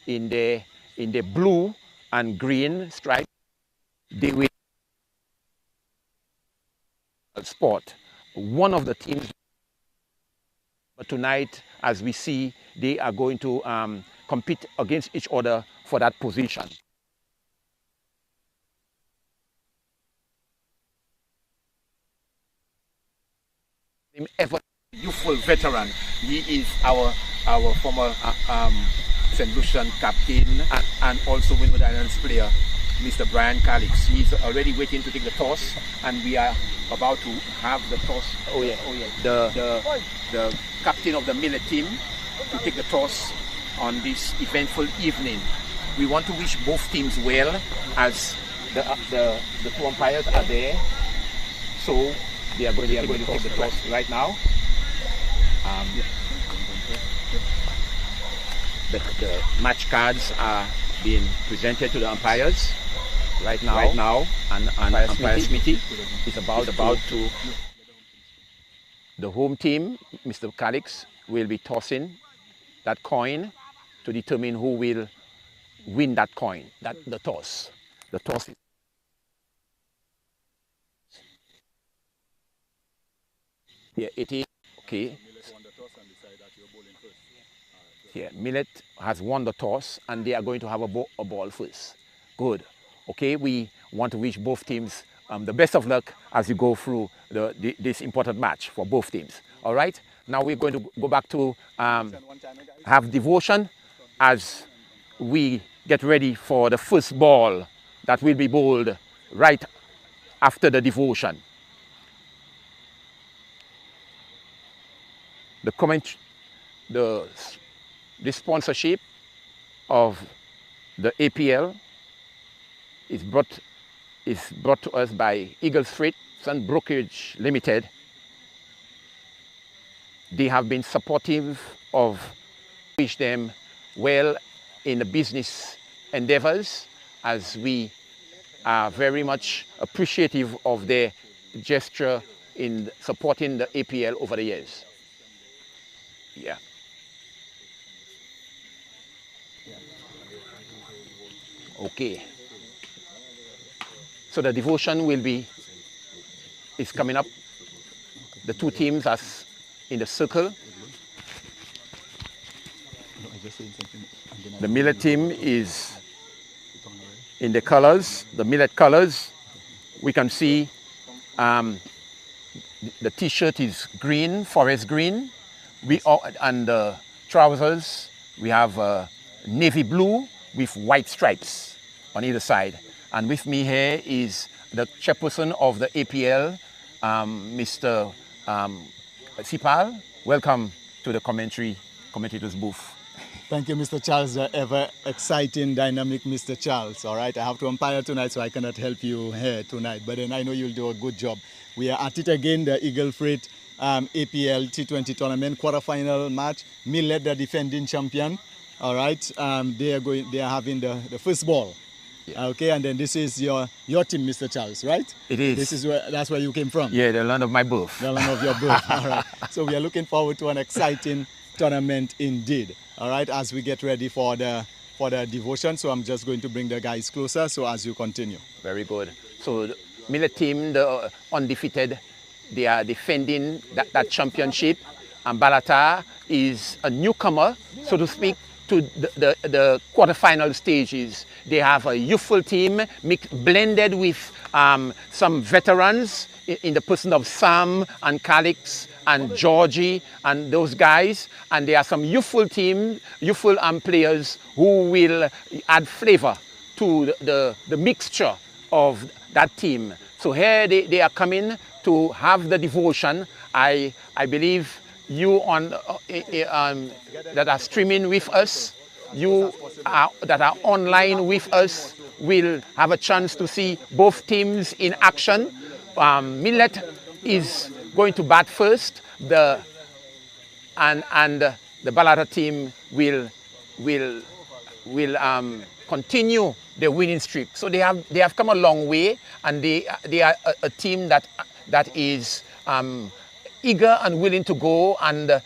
in the blue and green stripe, they will sport. One of the teams, but tonight, as we see, they are going to compete against each other for that position. Ever youthful veteran. He is our former St. Lucian captain and also Winwood Islands player, Mr. Brian Calix. He's already waiting to take the toss, and we are about to have the toss. Oh yeah. The captain of the Millet team to take the toss on this eventful evening. We want to wish both teams well, as the two umpires are there. So they are going to take the toss right now. The match cards are being presented to the umpires right now, and Umpire Smithy is about to. The home team, Mr. Calix, will be tossing that coin to determine who will win that coin, the toss. The toss is here. It is okay. Here, Millet has won the toss, and they are going to have a ball first. Good. Okay, we want to wish both teams the best of luck as you go through this important match for both teams. All right. Now we're going to go back to have devotion as we get ready for the first ball that will be bowled right after the devotion. The sponsorship of the APL is brought to us by Eagle Street Sun Brokerage Limited. They have been supportive of, wish them well in the business endeavors, as we are very much appreciative of their gesture in supporting the APL over the years. Yeah. Okay. So the devotion is coming up. The two teams are in the circle. The Millet team is in the colors, the Millet colors. We can see the t-shirt is green, forest green. And the trousers, we have navy blue with white stripes on either side. And with me here is the chairperson of the APL, Mr. Sipal. Welcome to the commentators booth. Thank you, Mr. Charles, the ever exciting, dynamic Mr. Charles. All right, I have to umpire tonight, so I cannot help you here tonight. But then I know you'll do a good job. We are at it again, the Eagle Freight APL T20 Tournament Quarterfinal match. Millet, the defending champion. All right, they are having the first ball. Yeah. Okay, and then this is your team, Mr. Charles, right? It is. That's where you came from. Yeah, the land of my birth. The land of your birth. All right. So we are looking forward to an exciting tournament indeed. All right, as we get ready for the devotion. So I'm just going to bring the guys closer. So as you continue. Very good. So the Millet team, the undefeated, they are defending that championship. And Balata is a newcomer, so to speak, to the quarterfinal stages. They have a youthful team blended with some veterans in the person of Sam and Calix and Georgie and those guys. And there are some youthful players who will add flavor to the mixture of that team. So here they are coming to have the devotion. I believe you that are streaming with us, that are online with us, will have a chance to see both teams in action. Millet is going to bat first. The Balata team will continue their winning streak. So they have come a long way, and they are a team that is eager and willing to go and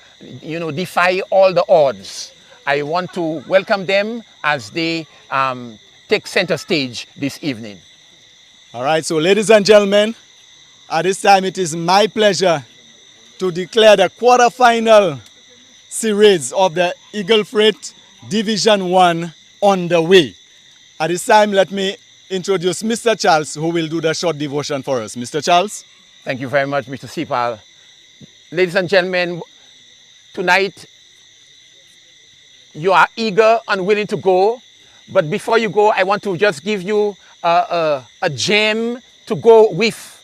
defy all the odds. I want to welcome them as they take center stage this evening. All right, so ladies and gentlemen, at this time it is my pleasure to declare the quarterfinal series of the Eagle Freight Division 1 on the way. At this time, let me introduce Mr. Charles, who will do the short devotion for us. Mr. Charles. Thank you very much, Mr. Sipal. Ladies and gentlemen, tonight you are eager and willing to go, but before you go, I want to just give you a gem to go with.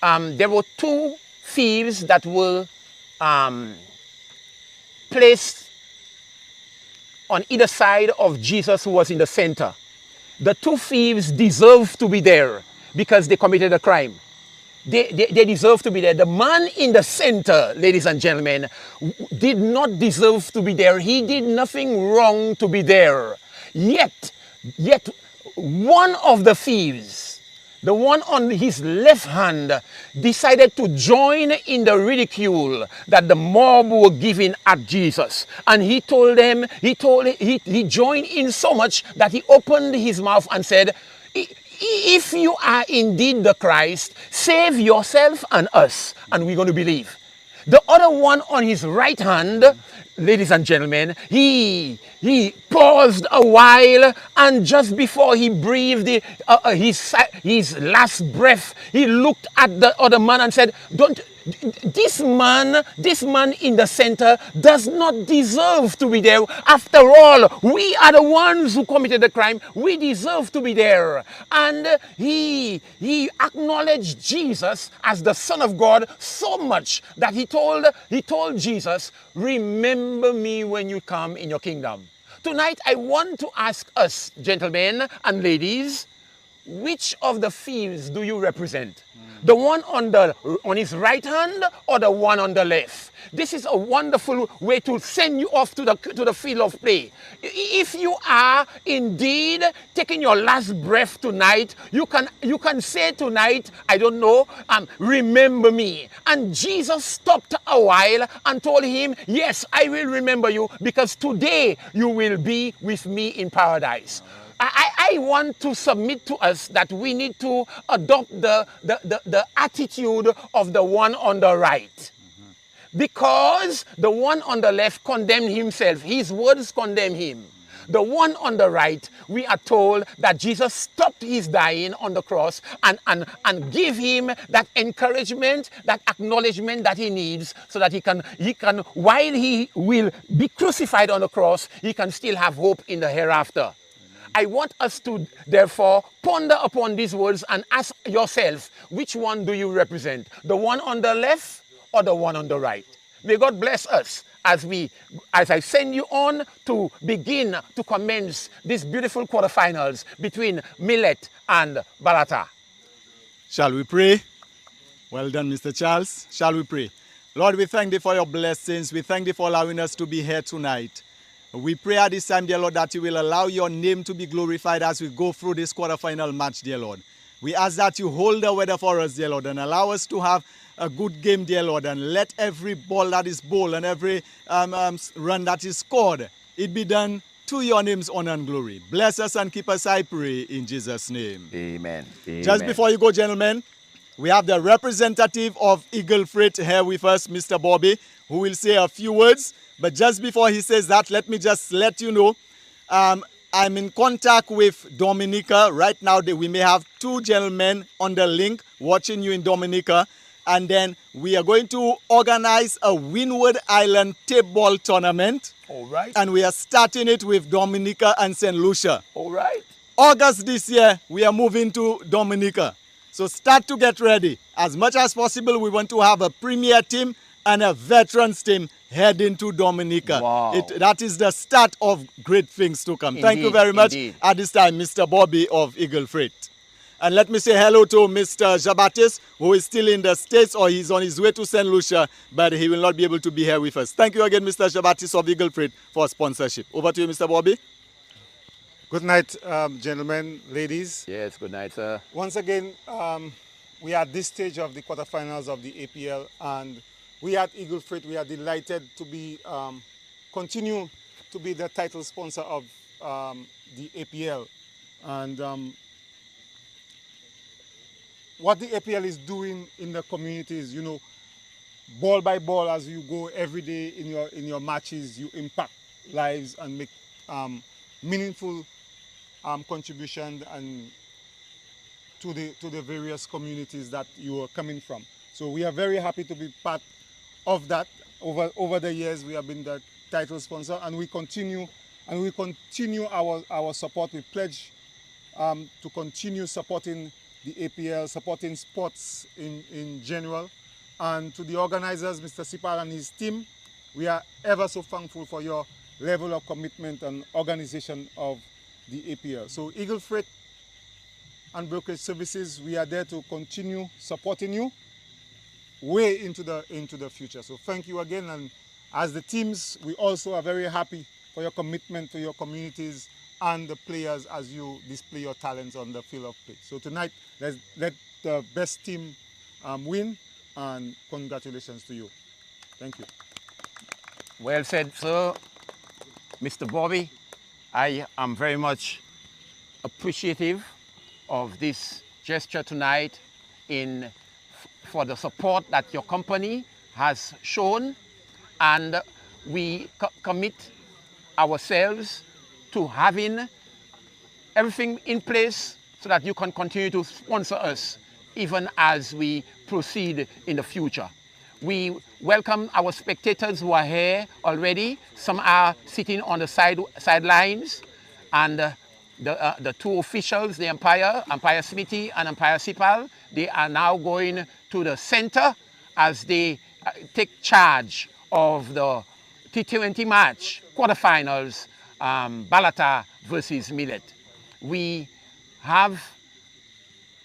There were two thieves that were placed on either side of Jesus, who was in the center. The two thieves deserve to be there because they committed a crime. They deserve to be there. The man in the center, ladies and gentlemen, did not deserve to be there. He did nothing wrong to be there. Yet one of the thieves, the one on his left hand, decided to join in the ridicule that the mob were giving at Jesus. And he told them, he joined in so much that he opened his mouth and said, if you are indeed the Christ, save yourself and us, and we're going to believe. The other one on his right hand, ladies and gentlemen, he paused a while, and just before he breathed his last breath, he looked at the other man and said, this man in the center does not deserve to be there. After all, we are the ones who committed the crime. We deserve to be there. And he acknowledged Jesus as the Son of God so much that he told Jesus, remember me when you come in your kingdom. Tonight, I want to ask us, gentlemen and ladies, which of the thieves do you represent? The one on his right hand or the one on the left? This is a wonderful way to send you off to the field of play. If you are indeed taking your last breath tonight, you can say tonight, I don't know, remember me. And Jesus stopped a while and told him, yes, I will remember you, because today you will be with me in paradise. I want to submit to us that we need to adopt the attitude of the one on the right. Because the one on the left condemned himself. His words condemn him. The one on the right, we are told that Jesus stopped his dying on the cross and gave him that encouragement, that acknowledgement that he needs, so that he can, while he will be crucified on the cross, he can still have hope in the hereafter. I want us to, therefore, ponder upon these words and ask yourself, which one do you represent? The one on the left or the one on the right? May God bless us as I send you on to begin to commence these beautiful quarterfinals between Millet and Balata. Shall we pray? Well done, Mr. Charles. Shall we pray? Lord, we thank thee for your blessings. We thank thee for allowing us to be here tonight. We pray at this time, dear Lord, that you will allow your name to be glorified as we go through this quarterfinal match, dear Lord. We ask that you hold the weather for us, dear Lord, and allow us to have a good game, dear Lord, and let every ball that is bowled and every run that is scored, it be done to your name's honor and glory. Bless us and keep us, I pray, in Jesus' name. Amen. Amen. Just before you go, gentlemen, we have the representative of Eagle Freight here with us, Mr. Bobby, who will say a few words. But just before he says that, let me just let you know, I'm in contact with Dominica. Right now, we may have two gentlemen on the link watching you in Dominica. And then we are going to organize a Windward Island tape ball tournament. All right. And we are starting it with Dominica and St. Lucia. All right. August this year, we are moving to Dominica. So start to get ready. As much as possible, we want to have a premier team and a veterans team heading to Dominica. Wow. That is the start of great things to come. Indeed, thank you very much. Indeed. At this time, Mr. Bobby of Eagle Freight. And let me say hello to Mr. Jabatis, who is still in the States, or he's on his way to St. Lucia, but he will not be able to be here with us. Thank you again, Mr. Jabatis of Eagle Freight, for sponsorship. Over to you, Mr. Bobby. Good night, gentlemen, ladies. Yes, good night, sir. Once again, we are at this stage of the quarterfinals of the APL, and we at Eagle Freight, we are delighted to be continue to be the title sponsor of the APL. And what the APL is doing in the community is, you know, ball by ball, as you go every day in your matches, you impact lives and make meaningful contribution and to the various communities that you are coming from. So we are very happy to be part of that. Over the years, we have been the title sponsor, and we continue our support. We pledge to continue supporting the APL, supporting sports in general. And to the organizers, Mr. Sipal and his team, we are ever so thankful for your level of commitment and organization of the APL. So Eagle Freight and Brokerage Services, we are there to continue supporting you way into the future. So thank you again, and as the teams, we also are very happy for your commitment to your communities and the players as you display your talents on the field of play. So tonight, let the best team win, and congratulations to you. Thank you. Well said, sir. Mr. Bobby, I am very much appreciative of this gesture tonight for the support that your company has shown, and we commit ourselves to having everything in place so that you can continue to sponsor us even as we proceed in the future. We welcome our spectators who are here already. Some are sitting on the sidelines, and the two officials, the Umpire Smithy and Umpire Sipal, they are now going to the center as they take charge of the T20 match, quarterfinals, Balata versus Millet. We have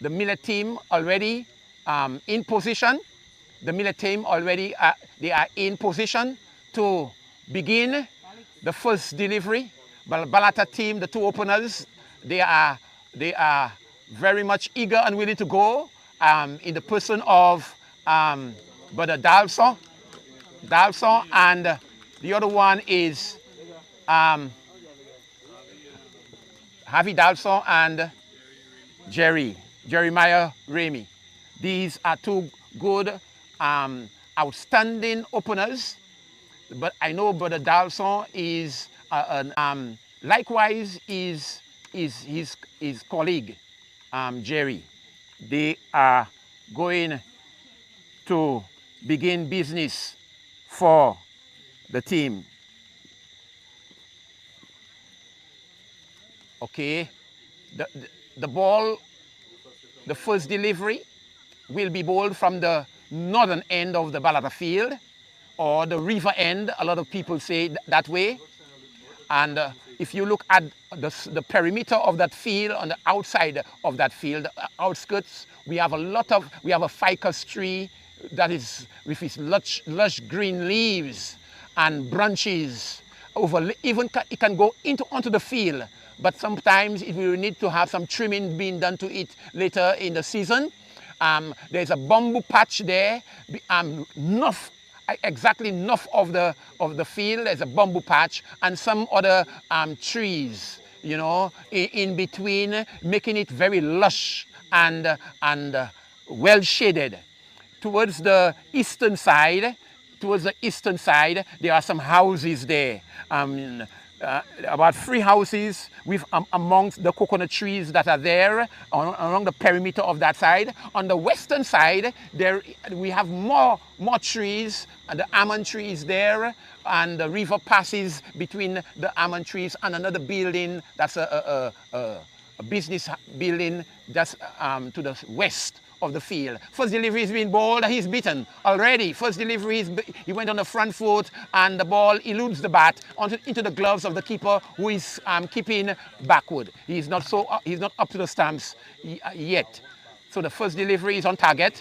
the Millet team already in position. The Millet team already, they are in position to begin the first delivery. Balata team, the two openers, they are very much eager and willing to go in the person of Brother Dalson, and the other one is Javi Dalson and Jeremiah Ramey. These are two good, outstanding openers, but I know Brother Dalson is likewise is his colleague, Jerry. They are going to begin business for the team. Okay, the ball, the first delivery will be bowled from the northern end of the Balata field, or the river end, a lot of people say that way. And if you look at the perimeter of that field, on the outside of that field, outskirts, we have a ficus tree that is with its lush green leaves and branches. Even it can go onto the field, but sometimes it will need to have some trimming being done to it later in the season. There's a bamboo patch there, exactly north of the field. There's a bamboo patch and some other trees, you know, in between, making it very lush and well shaded. Towards the eastern side, there are some houses there. About 3 houses with amongst the coconut trees that are there along the perimeter of that side. On the western side, we have more trees, and the almond tree is there, and the river passes between the almond trees and another building that's a business building just to the west of the field. First delivery is being bowled, he's beaten already. First delivery, he went on the front foot, and the ball eludes the bat into the gloves of the keeper, who is keeping backward. He's not up to the stumps yet. So the first delivery is on target.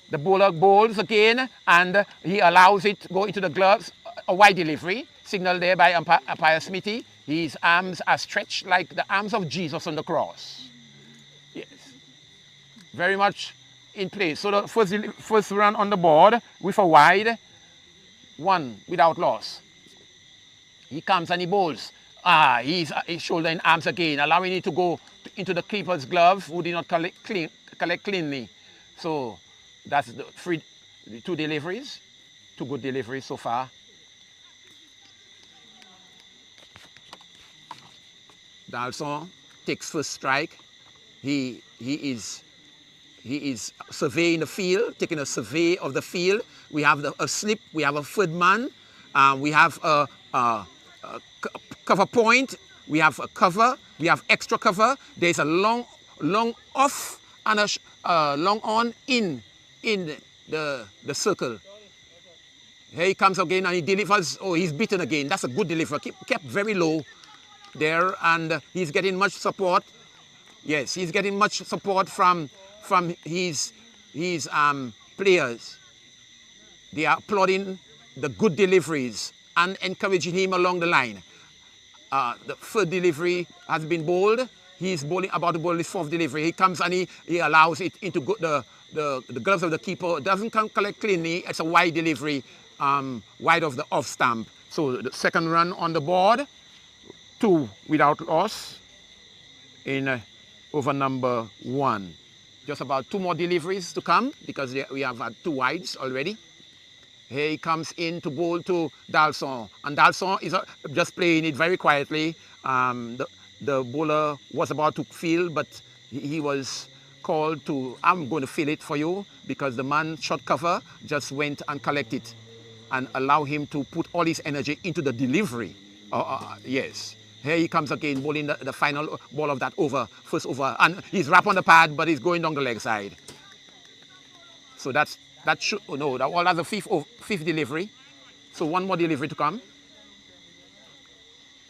The bowler bowls again, and he allows it to go into the gloves. A wide delivery, signaled there by Umpire Smithy. His arms are stretched like the arms of Jesus on the cross. Yes, very much in place. So the first run on the board with a wide, 1 without loss. He comes and he bowls. He's shouldering arms again, allowing it to go into the keeper's glove, who did not collect cleanly. So that's the two deliveries, two good deliveries so far. Dalson takes first strike. He is surveying the field, taking a survey of the field. We have a slip, we have a third man, we have a cover point, we have a cover, we have extra cover. There's a long off and a long on in the circle. Here he comes again and he delivers. Oh, he's beaten again. That's a good delivery. Kept very low there, and he's getting much support. Yes, he's getting much support from his players. They are applauding the good deliveries and encouraging him along the line. The third delivery has been bowled. He's about to bowl his fourth delivery. He comes and he allows it into the gloves of the keeper. Doesn't collect cleanly. It's a wide delivery, wide of the off stump. So the second run on the board, 2 without loss in over number 1. Just about 2 more deliveries to come because we have had 2 wides already. Here he comes in to bowl to Dalson, and Dalson is just playing it very quietly. The bowler was about to field, but he was called to, I'm going to field it for you, because the man shot cover just went and collected and allow him to put all his energy into the delivery. Yes. Here he comes again, bowling the final ball of that over, first over. And he's wrapped on the pad, but he's going down the leg side. So that's the fifth delivery. So 1 more delivery to come.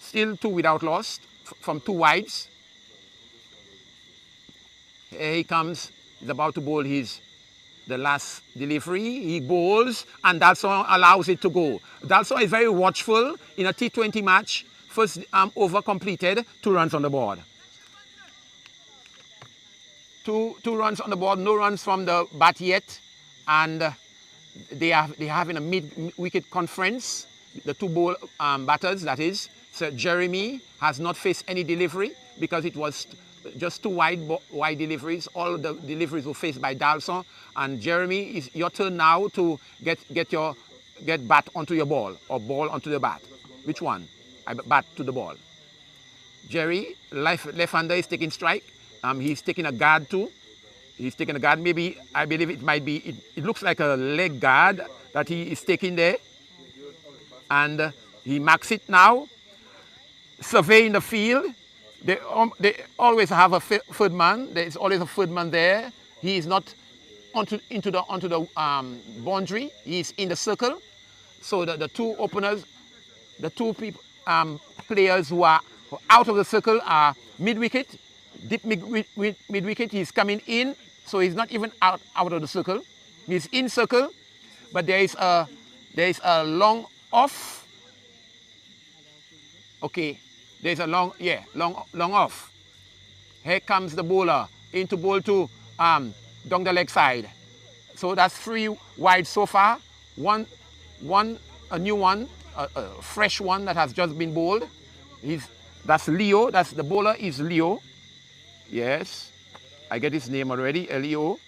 Still 2 without loss from 2 wides. Here he comes. He's about to bowl the last delivery. He bowls, and Dalson allows it to go. Dalson is very watchful in a T20 match. First over completed, 2 runs on the board. Two runs on the board, no runs from the bat yet. And they are having a mid-wicket conference. The 2 batters, that is. So Jeremy has not faced any delivery because it was just 2 wide deliveries. All the deliveries were faced by Dalson. And Jeremy, it's your turn now to get bat onto your ball or ball onto the bat. Which one? Bat to the ball. Jerry, left-hander, is taking strike. He's taking a guard too. He's taking a guard. Maybe, I believe it might be, it looks like a leg guard that he is taking there. And he marks it now. Surveying the field. They always have a third man. There is always a third man there. He is not onto the boundary. He is in the circle. So the 2 openers, the 2 people, players who are out of the circle are mid-wicket, deep mid-wicket. He's coming in, so he's not even out of the circle. He's in circle, but there is a long off. Okay, there's a long off. Here comes the bowler into bowl to down the leg side. So that's 3 wide so far. A new one. A fresh one that has just been bowled. That's Leo. The bowler is Leo. Yes, I get his name already. Leo.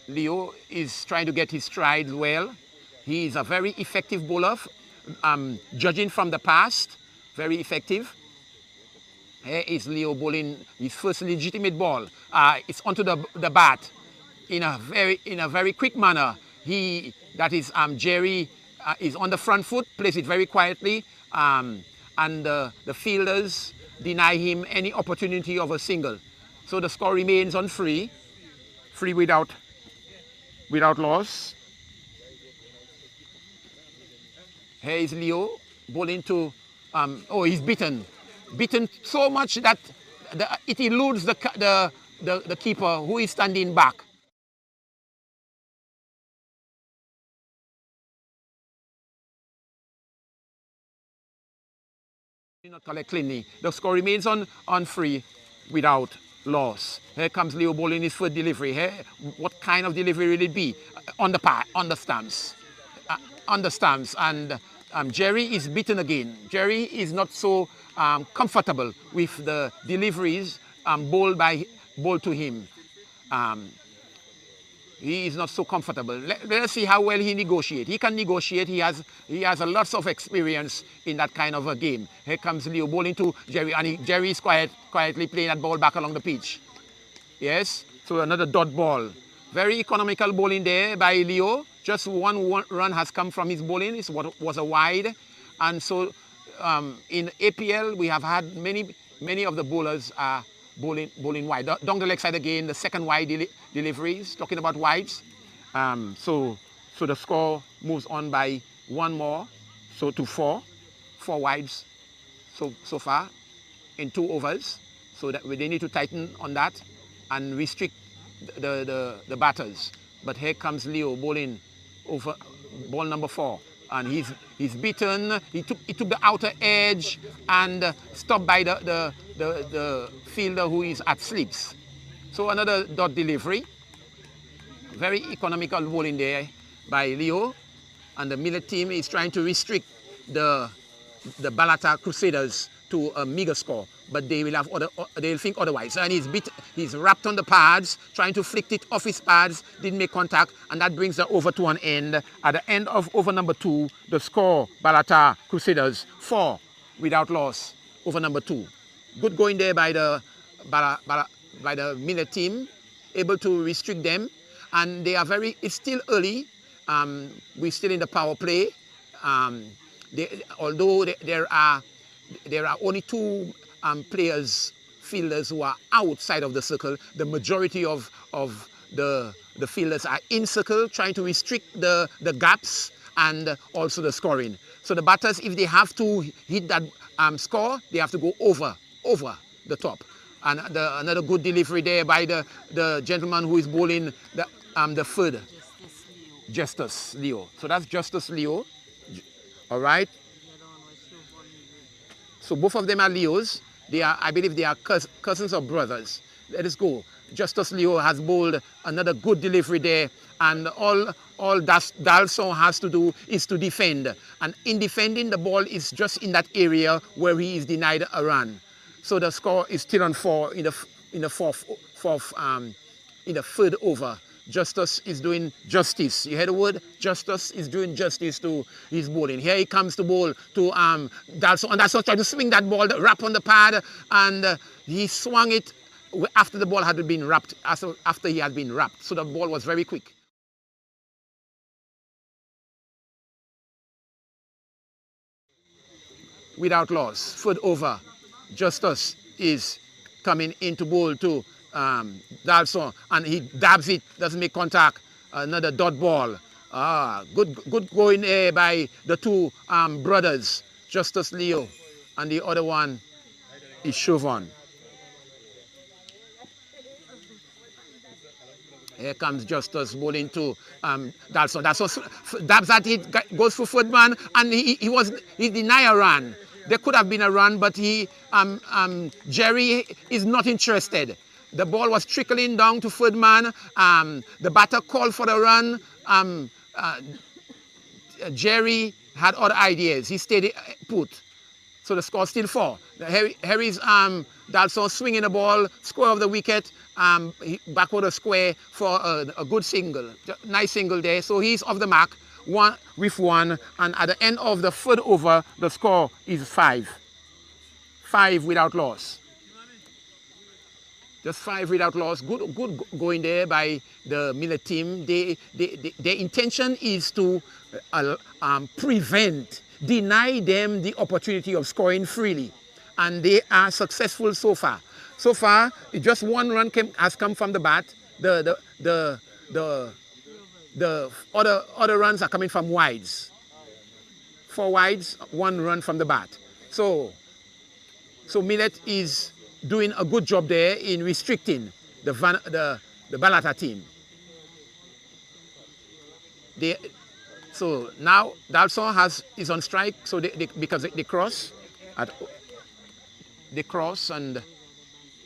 Leo is trying to get his stride well. He is a very effective bowler, judging from the past. Very effective. Here is Leo bowling his first legitimate ball. It's onto the bat in a very quick manner. Jerry. Is on the front foot, plays it very quietly, and the fielders deny him any opportunity of a single. So the score remains on 3 without loss. Here is Leo bowling to, he's beaten so much that it eludes the keeper, who is standing back. Not collect cleanly. The score remains on 3 without loss. Here comes Leo bowling his third delivery. Here, what kind of delivery will it be? On the stumps. On the stumps, and Jerry is beaten again. Jerry is not so comfortable with the deliveries bowled to him. He is not so comfortable. Let us see how well he negotiates. He can negotiate. He has a lots of experience in that kind of a game. Here comes Leo bowling to Jerry, and Jerry is quietly playing that ball back along the pitch. Yes, so another dot ball. Very economical bowling there by Leo. Just one run has come from his bowling. It was a wide. And so in APL, we have had many of the bowlers are bowling wide. Down the leg side again, the second wide deliveries, talking about wides. So the score moves on by one more, so to four wides so far in 2 overs. So that they need to tighten on that and restrict the batters. But here comes Leo bowling over ball number 4, and he's beaten. He took the outer edge and stopped by the fielder who is at slips. So another dot delivery. Very economical bowling there by Leo, and the Millet team is trying to restrict the Balata Crusaders to a meager score, but they'll think otherwise. And he's wrapped on the pads, trying to flick it off his pads, didn't make contact, and that brings the over to an end. At the end of over number 2, the score, Balata Crusaders 4 without loss, over number 2. Good going there by the Millet team, able to restrict them, and they are it's still early. We're still in the power play. Although there are only 2 fielders who are outside of the circle, the majority of the fielders are in circle, trying to restrict the gaps and also the scoring. So the batters, if they have to hit that score, they have to go over the top. And another good delivery there by the gentleman who is bowling the third, Justice Leo. So that's Justice Leo. All right. So both of them are Leos. I believe they are cousins or brothers. Let us go. Justice Leo has bowled another good delivery there, and all Dalson has to do is to defend. And in defending, the ball is just in that area where he is denied a run. So the score is still on 4 in the third over. Justice is doing justice. You heard the word? Justice is doing justice to his bowling. Here he comes to bowl to Dalson. And Dalson tried to swing that ball, wrap on the pad, and he swung it after the ball had been wrapped, after he had been wrapped. So the ball was very quick. Without loss, third over, Justice is coming into bowl to Dalson, and he dabs it, doesn't make contact. Another dot ball. Good going there by the 2 brothers, Justice Leo, and the other one is Chauvin. Here comes Justice bowling to Dalson. Dalson dabs at it, goes for third man, and he denied a run. There could have been a run, but Jerry is not interested. The ball was trickling down to third man. The batter called for the run. Jerry had other ideas. He stayed put. So the score still 4. Harry's Dalson swinging the ball, square of the wicket, backward a square for a good single. Nice single there. So he's off the mark, 1 with 1. And at the end of the third over, the score is 5. 5 without loss. Just 5 without loss. Good going there by the Millet team. Their intention is to deny them the opportunity of scoring freely. And they are successful so far. So far, just 1 run has come from the bat. The other runs are coming from wides. 4 wides, 1 run from the bat. So Millet is doing a good job there in restricting the Balata team. So now Dalson is on strike, so because they cross. They cross, and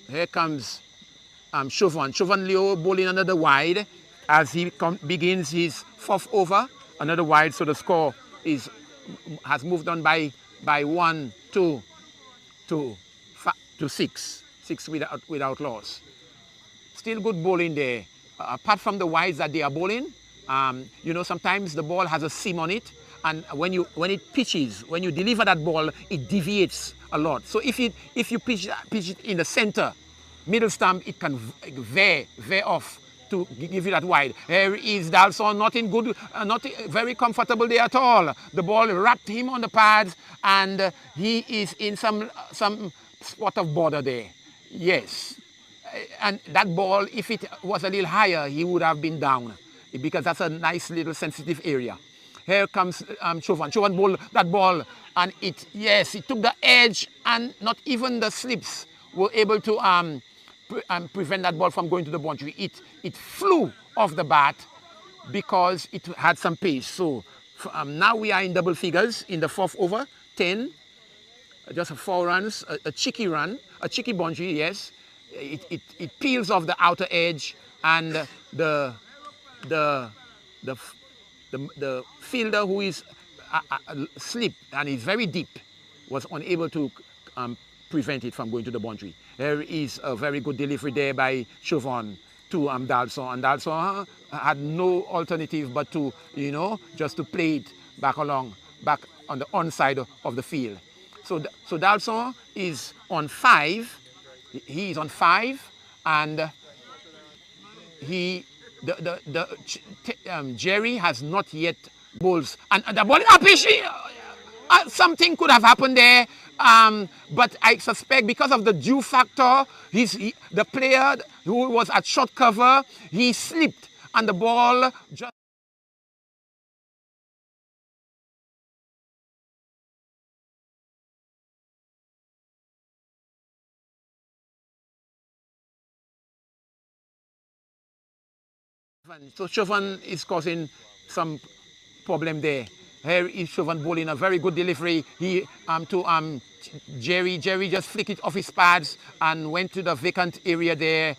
here comes Chauvin. Chauvin Leo bowling another wide as he begins his 4th over. Another wide, so the score is has moved on by 1, 2 to 6 without loss. Still good bowling there. Apart from the wides that they are bowling, you know, sometimes the ball has a seam on it, and when it pitches, when you deliver that ball, it deviates a lot. So if you pitch it in the center, middle stump, it can veer off to give you that wide. Here is Dalson, not in good, not very comfortable there at all. The ball wrapped him on the pads, and he is in some spot of border there. Yes. And that ball, if it was a little higher, he would have been down, because that's a nice little sensitive area. Here comes Chauvin. Chauvin bowled that ball, and it took the edge, and not even the slips were able to prevent that ball from going to the boundary. It flew off the bat because it had some pace. So now we are in double figures in the 4th over, 10, just 4 runs, a cheeky run, a cheeky boundary, yes. It peels off the outer edge, and the fielder, who is slipped and is very deep, was unable to prevent it from going to the boundary. There is a very good delivery there by Chauvin to Dalson, and Dalson had no alternative but to, you know, just to play it back on the onside of the field. So Dalson is on 5. He is on 5, and Jerry has not yet bowls, and the ball something could have happened there, but I suspect because of the dew factor, the player who was at short cover, he slipped, and the ball just so Chauvin is causing some problem there. Here is Chauvin bowling a very good delivery. He to Jerry. Jerry just flicked it off his pads and went to the vacant area there,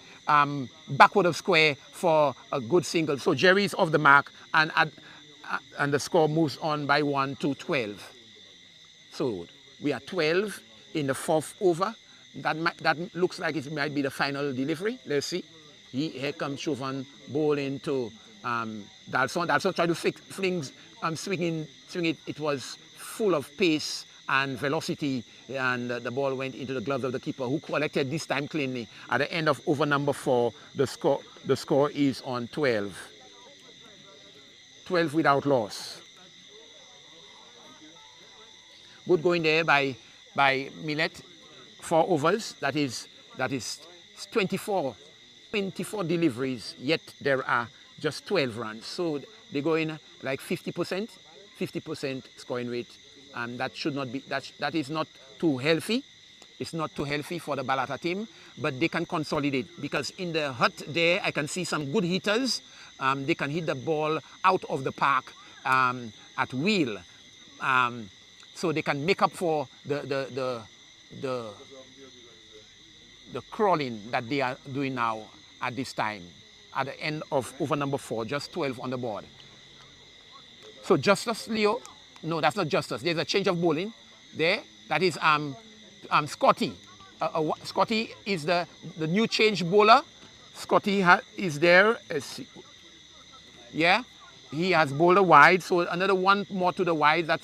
backward of square for a good single. So Jerry is off the mark, and the score moves on by 1 to 12. So we are 12 in the 4th over. That looks like it might be the final delivery. Let's see. Here comes Chauvin bowling to Dalson. Dalson tried to swing it. It was full of pace and velocity, and the ball went into the gloves of the keeper, who collected this time cleanly. At the end of over number 4, the score is on 12. 12 without loss. Good going there by Millet. 4 overs. That is 24 deliveries, yet there are just 12 runs. So they go in like 50% scoring rate, and that should not be, that is not too healthy. It's not too healthy for the Balata team, but they can consolidate, because in the hut there I can see some good hitters. They can hit the ball out of the park at will, so they can make up for the crawling that they are doing now at this time, at the end of over number 4, just 12 on the board. So Justice Leo, no, that's not Justice. There's a change of bowling there. That is Scotty. Scotty is the new change bowler. Scotty is there. Let's see. Yeah, he has bowled a wide, so another one more to the wide. That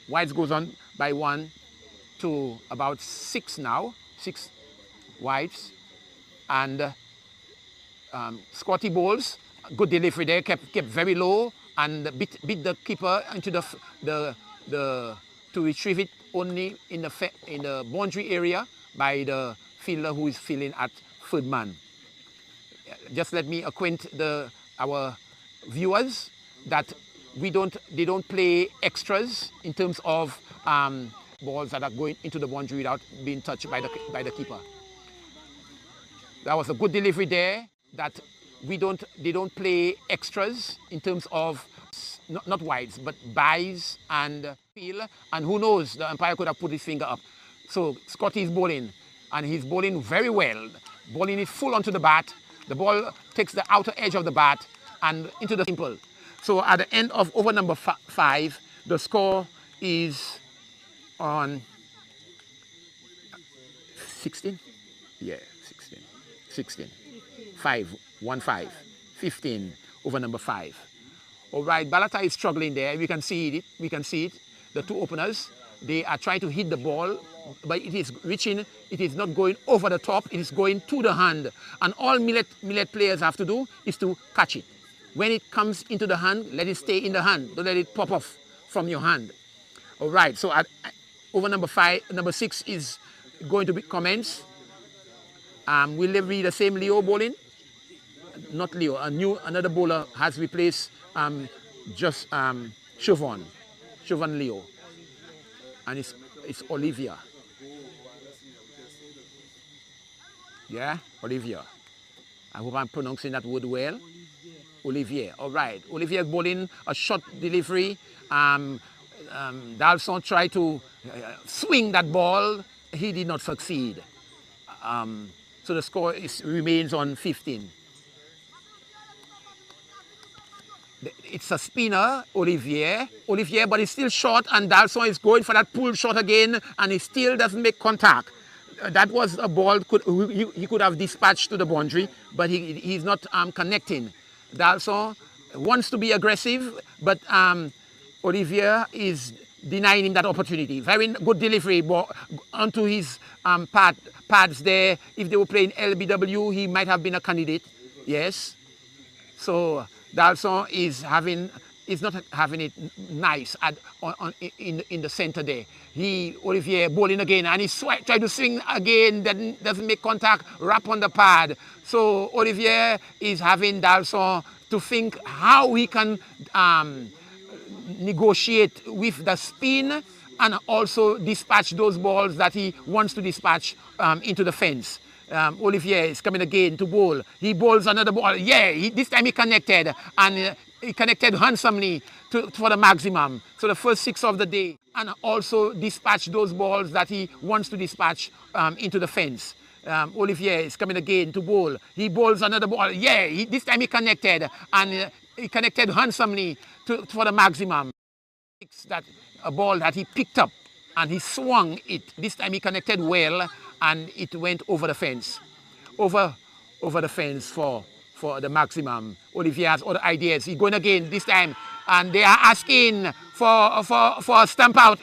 wides goes on by 1 to about 6 now. 6 wides, and Scotty bowls, good delivery there, kept very low, and beat the keeper into to retrieve it only in the boundary area by the fielder who is fielding at third man. Just let me acquaint our viewers that they don't play extras in terms of balls that are going into the boundary without being touched by the keeper. That was a good delivery there. That they don't play extras in terms of not wides, but buys and field. And who knows, the umpire could have put his finger up. So Scotty is bowling, and he's bowling very well. Bowling it full onto the bat. The ball takes the outer edge of the bat and into the simple. So at the end of over number 5, the score is on 16? Yeah, 16. 16. 5, 1, 5. 15 over number 5. All right, Balata is struggling there. We can see it. We can see it. The two openers, they are trying to hit the ball, but it is reaching. It is not going over the top. It is going to the hand. And all millet players have to do is to catch it. When it comes into the hand, let it stay in the hand. Don't let it pop off from your hand. All right, so over number 6 is going to be commenced. Will they be the same Leo bowling? Not Leo. Another bowler has replaced Chauvin Leo, and it's Olivia. Yeah, Olivia. I hope I'm pronouncing that word well. Olivier. All right. Olivier is bowling a short delivery. Dalson tried to swing that ball. He did not succeed. So the score remains on 15. It's a spinner, Olivier, but it's still short, and Dalson is going for that pull shot again, and he still doesn't make contact. That was a ball he could have dispatched to the boundary, but he's not connecting. Dalson wants to be aggressive, but Olivier is denying him that opportunity. Very good delivery onto his pads there. If they were playing LBW, he might have been a candidate. Yes. So Dalson is not having it nice in the center there. Olivier bowling again, and he's trying to swing again, doesn't make contact, wrap on the pad. So Olivier is having Dalson to think how he can negotiate with the spin and also dispatch those balls that he wants to dispatch into the fence. Olivier is coming again to bowl. He bowls another ball. Yeah, this time he connected, and he connected handsomely for the maximum. So the first 6 of the day, and also dispatch those balls that he wants to dispatch into the fence. Olivier is coming again to bowl. He bowls another ball. Yeah, this time he connected, and he connected handsomely for the maximum. A ball that he picked up, and he swung it. This time he connected well, and it went over the fence. Over the fence for the maximum. Olivier has other ideas. He's going again this time, and they are asking for a stamp out.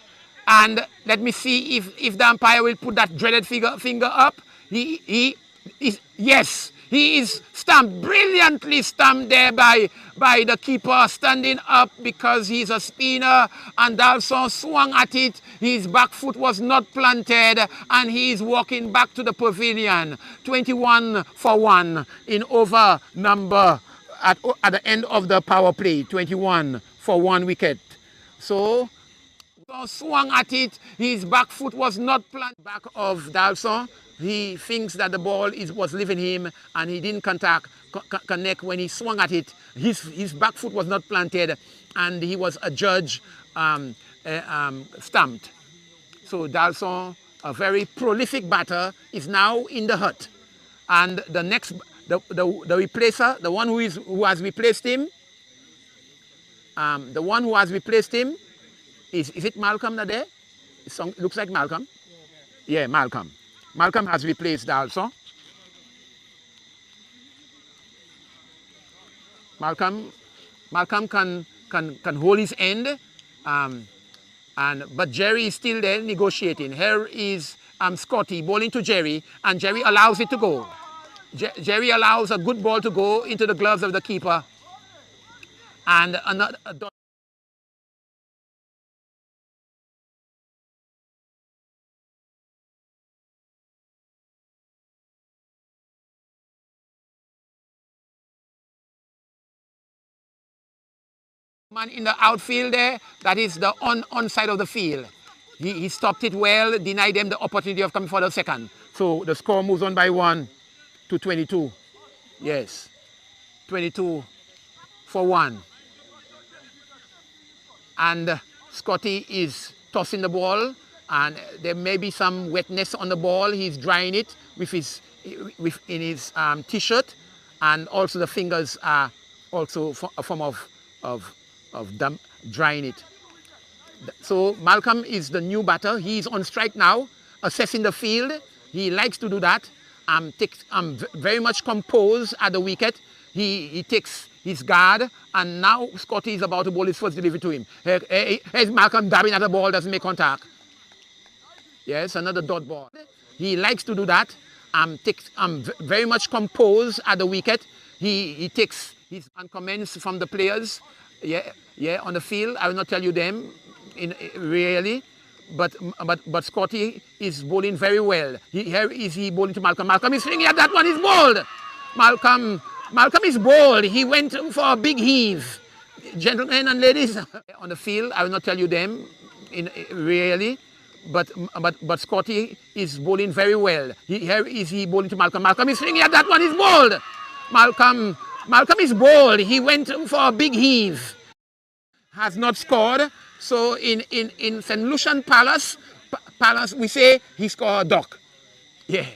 And let me see if the umpire will put that dreaded finger up. Yes, he is stamped, brilliantly stamped there by the keeper, standing up because he's a spinner, and Dalson swung at it. His back foot was not planted, and he's walking back to the pavilion. 21 for 1 in over number at the end of the power play. 21 for 1 wicket. So swung at it. His back foot was not planted. Back of Dalson. He thinks that the ball was leaving him, and he didn't connect when he swung at it. His back foot was not planted, and he was adjudged stamped. So Dalson, a very prolific batter, is now in the hut. And the next, the replacer, the one who has replaced him, is it Malcolm there? It looks like Malcolm. Yeah, Malcolm. Malcolm has replaced Dalson. Malcolm can hold his end, but Jerry is still there negotiating. Here is Scotty bowling to Jerry, and Jerry allows it to go. Jerry allows a good ball to go into the gloves of the keeper, and another. Man in the outfield there, that is the on side of the field. He stopped it well, denied them the opportunity of coming for the second. So the score moves on by 1 to 22. Yes, 22 for 1. And Scotty is tossing the ball, and there may be some wetness on the ball. He's drying it in his t-shirt, and also the fingers are also a form of drying it. So Malcolm is the new batter. He's on strike now, assessing the field. He likes to do that. Very much composed at the wicket. He takes his guard, and now Scotty is about to bowl his first delivery to him. Here's Malcolm dabbing at the ball, doesn't make contact. Yes, another dot ball. He likes to do that. Very much composed at the wicket. He takes his comments from the players. Yeah, on the field. I will not tell you them really, but Scotty is bowling very well. Here is he bowling to Malcolm. Malcolm is swinging at that one. He's bowled. Malcolm is bowled. He went for a big heave. Gentlemen and ladies on the field. I will not tell you them really. But Scotty is bowling very well. Here is he bowling to Malcolm. Malcolm is swinging at that one. He's bowled. Malcolm is bowled. He went for a big heave. Has not scored. So in St. Lucian Palace, we say he scored a duck. Yeah.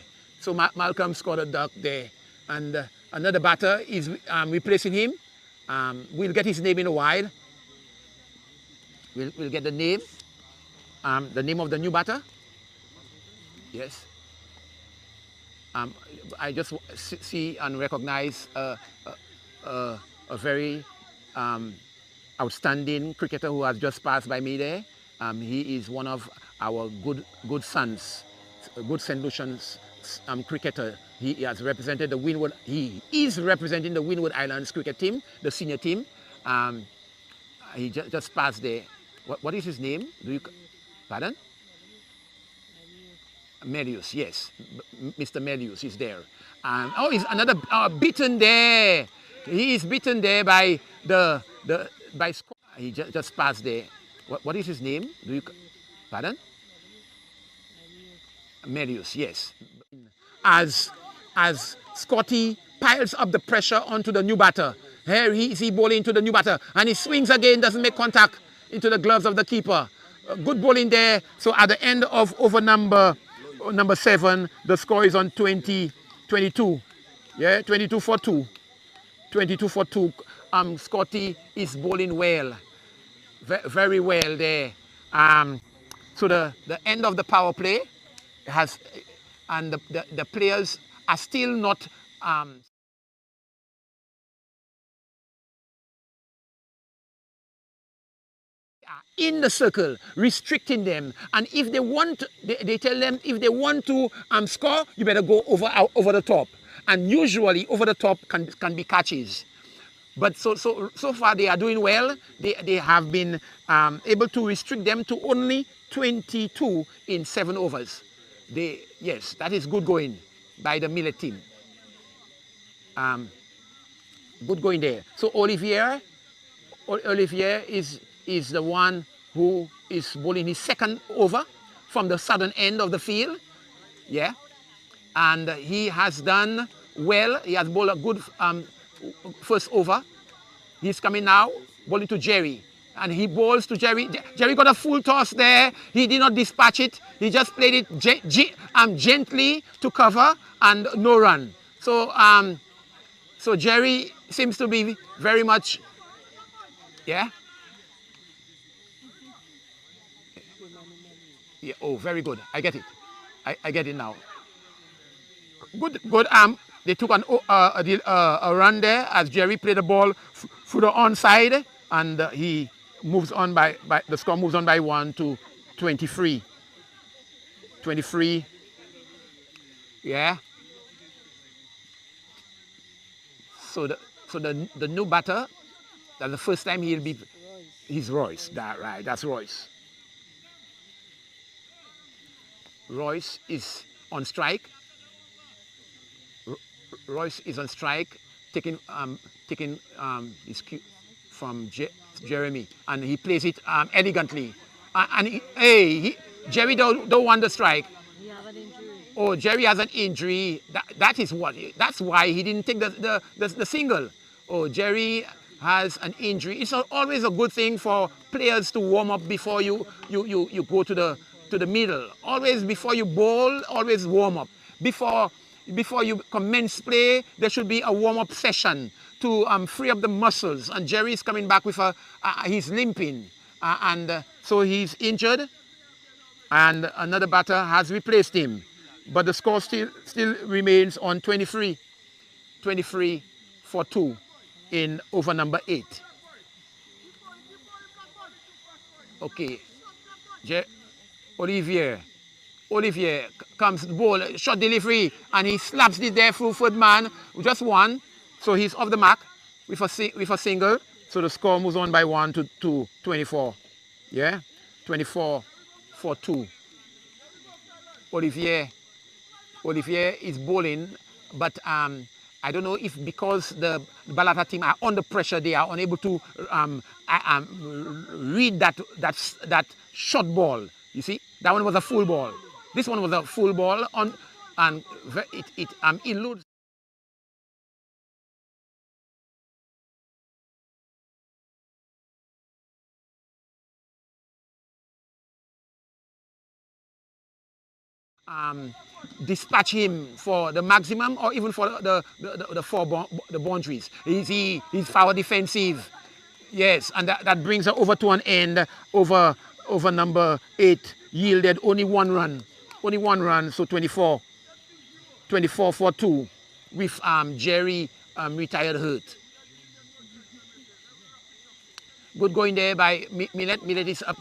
So Malcolm scored a duck there. And another batter is replacing him. We'll get his name in a while. We'll get the name. The name of the new batter. Yes. I just see and recognize a very outstanding cricketer who has just passed by me there. He is one of our good sons, good St. Lucian's cricketer. He has represented the Windward. He is representing the Windward Islands cricket team, the senior team. He just passed there. What is his name? Pardon? Melius, yes. Mr. Melius is there. Oh, he's another beaten there. He is beaten there by by he just passed there. What is his name? Pardon? Melius, yes. As Scotty piles up the pressure onto the new batter. Here he bowling to the new batter, and he swings again, doesn't make contact into the gloves of the keeper. Good bowling there. So at the end of over number 7, the score is on 22. Yeah, 22 for 2. 22 for 2. Scotty is bowling well. Very well there. So the end of the power play has, and the players are still not in the circle, restricting them. And if they want, they tell them if they want to score, you better go over the top. And usually over the top can be catches. But so far they are doing well. They have been able to restrict them to only 22 in 7 overs. Yes, that is good going by the Millet team. Good going there. So Olivier is the one who is bowling his second over from the southern end of the field. Yeah. And he has done well. He has bowled a good first over. He's coming now, bowling to Jerry. And he bowls to Jerry. Jerry got a full toss there. He did not dispatch it. He just played it gently to cover and no run. So, so Jerry seems to be very much, yeah? Yeah, oh, very good. I get it. I get it now. Good. They took a run there as Jerry played the ball through the onside, and he moves on by the score moves on by 1 to 23. 23. Yeah. So the new batter, that's the first time he's Royce. That's Royce. Royce is on strike. Royce is on strike, taking his cue from Jeremy, and he plays it elegantly. Jerry don't want the strike. He has an injury. Oh, Jerry has an injury. That's why he didn't take the single. Oh, Jerry has an injury. It's not always a good thing for players to warm up before you go to the middle. Always before you bowl, always warm up. Before you commence play, there should be a warm-up session to free up the muscles. And Jerry is coming back with he's limping. And So he's injured, and another batter has replaced him. But the score still remains on 23 for 2 in over number 8. Okay, Olivier comes the ball, shot delivery, and he slaps it there through third man, just one. So he's off the mark with a single. So the score moves on by 1 to 24. Yeah, 24 for 2. Olivier is bowling, but I don't know if because the Balata team are under pressure, they are unable to read that short ball. You see, that one was a full ball. This one was a full ball and it eludes. Dispatch him for the maximum or even for the boundaries. He's foul defensive. Yes, and that brings her over to an end. Over number 8 yielded only 1 run. Only 1 run, so 24 for 2 with Jerry retired hurt. Good going there by Millet. Millet is up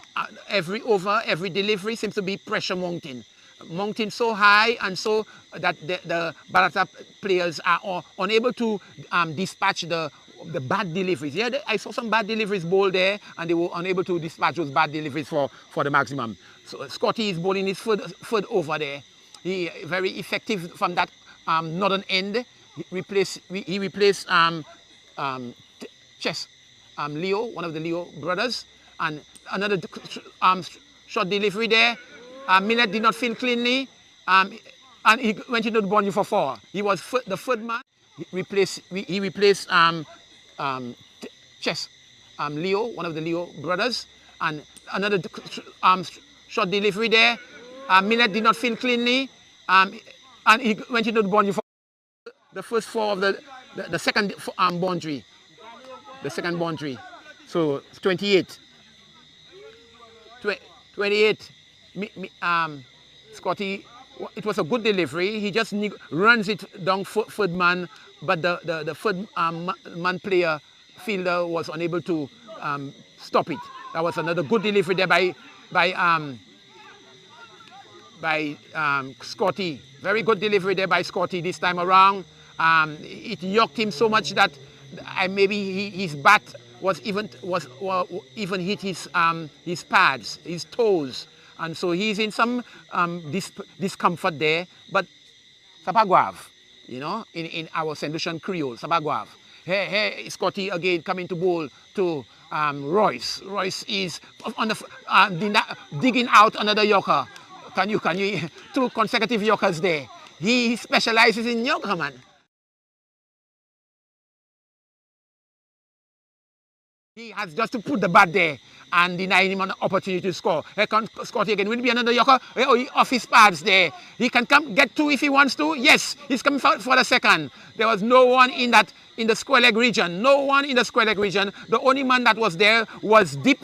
every over, every delivery seems to be pressure mounting. Mounting so high and so that the Balata players are unable to dispatch the bad deliveries. Yeah, I saw some bad deliveries bowled there and they were unable to dispatch those bad deliveries for the maximum. So Scotty is bowling his third over there. He very effective from that northern end. He replaced Chess Leo, one of the Leo brothers, and another short delivery there. Millet did not field cleanly, and he went into the boundary for 4. He was the third man. He replaced Chess Leo, one of the Leo brothers, and another short delivery there. Millet did not field cleanly, and he went into the boundary for the first 4 of the second boundary. The second boundary. So 28. 28. Scotty, it was a good delivery. He just runs it down third man, but the third man player fielder was unable to stop it. That was another good delivery there by Scotty. Very good delivery there by Scotty this time around. It yoked him so much that maybe his bat was even hit his pads, his toes, and so he's in some discomfort there. But Sabaguav, you know, in our St. Lucian Creole, Sabaguav. Here Scotty again coming to bowl to Royce. Royce is on the digging out another yorker. Can you 2 consecutive yorkers there? He specializes in yorker, man. He has just to put the bat there and deny him an opportunity to score. Here comes Scotty again. Will it be another yorker? Oh, off his pads there. He can come get 2 if he wants to. Yes, he's coming for the second. There was no one in the square leg region. No one in the square leg region. The only man that was there was deep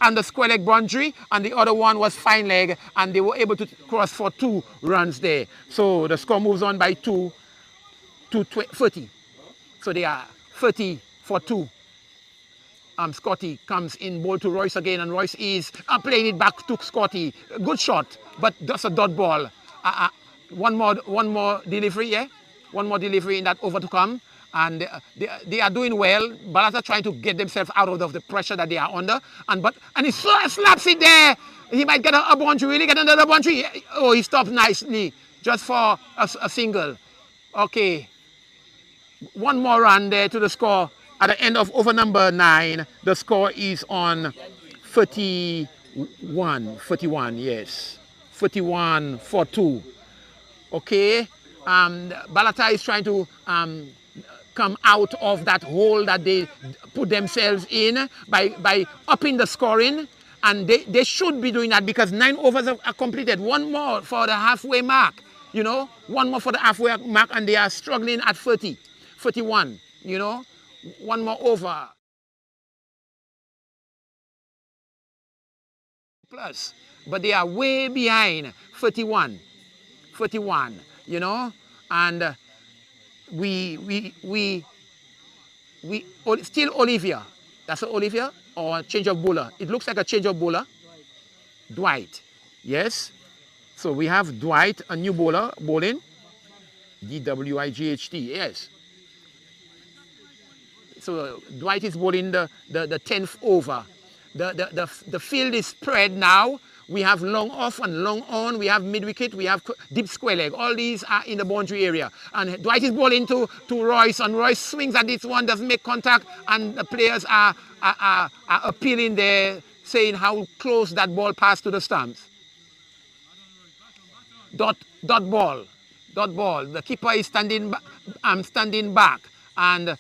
on the square leg boundary, and the other one was fine leg, and they were able to cross for 2 runs there. So the score moves on by 2 to 30. So they are 30 for 2. Scotty comes in bowl to Royce again, and Royce is playing it back to Scotty. Good shot, but just a dot ball. One more delivery, yeah? One more delivery in that over to come. And they are doing well. Balata trying to get themselves out of the pressure that they are under. And he slaps it there. He might get a boundary, really get another boundary. Oh, he stops nicely just for a single. Okay. One more run there to the score. At the end of over number 9, the score is on 31, yes. 31 for 2. Okay. Balata is trying to come out of that hole that they put themselves in by upping the scoring. And they should be doing that because 9 overs are completed. 1 more for the halfway mark. You know, 1 more for the halfway mark, and they are struggling at 31, you know. 1 more over. plus, but they are way behind 31, you know, and still Olivia. That's Olivia or change of bowler. It looks like a change of bowler. Dwight. Yes. So we have Dwight, a new bowler, bowling. DWIGHT. Yes. So Dwight is bowling the 10th over. The field is spread now. We have long off and long on. We have mid wicket. We have deep square leg. All these are in the boundary area. And Dwight is bowling to Royce, and Royce swings at this one, doesn't make contact, and the players are appealing there, saying how close that ball passed to the stumps. Dot ball. The keeper is standing back, and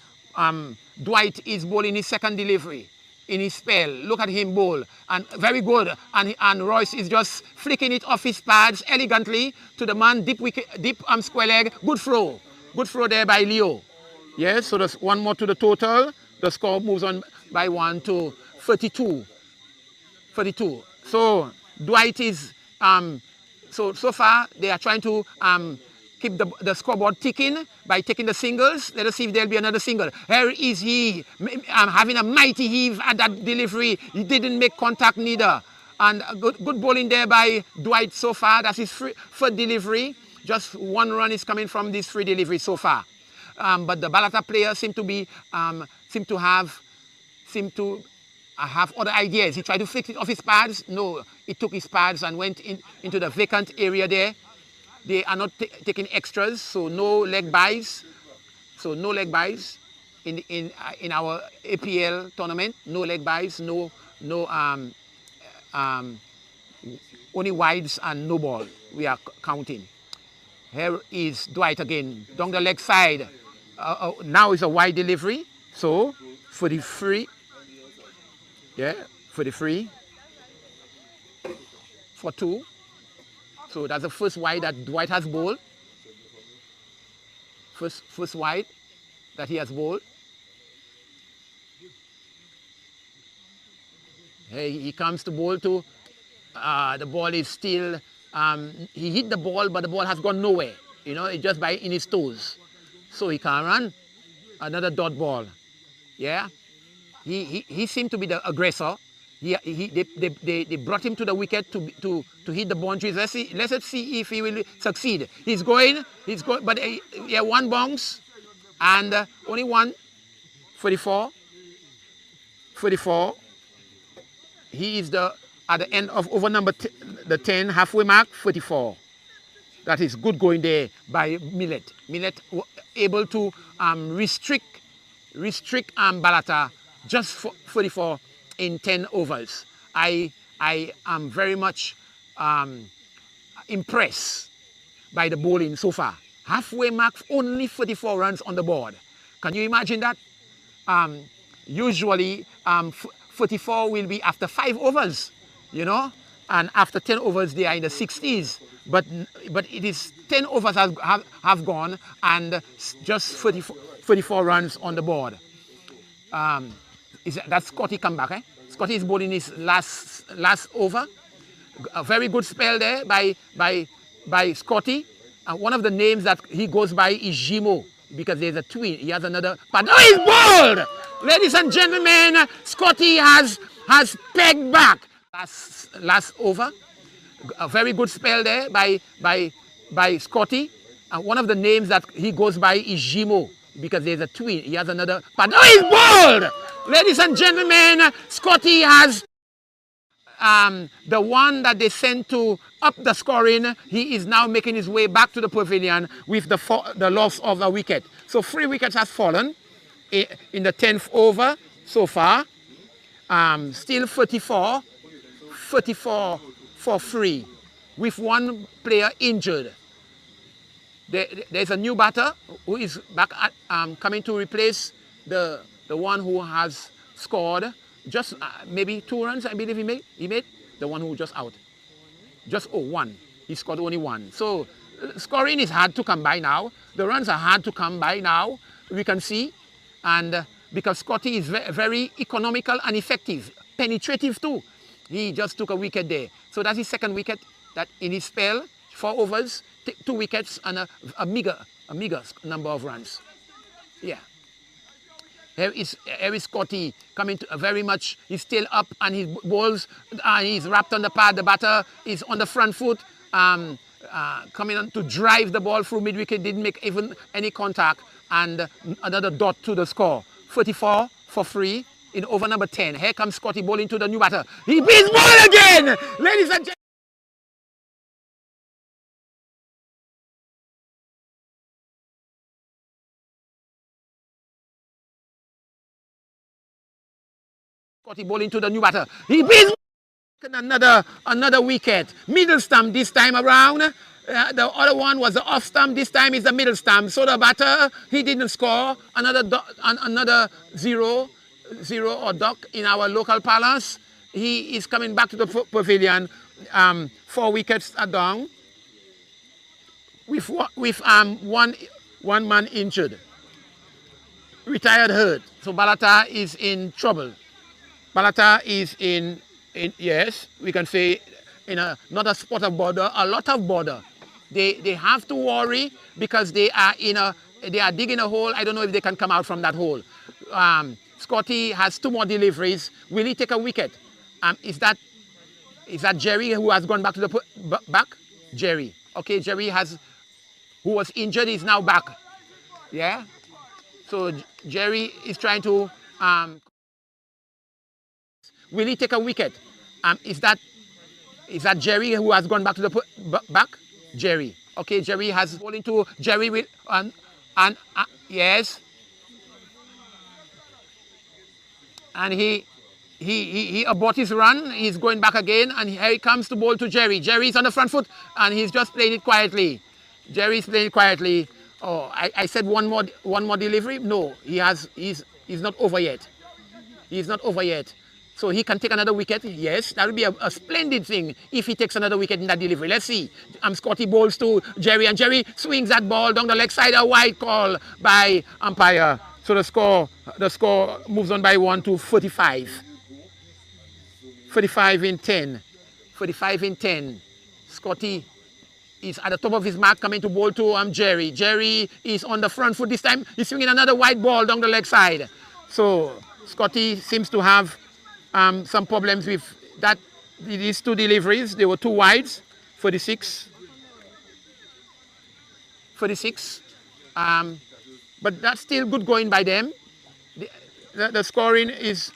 Dwight is bowling his second delivery in his spell. Look at him bowl, and very good. And Royce is just flicking it off his pads elegantly to the man deep square leg. Good throw there by Leo. Yes, so there's one more to the total. The score moves on by 1 to 32. So Dwight is so far they are trying to keep the scoreboard ticking by taking the singles. Let us see if there'll be another single. Here is he having a mighty heave at that delivery. He didn't make contact neither. And good bowling there by Dwight so far. That's his third delivery. Just one run is coming from this free delivery so far. But the Balata players seem to have other ideas. He tried to fix it off his pads. No, he took his pads and went into the vacant area there. They are not taking extras, so no leg buys. So no leg buys in our APL tournament. No leg buys, no only wides and no ball. We are counting. Here is Dwight again down the leg side. Now it's a wide delivery. So for the free. Yeah, for the free. For 2. So that's the first wide that Dwight has bowled. First wide that he has bowled. Hey, he comes to bowl to. The ball is still. He hit the ball, but the ball has gone nowhere. You know, it's just in his toes. So he can't run. Another dot ball. Yeah. He seemed to be the aggressor. They brought him to the wicket to hit the boundaries. Let's see if he will succeed. He's going, but one bounce and only one. 44. He is at the end of over number the 10 halfway mark. 44. That is good going there by Millet. Millet able to restrict Balata just 44 in 10 overs. I am very much impressed by the bowling so far. Halfway mark, only 44 runs on the board. Can you imagine that? Usually 44 will be after 5 overs, you know, and after 10 overs they are in the 60s. But it is 10 overs have gone and just 44 runs on the board. That's Scotty come back, eh? Scotty is bowling his last over. A very good spell there by Scotty. One of the names that he goes by is Jimo, because there's a twin. He has another. But oh, he's bowled! Ladies and gentlemen, Scotty has pegged back. Last over. A very good spell there by Scotty. One of the names that he goes by is Jimo, because there's a twin. He has another. But oh, he's bowled! Ladies and gentlemen, Scotty has the one that they sent to up the scoring. He is now making his way back to the pavilion with the loss of a wicket. So 3 wickets have fallen in the 10th over so far. Still 44 for 3 with one player injured. There's a new batter who is back coming to replace the one who has scored just maybe 2 runs, I believe he made. The one who just out. Just 1. He scored only 1. So scoring is hard to come by now. The runs are hard to come by now, we can see. And because Scotty is very economical and effective, penetrative too. He just took a wicket there. So that's his second wicket that in his spell, 4 overs, 2 wickets and a meager number of runs. Yeah. Here is Scotty coming to very much, he's still up and his balls, he's wrapped on the pad. The batter is on the front foot, coming on to drive the ball through mid-wicket, didn't make even any contact, and another dot to the score. 34 for 3 in over number 10. Here comes Scotty bowling to the new batter. He beats ball again! Ladies and gentlemen. Scotty bowling to the new batter. He beats another wicket. Middle stump this time around. The other one was the off stump. This time is the middle stump. So the batter, he didn't score. Another zero or duck in our local palace. He is coming back to the pavilion. 4 wickets are down. With one man injured. Retired hurt. So Balata is in trouble. Balata is in yes, we can say in not a spot of bother, a lot of bother. They have to worry because they are digging a hole. I don't know if they can come out from that hole. Scotty has 2 more deliveries. Will he take a wicket? Is that Jerry who has gone back to the back? Jerry. Okay, Jerry who was injured is now back. Yeah. So Jerry is trying to. Will he take a wicket? Is that Jerry who has gone back to the back? Jerry. Okay, Jerry has bowling to Jerry with yes. And he abort his run. He's going back again, and here he comes to bowl to Jerry. Jerry's on the front foot, and he's just playing it quietly. Jerry's playing it quietly. Oh, I said one more delivery. No, he's not over yet. He's not over yet. So he can take another wicket. Yes, that would be a splendid thing if he takes another wicket in that delivery. Let's see. Scotty bowls to Jerry, and Jerry swings that ball down the leg side. A wide call by umpire. So the score moves on by 1 to 45. 45 in 10. 45 in 10. Scotty is at the top of his mark, coming to bowl to Jerry. Jerry is on the front foot this time. He's swinging another wide ball down the leg side. So Scotty seems to have some problems with that. These 2 deliveries, they were 2 wides. 46. But that's still good going by them. The scoring is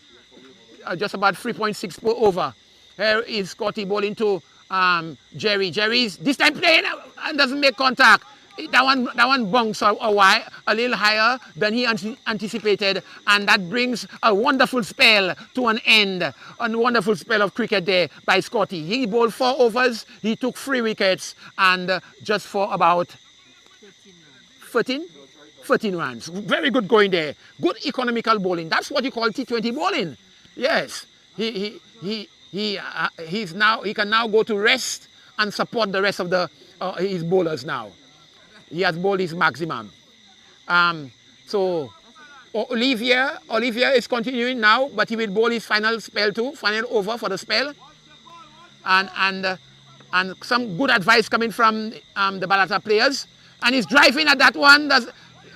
just about 3.6 per over. Here is Scotty bowling to Jerry. Jerry's this time playing and doesn't make contact. That one bunks a little higher than he anticipated, and that brings a wonderful spell to an end. A wonderful spell of cricket there by Scotty. He bowled 4 overs, he took 3 wickets, and just for about 13 runs. Very good going there. Good economical bowling. That's what you call T20 bowling. Yes, he can now go to rest and support the rest of his bowlers now. He has bowled his maximum. So Olivier is continuing now, but he will bowl his final spell too, final over for the spell. And some good advice coming from the Balata players. And he's driving at that one. That's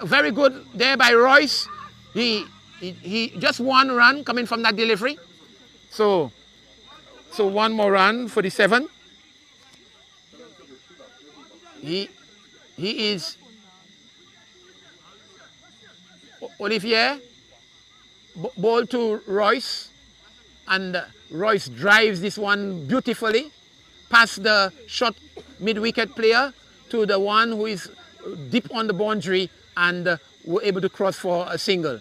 very good there by Royce. He just 1 run coming from that delivery. So 1 more run for the 7. He is Olivier ball to Royce, and Royce drives this one beautifully past the short mid-wicket player to the one who is deep on the boundary and were able to cross for a single.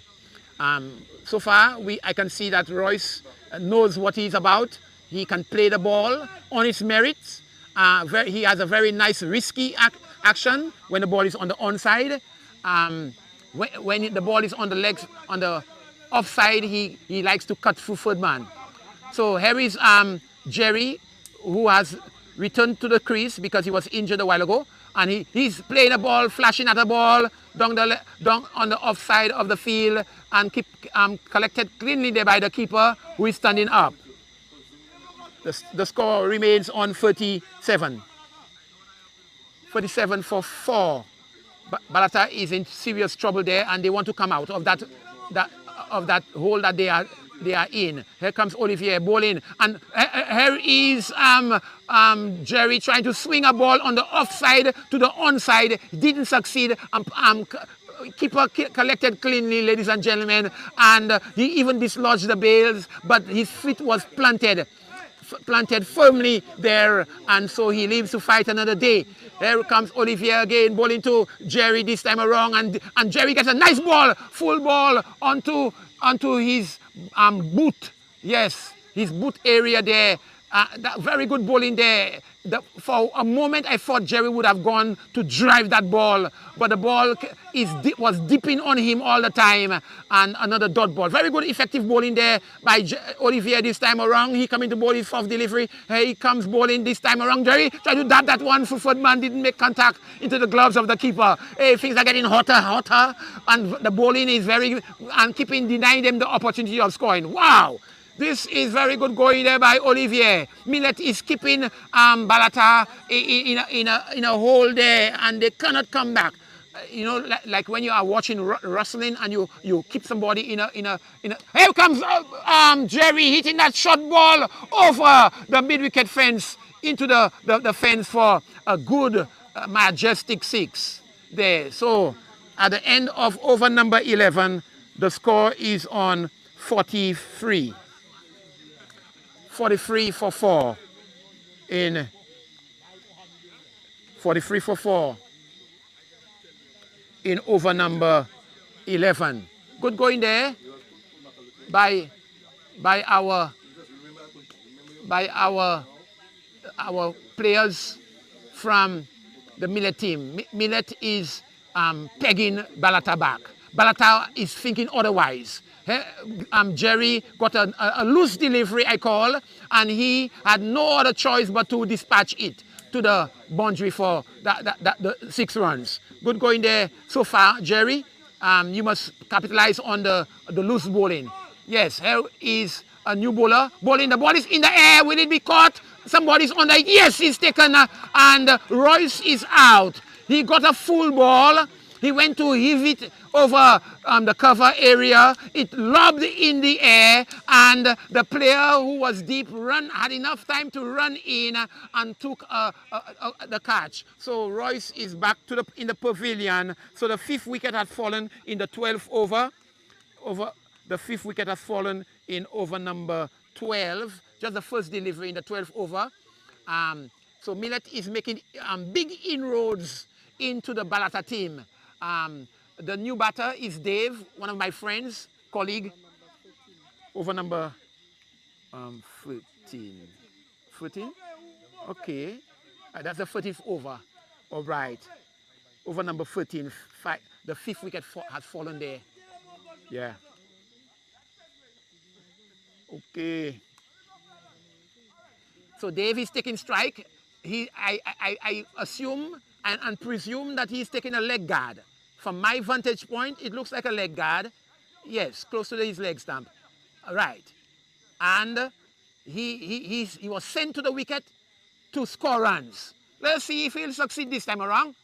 So far, I can see that Royce knows what he's about. He can play the ball on its merits. He has a very nice risky action when the ball is on the onside. When the ball is on the legs, on the offside, he likes to cut through third man. So here is Jerry, who has returned to the crease because he was injured a while ago, and he's playing a ball, flashing at a ball down on the offside of the field, and collected cleanly there by the keeper, who is standing up. The score remains on 37. 37 for 4. Balata is in serious trouble there, and they want to come out of that hole that they are in. Here comes Olivier bowling, and here is Jerry trying to swing a ball on the offside to the onside. Didn't succeed. Keeper collected cleanly, ladies and gentlemen, and he even dislodged the bails, but his feet was planted firmly there, and so he lives to fight another day. Here comes Olivier again, bowling to Jerry this time around, and Jerry gets a nice ball, full ball onto his boot. Yes, his boot area there. Very good bowling there. For a moment, I thought Jerry would have gone to drive that ball, but the ball was dipping on him all the time, and another dot ball. Very good, effective bowling there by Olivier this time around. He coming to bowl his fourth delivery. Here he comes bowling this time around. Jerry tried to dab that one. Foot man didn't make contact into the gloves of the keeper. Hey, things are getting hotter, and the bowling is denying them the opportunity of scoring. Wow! This is very good going there by Olivier. Millet is keeping Balata in a hole there, and they cannot come back. You know, like when you are watching wrestling and you keep somebody in a. Here comes Jerry hitting that short ball over the mid-wicket fence into the fence for a good majestic 6 there. So at the end of over number 11, the score is on 43. 43 for 4 in 43 for 4 in over number 11. Good going there by our players from the Millet team. Millet is pegging Balata back. Balata is thinking otherwise. Jerry got a loose delivery, I call, and he had no other choice but to dispatch it to the boundary for the 6 runs. Good going there so far, Jerry. You must capitalize on the loose bowling. Yes, here is a new bowler bowling. The ball is in the air. Will it be caught? Somebody's on the... Yes, he's taken, and Royce is out. He got a full ball. He went to heave it over the cover area. It lobbed in the air, and the player who was deep had enough time to run in and took the catch. So Royce is back in the pavilion. So the 5th wicket had fallen in the 12th over. The 5th wicket has fallen in over number 12. Just the first delivery in the 12th over. So Millet is making big inroads into the Balata team. The new batter is Dave, one of my friends, colleague, over number 13. 13? Okay. That's the 13th over. All right. Over number 13. The 5th wicket has fallen there. Yeah. Okay. So Dave is taking strike. I assume and presume that he's taking a leg guard. From my vantage point, it looks like a leg guard. Yes, close to his leg stump. Right. And he was sent to the wicket to score runs. Let's see if he'll succeed this time around.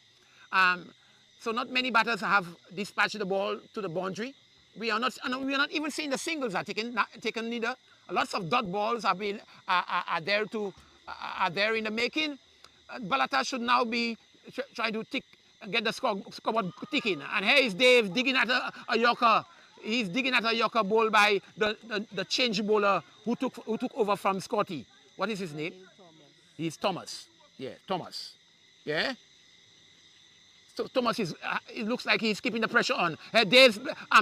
So not many batters have dispatched the ball to the boundary. We are not even seeing the singles are taken neither. Lots of dot balls are there in the making. Balata should now be trying to get the scoreboard ticking. And here is Dave digging at a Yorker. He's digging at a Yorker ball by the change bowler who took over from Scotty. What is his name? He's Thomas. Yeah, Thomas. Yeah. So Thomas it looks like he's keeping the pressure on. Dave's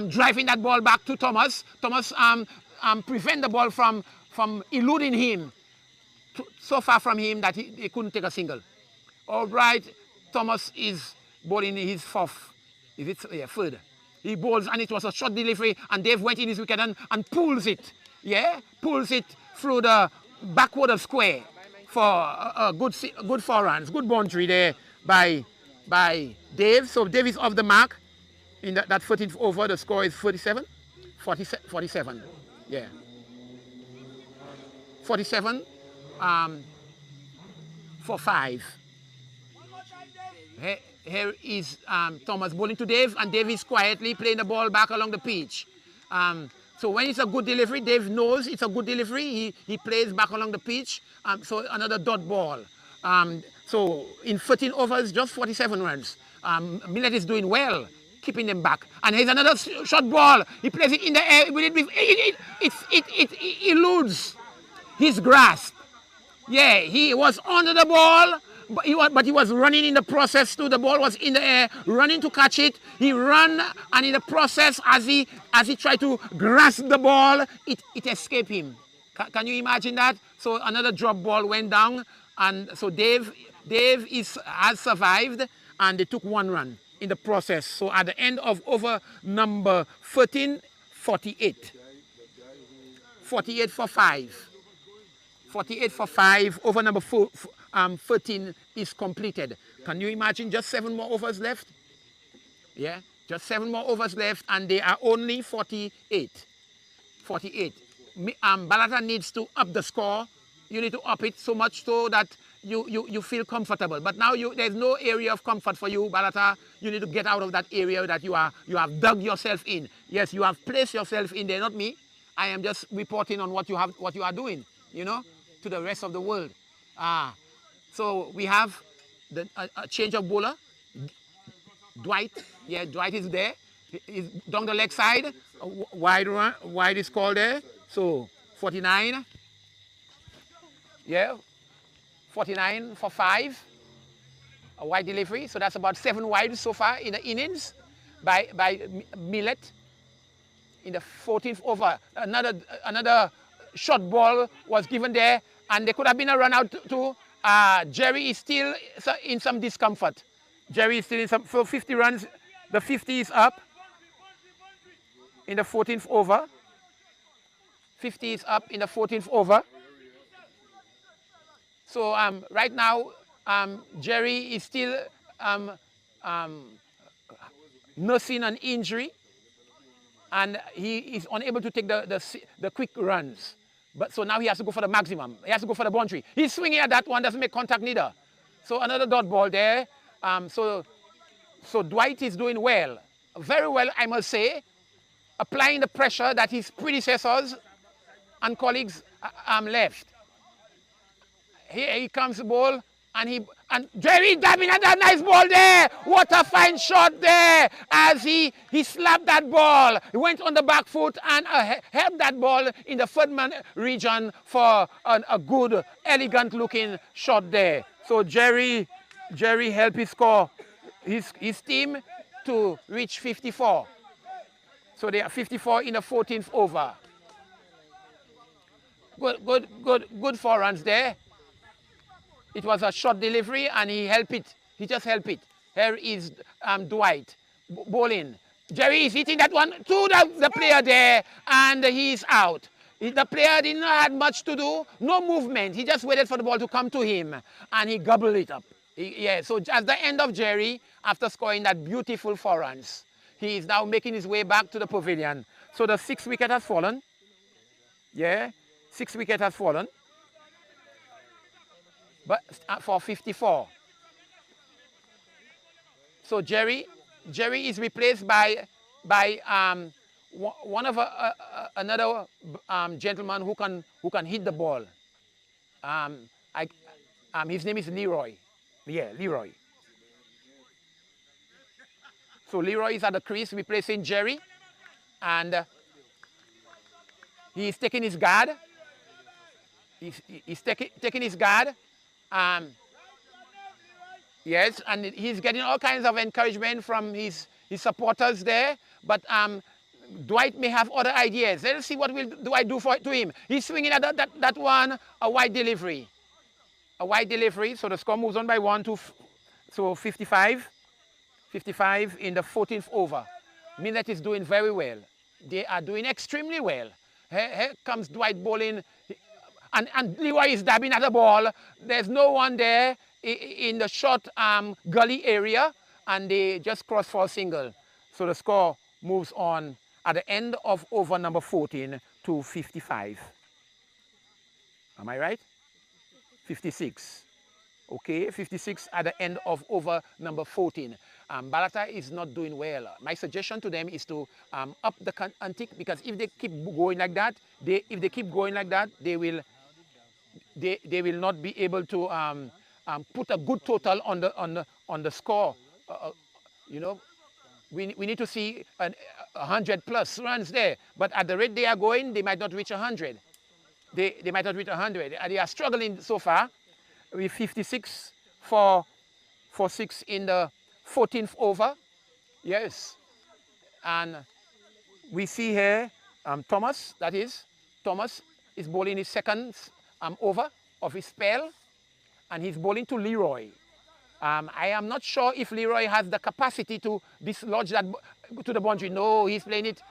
driving that ball back to Thomas. Thomas prevent the ball from eluding him. So far from him that he couldn't take a single. All right, Thomas is bowling his 4th. Is it? Yeah, 3rd. He bowls, and it was a short delivery, and Dave went in his wicket and pulls it. Yeah, pulls it through the backward of square for a good 4 runs. Good boundary there by Dave. So Dave is off the mark in that 13th over. The score is 47. 47. Yeah. 47. for 5. Here is Thomas bowling to Dave, and Dave is quietly playing the ball back along the pitch. So when it's a good delivery, Dave knows it's a good delivery. He plays back along the pitch. So another dot ball. So in 13 overs, just 47 runs. Millet is doing well, keeping them back. And here's another short ball. He plays it in the air. It eludes his grasp. Yeah, he was under the ball, but he was running in the process too. The ball was in the air, running to catch it. He ran, and in the process, as he tried to grasp the ball, it escaped him. Can you imagine that? So another drop ball went down, and so Dave has survived, and they took 1 run in the process. So at the end of over number 13, 48. 48 for 5. 48 for 5, over number 13 is completed. Can you imagine just 7 more overs left? Yeah, just 7 more overs left, and they are only 48. 48. Balata needs to up the score. You need to up it so much so that you feel comfortable. But now there's no area of comfort for you, Balata. You need to get out of that area that you have dug yourself in. Yes, you have placed yourself in there, not me. I am just reporting on what you are doing, you know, to the rest of the world. So we have a change of bowler. Dwight, yeah, Dwight is there. He's down the leg side. Wide is called there. So 49. Yeah, 49 for 5. A wide delivery. So that's about 7 wides so far in the innings by Millet. In the 14th over, another short ball was given there, and there could have been a run out too. Jerry is still in some discomfort. Jerry is still in some, for 50 runs. The 50 is up in the 14th over. 50 is up in the 14th over. So right now, Jerry is still nursing an injury, and he is unable to take the quick runs. But so now he has to go for the maximum. He has to go for the boundary. He's swinging at that one, doesn't make contact neither. So another dot ball there. So Dwight is doing well, very well, I must say, applying the pressure that his predecessors and colleagues left. Here comes the ball, and Jerry dabbing at that nice ball there. What a fine shot there as he slapped that ball. He went on the back foot and helped that ball in the third man region for a good, elegant looking shot there. So Jerry helped his team to reach 54. So they are 54 in the 14th over. Good 4 runs there. It was a short delivery, and he helped it. He just helped it. Here is Dwight bowling. Jerry is hitting that one to the player there, and he's out. The player didn't have much to do, no movement. He just waited for the ball to come to him, and he gobbled it up. So at the end of Jerry, after scoring that beautiful 4 runs, he is now making his way back to the pavilion. So the 6th wicket has fallen. Yeah, 6th wicket has fallen. But for 54. So Jerry is replaced by one of another gentleman who can hit the ball. His name is Leroy. Yeah, Leroy. So Leroy is at the crease replacing Jerry, and he's taking his guard. He's taking his guard. Yes, and he's getting all kinds of encouragement from his supporters there. But Dwight may have other ideas. Let's see what Dwight do to him. He's swinging at that one, a wide delivery. A wide delivery, so the score moves on by 1 to 55. 55 in the 14th over. Millet is doing very well. They are doing extremely well. Here comes Dwight bowling. And Leroy is dabbing at the ball. There's no one there in the short gully area, and they just cross for a single. So the score moves on at the end of over number 14 to 55. Am I right? 56. Okay, 56 at the end of over number 14. Balata is not doing well. My suggestion to them is to up the antique, because if they keep going like that, they will not be able to put a good total on the score. You know, we need to see 100 plus runs there. But at the rate they are going, they might not reach 100. They might not reach 100. They are struggling so far with 56 for 6 in the 14th over. Yes. And we see here Thomas is bowling his second over of his spell, and he's bowling to Leroy. I am not sure if Leroy has the capacity to dislodge that to the boundary. No, he's playing it.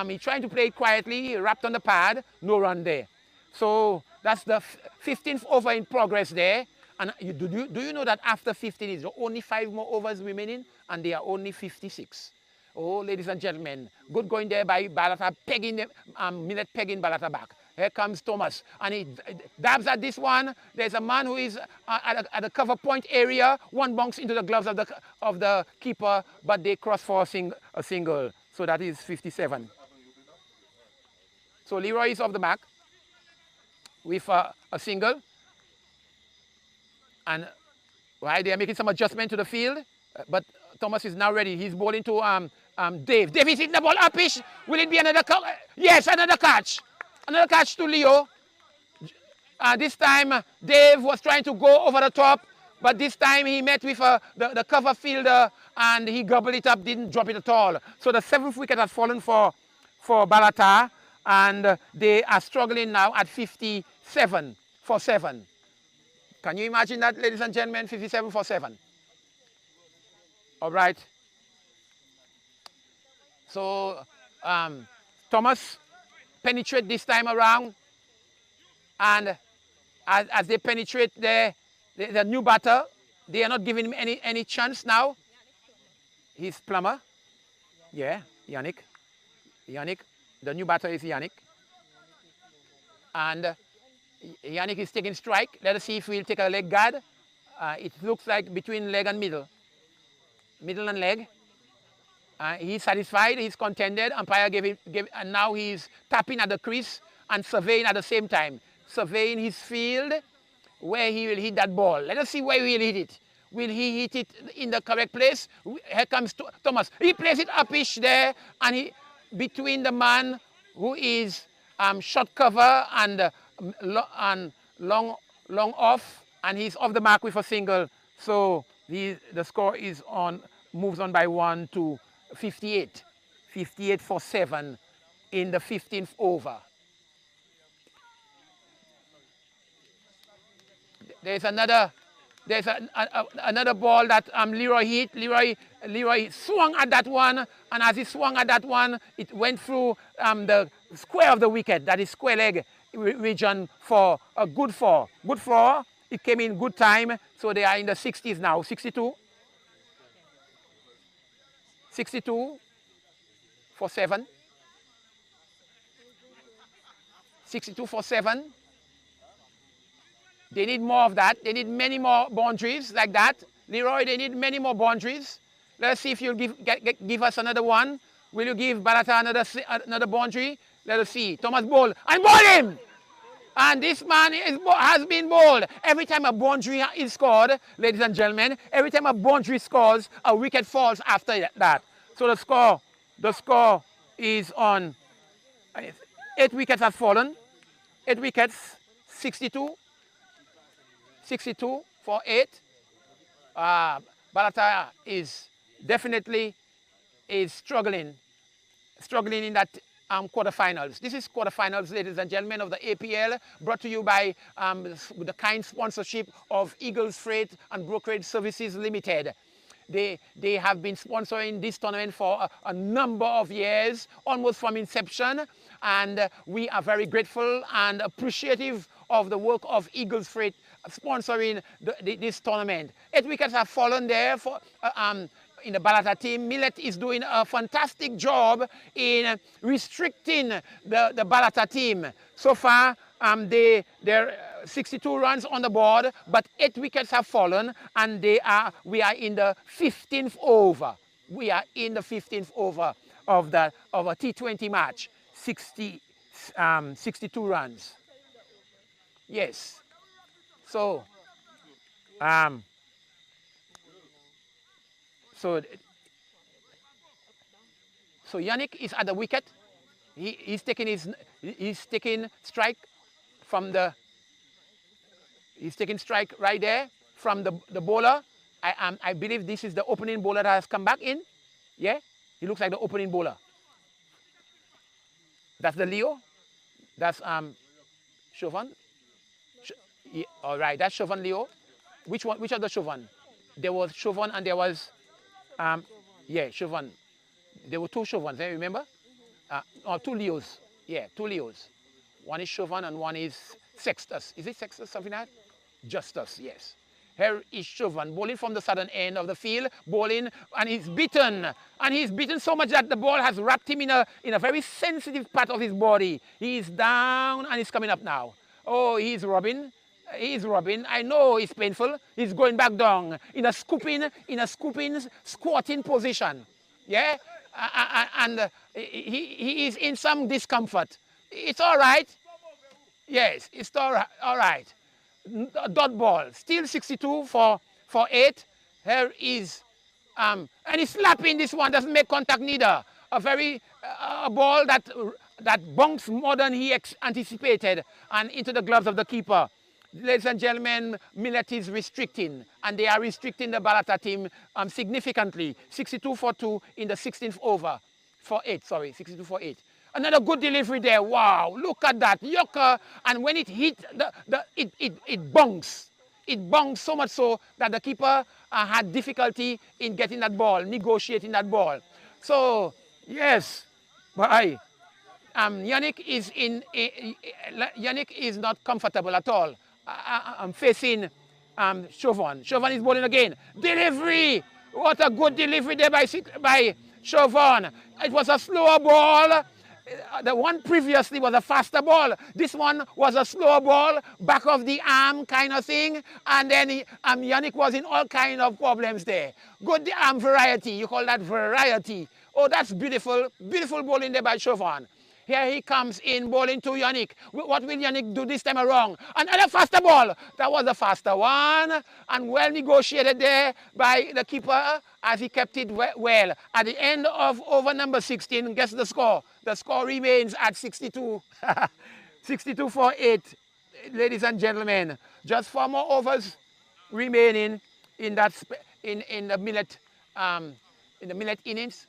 He's trying to play it quietly, wrapped on the pad, no run there. So that's the 15th over in progress there. And do you know that after 15 is only 5 more overs remaining, and they are only 56. Oh, ladies and gentlemen, good going there by Balata, pegging Millet pegging Balata back. Here comes Thomas, and he dabs at this one. There's a man who is at the cover point area. One bounce into the gloves of the keeper, but they cross for a single. So that is 57. So Leroy is off the mark with a single. And while they are making some adjustment to the field, but Thomas is now ready. He's bowling to Dave. Dave is hitting the ball upish. Will it be another catch? Yes, another catch. Another catch to Leo. This time, Dave was trying to go over the top, but this time he met with the cover fielder, and he gobbled it up, didn't drop it at all. So the 7th wicket has fallen for Balata, and they are struggling now at 57 for 7. Can you imagine that, ladies and gentlemen? 57 for 7. All right. So Thomas penetrate this time around, and as they penetrate the new batter, they are not giving him any chance now. He's Plummer. Yeah, Yannick. The new batter is Yannick. And Yannick is taking strike. Let us see if we'll take a leg guard. It looks like between leg and middle. Middle and leg. He's satisfied, he's contented. Umpire gave and now he's tapping at the crease and surveying at the same time. Surveying his field, where he will hit that ball. Let us see where he will hit it. Will he hit it in the correct place? Here comes Thomas. He plays it upish there, and he between the man who is short cover and long off, and he's off the mark with a single. So the score is moves on by 1 to 58. 58 for 7 in the 15th over. There's another ball that Leroy hit. Leroy swung at that one, and as he swung at that one, it went through the square of the wicket, that is square leg region, for a good 4. Good 4. It came in good time, so they are in the 60s now. 62. 62 for 7. 62 for 7. They need more of that. They need many more boundaries like that. Leroy, they need many more boundaries. Let's see if you'll give us another one. Will you give Balata another boundary? Let us see. Thomas bowled and bowled him. And this man has been bowled. Every time a boundary is scored, ladies and gentlemen, every time a boundary scores, a wicket falls after that. So the score is on 8 wickets have fallen. 8 wickets, 62. 62 for 8. Balata is definitely struggling in that quarterfinals. This is quarterfinals, ladies and gentlemen, of the APL, brought to you by the kind sponsorship of Eagles Freight and Brokerage Services Limited. They have been sponsoring this tournament for a number of years, almost from inception, and we are very grateful and appreciative of the work of Eagles Freight sponsoring this tournament. 8 wickets have fallen there for in the Balata team. Millet is doing a fantastic job in restricting the Balata team. So far, their 62 runs on the board, but 8 wickets have fallen, and we are in the 15th over. We are in the 15th over of a T20 match. 62 runs. Yes. So, so Yannick is at the wicket. He's taking strike from the. He's taking strike right there from the bowler. I believe this is the opening bowler that has come back in. Yeah, he looks like the opening bowler. That's the Leo. That's Chauvin. Yeah, all right, that's Chauvin Leo. Which one? Which of the Chauvin? There was Chauvin and there was yeah, Chauvin. There were 2 Chauvins, remember? Or 2 Leos. Yeah, 2 Leos. One is Chauvin and one is Sextus. Is it Sextus, something like that? Justus, yes. Here is Chauvin, bowling from the southern end of the field, bowling, and he's beaten. And he's beaten so much that the ball has wrapped him in a very sensitive part of his body. He's down and he's coming up now. Oh, he's rubbing. He's rubbing. I know it's painful. He's going back down in a scooping, squatting position. Yeah? And he is in some discomfort. It's all right. Yes, it's all right. Dot ball. Still 62 for 8. Here is, and he's slapping this one. Doesn't make contact neither. A ball that bunks more than he anticipated and into the gloves of the keeper. Ladies and gentlemen, Millet is restricting, and they are restricting the Balata team significantly. 62 for 2 in the 16th over. For 8, sorry, 62 for 8. Another good delivery there. Wow, look at that. Yorker, and when it hit, it bunks. It bunks so much so that the keeper had difficulty in getting that ball, negotiating that ball. So, yes, bye. Yannick is not comfortable at all. I'm facing Chauvin. Chauvin is bowling again. Delivery! What a good delivery there by Chauvin. It was a slower ball. The one previously was a faster ball. This one was a slower ball, back of the arm kind of thing. And then Yannick was in all kind of problems there. Good variety. You call that variety. Oh, that's beautiful. Beautiful bowling there by Chauvin. Here he comes in bowling to Yannick. What will Yannick do this time around? Another faster ball. That was the faster one. And well negotiated there by the keeper as he kept it well. At the end of over number 16, guess the score. The score remains at 62. 62 for 8, ladies and gentlemen. Just 4 more overs remaining in that in the Millet innings.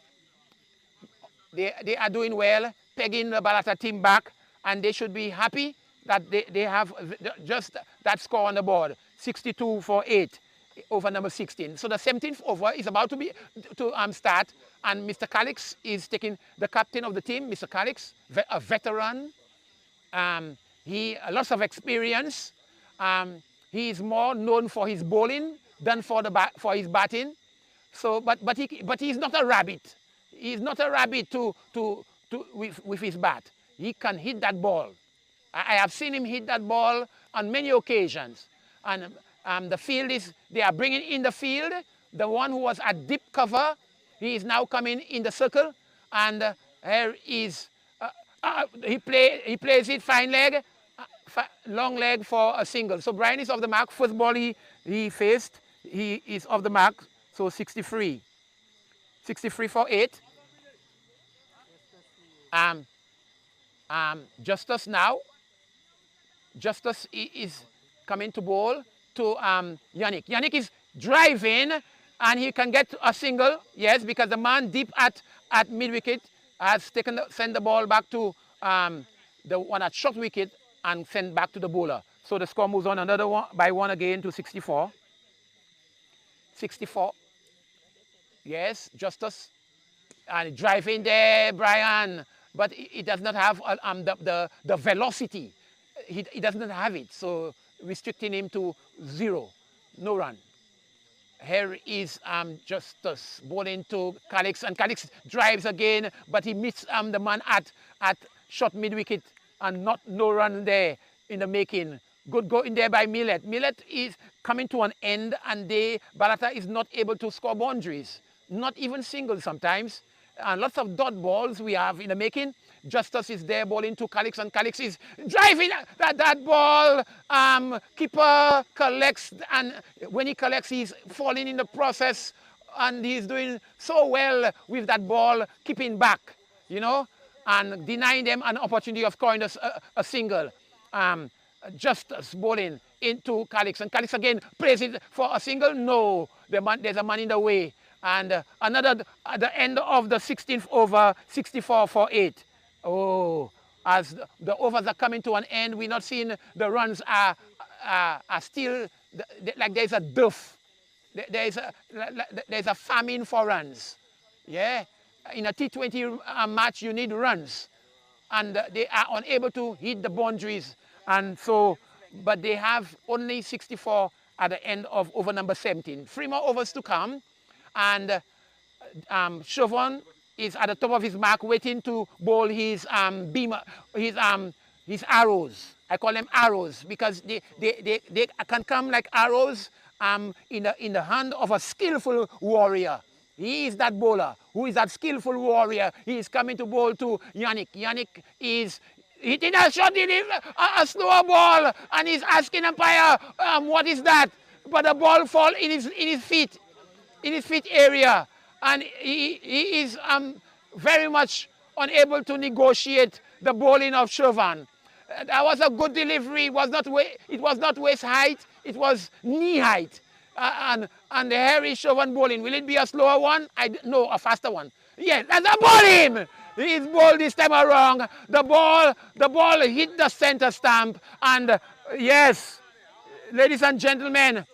They are doing well, pegging the Balata team back, and they should be happy that they have just that score on the board, 62 for 8 over number 16. So the 17th over is about to start, and Mr. Calix is taking the captain of the team, Mr. Calix, a veteran. He lots of experience. He is more known for his bowling than for his batting. So, but he's not a rabbit. He's not a rabbit with his bat. He can hit that ball. I have seen him hit that ball on many occasions. And the field they are bringing in the field. The one who was at deep cover, he is now coming in the circle. And here is, he plays it fine leg, long leg for a single. So Brian is off the mark. First ball he faced, he is off the mark. So 63. 63 for 8. Justus now. Justus is coming to bowl to Yannick. Yannick is driving and he can get a single, yes, because the man deep at mid-wicket has sent the ball back to the one at short wicket and sent back to the bowler. So the score moves on another one by 1 again to 64. 64. Yes, Justus. And driving there, Brian. But he does not have the velocity. He doesn't have it. So restricting him to 0. No run. Here is Justus bowling to Calix. And Calix drives again. But he missed the man at short mid-wicket. And no run there in the making. Good go in there by Millet. Millet is coming to an end, and Balata is not able to score boundaries, not even singles sometimes. And lots of dot balls we have in the making. Justus is there bowling to Calix, and Calix is driving that ball. Keeper collects, and when he collects, he's falling in the process, and he's doing so well with that ball, keeping back, you know, and denying them an opportunity of scoring a single. Justus bowling into Calix, and Calix again plays it for a single. No, there's a man in the way. And another at the end of the 16th over, 64 for 8. Oh, as the overs are coming to an end, we're not seeing the runs are still like there's a dearth. There's a famine for runs. Yeah, in a T20 match, you need runs, and they are unable to hit the boundaries. And so, but they have only 64 at the end of over number 17. 3 more overs to come. And Chauvin is at the top of his mark, waiting to bowl his his arrows. I call them arrows because they can come like arrows in the hand of a skillful warrior. He is that bowler who is that skillful warrior. He is coming to bowl to Yannick. Yannick is hitting a shot, a slower ball, and he's asking umpire, what is that? But the ball falls in his feet. In his feet area, and he is very much unable to negotiate the bowling of Chauvin. That was a good delivery. It was not waist height, it was knee height. And the Harry Chauvin bowling, will it be a slower one? No, a faster one. Yes, that's a bowling. He's bowled this time around. The ball hit the center stamp, and yes, ladies and gentlemen,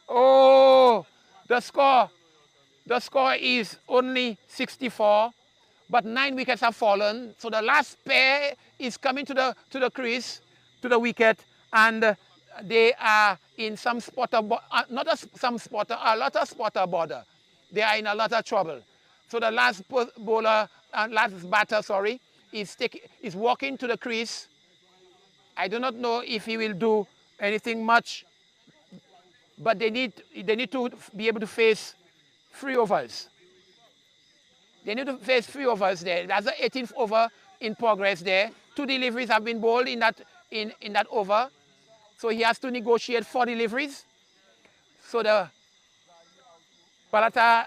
oh, the score is only 64, but 9 wickets have fallen. So the last pair is coming to the crease, to the wicket, and they are in some spotter, a lot of spotter border. They are in a lot of trouble. So the last batter, is walking to the crease. I do not know if he will do anything much, but they need to be able to face 3 overs. They need to face 3 overs there. That's the 18th over in progress there. 2 deliveries have been bowled in that over. So he has to negotiate 4 deliveries. So the Balata,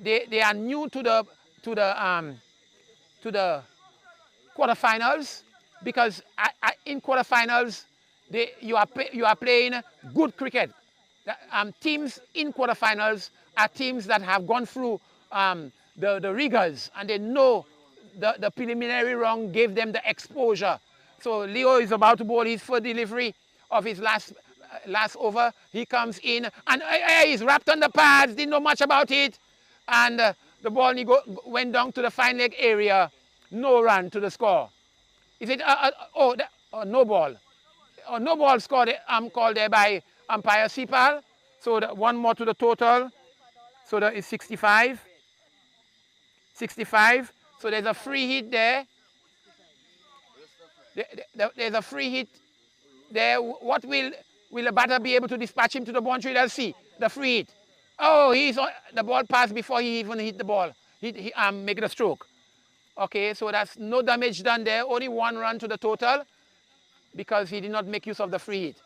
they are new to the quarterfinals, because in quarterfinals you are playing good cricket. Teams in quarterfinals are teams that have gone through the rigors, and they know the preliminary round gave them the exposure. So Leo is about to bowl his first delivery of his last over. He comes in, and he's wrapped on the pads, didn't know much about it, and the ball went down to the fine leg area. No run to the score. Is it no ball? No ball scored. Called there by umpire Sipal. So 1 more to the total. So that is 65. 65. So there's a free hit there. There's a free hit there. What will the batter be able to dispatch him to the boundary? Let's see. The free hit. Oh, the ball passed before he even hit the ball. He make the stroke. Okay, so that's no damage done there. Only 1 run to the total because he did not make use of the free hit.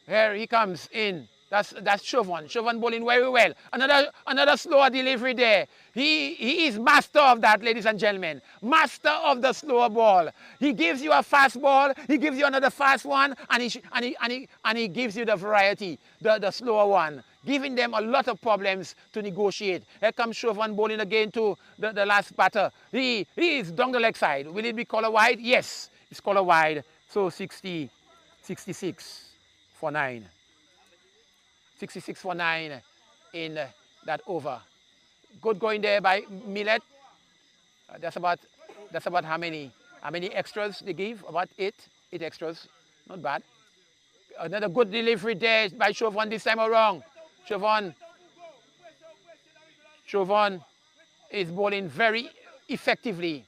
Here he comes in. That's Chauvin. Chauvin bowling very well. Another slower delivery there. He is master of that, ladies and gentlemen. Master of the slower ball. He gives you a fast ball. He gives you another fast one, and he gives you the variety, the slower one, giving them a lot of problems to negotiate. Here comes Chauvin bowling again to the last batter. He is down the leg side. Will it be collar wide? Yes, it's collar wide. So 66 for 9. 66 for 9 in that over. Good going there by Millet. That's about how many extras they give? About 8 extras. Not bad. Another good delivery there by Chauvin this time around. Chauvin is bowling very effectively.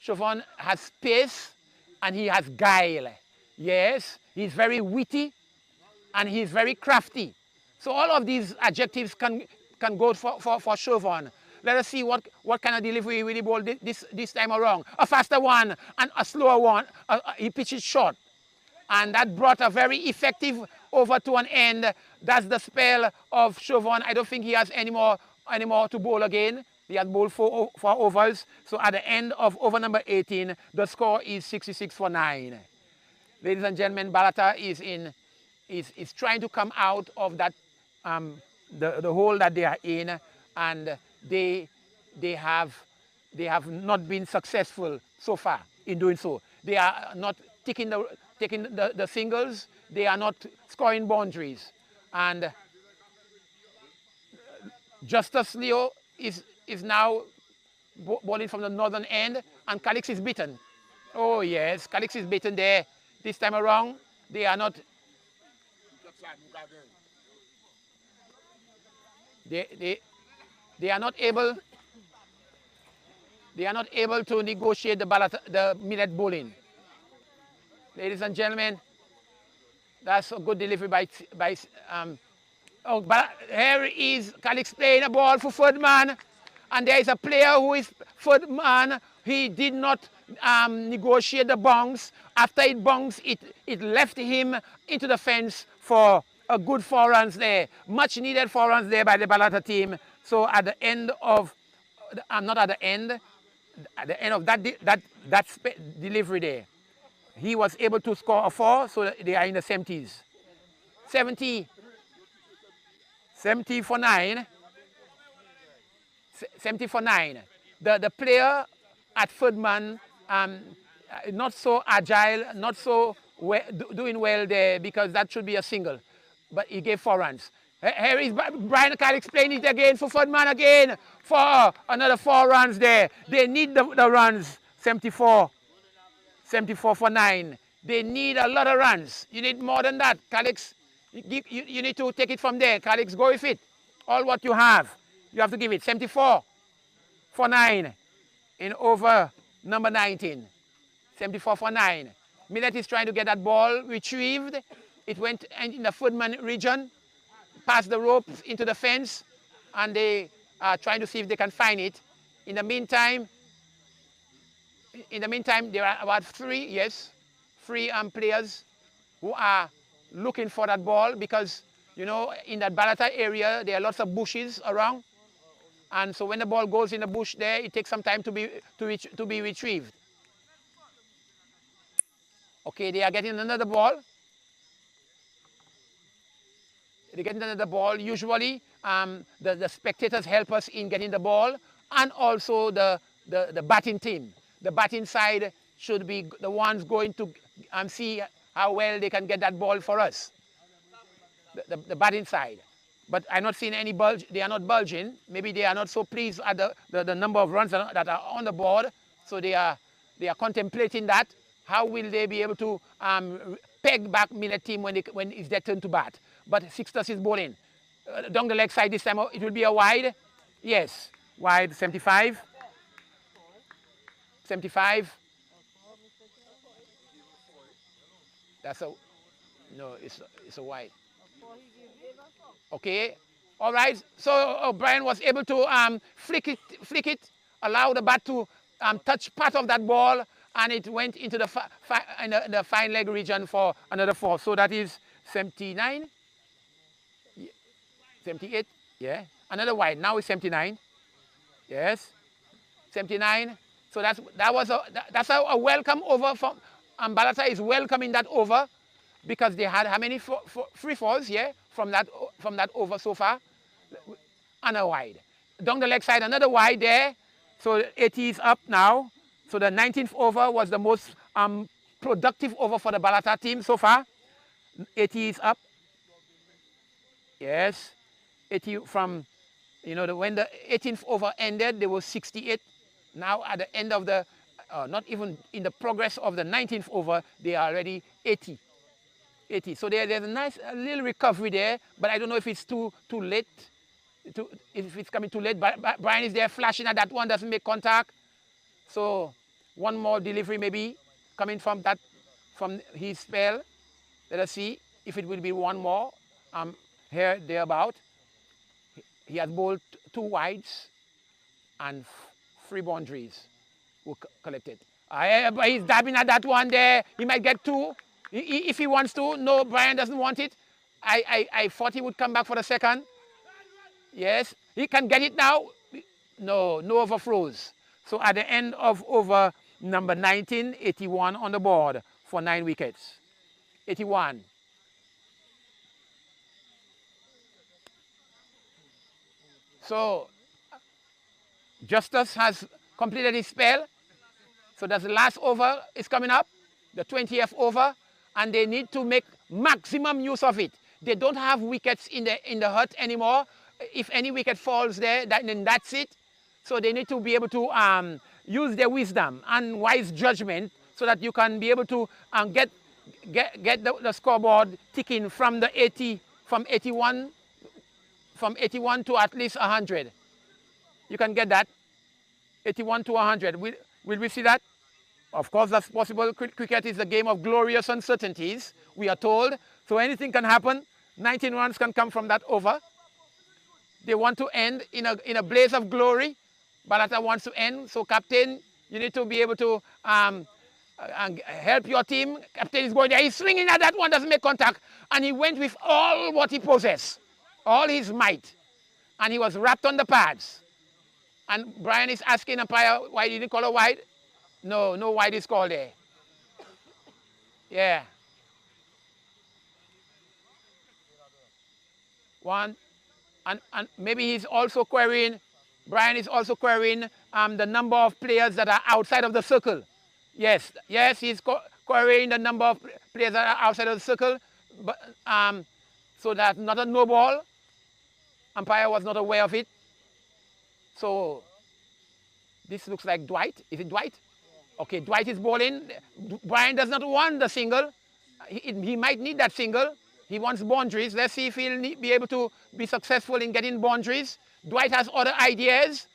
Chauvin has pace and he has guile. Yes, he's very witty and he's very crafty. So all of these adjectives can go for Chauvin. Let us see what kind of delivery will he bowl this time around. A faster one and a slower one. He pitched it short. And that brought a very effective over to an end. That's the spell of Chauvin. I don't think he has any more to bowl again. He has bowled four overs. So at the end of over number 18, the score is 66 for 9. Ladies and gentlemen, Balata is trying to come out of that the hole that they are in, and they have not been successful so far in doing so. They are not taking the singles. They are not scoring boundaries. And Justus Leo is now bowling from the northern end, and Calix is beaten. Oh yes, Calix is beaten there. This time around, they are not. They are not able. They are not able to negotiate the Millet bowling. Ladies and gentlemen, that's a good delivery by but here is Calix playing a ball for third man, and there is a player who is third man. He did not negotiate the bounce. After it bounced, it left him into the fence for a good 4 runs there. Much needed 4 runs there by the Balata team. So at the end of, not at the end of that delivery there, he was able to score a 4, so they are in the 70s. 70 for 9. 70 for 9. The player at third man, not so agile, not so doing well there, because that should be a single. But he gave 4 runs. Here is Brian Calix playing it again for third man again for another 4 runs there. They need the runs. 74 for 9. They need a lot of runs. You need more than that. Calix, you need to take it from there. Calix, go with it. All what you have, you have to give it. 74 for 9 in over number 19. 74 for 9. Millet is trying to get that ball retrieved. It went in the third man region, past the ropes into the fence, and they are trying to see if they can find it. In the meantime, there are about three players who are looking for that ball, because, you know, in that Balata area, there are lots of bushes around. And so when the ball goes in the bush there, it takes some time to be retrieved. Okay, they are getting another ball. They're getting another ball. Usually, the spectators help us in getting the ball, and also the batting team. The batting side should be the ones going to see how well they can get that ball for us. The batting side. But I'm not seeing any bulge. They are not bulging. Maybe they are not so pleased at the number of runs that are on the board. So they are contemplating that. How will they be able to peg back Millet team when it's their turn to bat? But Sixtus is bowling. Down the leg side this time, it will be a wide. Yes, wide, 75. 75. That's a, no, it's a wide. Okay, all right. So Brian was able to flick it, allow the bat to touch part of that ball, and it went into the fine leg region for another 4. So that is 79, 78, yeah. Another wide. Now it's 79. Yes, 79. So that's a welcome over from Balata is welcoming that over, because they had how many 3 fours, yeah, from that over so far, and a wide. Down the leg side, another wide there. So 80 is up now. So the 19th over was the most productive over for the Balata team so far. 80 is up. Yes, 80 from, you know, when the 18th over ended, there was 68. Now at the end of the, not even in the progress of the 19th over, they are already 80. 80. So there's a nice little recovery there, but I don't know if it's too late. If it's coming too late. But Brian is there flashing at that one, doesn't make contact. So One more delivery maybe coming from his spell. Let us see if it will be one more. Here, thereabout. He has bowled 2 wides and 3 boundaries were collected. But he's dabbing at that one there. He might get 2 if he wants to. No, Brian doesn't want it. I thought he would come back for the second. Yes, he can get it now. No overthrows. So at the end of over number 19, 81 on the board for 9 wickets. 81. So Justus has completed his spell. So that's the last over is coming up, the 20th over, and they need to make maximum use of it. They don't have wickets in the hut anymore. If any wicket falls there, then that's it. So they need to be able to use their wisdom and wise judgment so that you can be able to get the scoreboard ticking from the 81 to at least 100. You can get that, 81 to 100. Will we see that? Of course, that's possible. Cricket is a game of glorious uncertainties, we are told. So anything can happen. 19 runs can come from that over. They want to end in a blaze of glory. Balata wants to end. So, captain, you need to be able to help your team. Captain is going there. He's swinging at that one, doesn't make contact. And he went with all what he possessed, all his might. And he was wrapped on the pads. And Brian is asking umpire why he didn't call a wide. No wide is called there. Yeah. One. And maybe he's also querying, Brian is also querying the number of players that are outside of the circle. Yes, he's querying the number of players that are outside of the circle. But, so that's not a no ball. Umpire was not aware of it. So this looks like Dwight. Is it Dwight? Okay, Dwight is bowling. Brian does not want the single. He might need that single. He wants boundaries. Let's see if he'll be able to be successful in getting boundaries. Dwight has other ideas.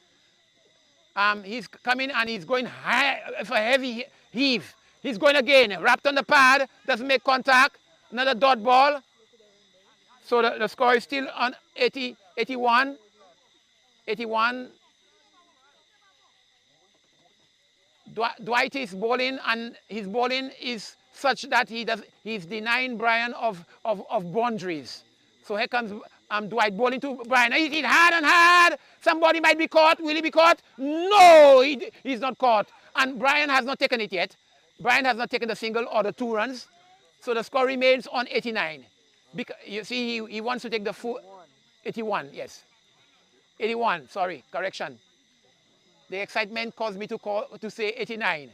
He's coming and he's going high for a heavy heave. He's going again, wrapped on the pad, doesn't make contact. Another dot ball. So the score is still on 81. 81. Dwight is bowling, and his bowling is such that he's denying Brian of boundaries. So here comes Dwight bowling to Brian. He hit hard and hard. Somebody might be caught. Will he be caught? No, he's not caught. And Brian has not taken it yet. Brian has not taken the single or the 2 runs. So the score remains on 89. Because, you see, he wants to take the full 81, yes. 81, sorry, correction. The excitement caused me to say 89.